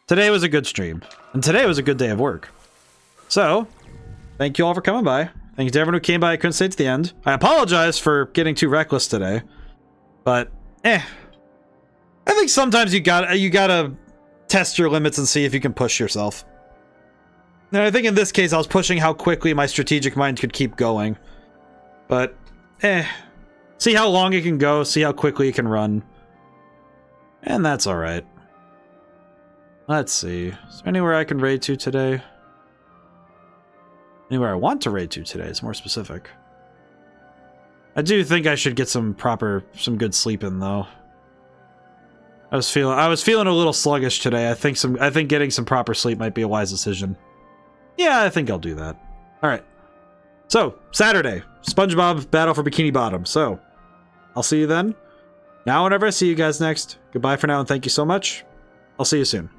Today was a good stream. And today was a good day of work. So, thank you all for coming by. Thank you to everyone who came by. I couldn't stay to the end. I apologize for getting too reckless today. But, I think sometimes you gotta test your limits and see if you can push yourself. And I think in this case I was pushing how quickly my strategic mind could keep going. But, see how long it can go, see how quickly it can run. And that's alright. Let's see. Is there anywhere I can raid to today? Anywhere I want to raid to today is more specific. I do think I should get some good sleep in though. I was feeling a little sluggish today. I think getting some proper sleep might be a wise decision. Yeah, I think I'll do that. Alright. So, Saturday. SpongeBob Battle for Bikini Bottom. So, I'll see you then. Now whenever I see you guys next. Goodbye for now and thank you so much. I'll see you soon.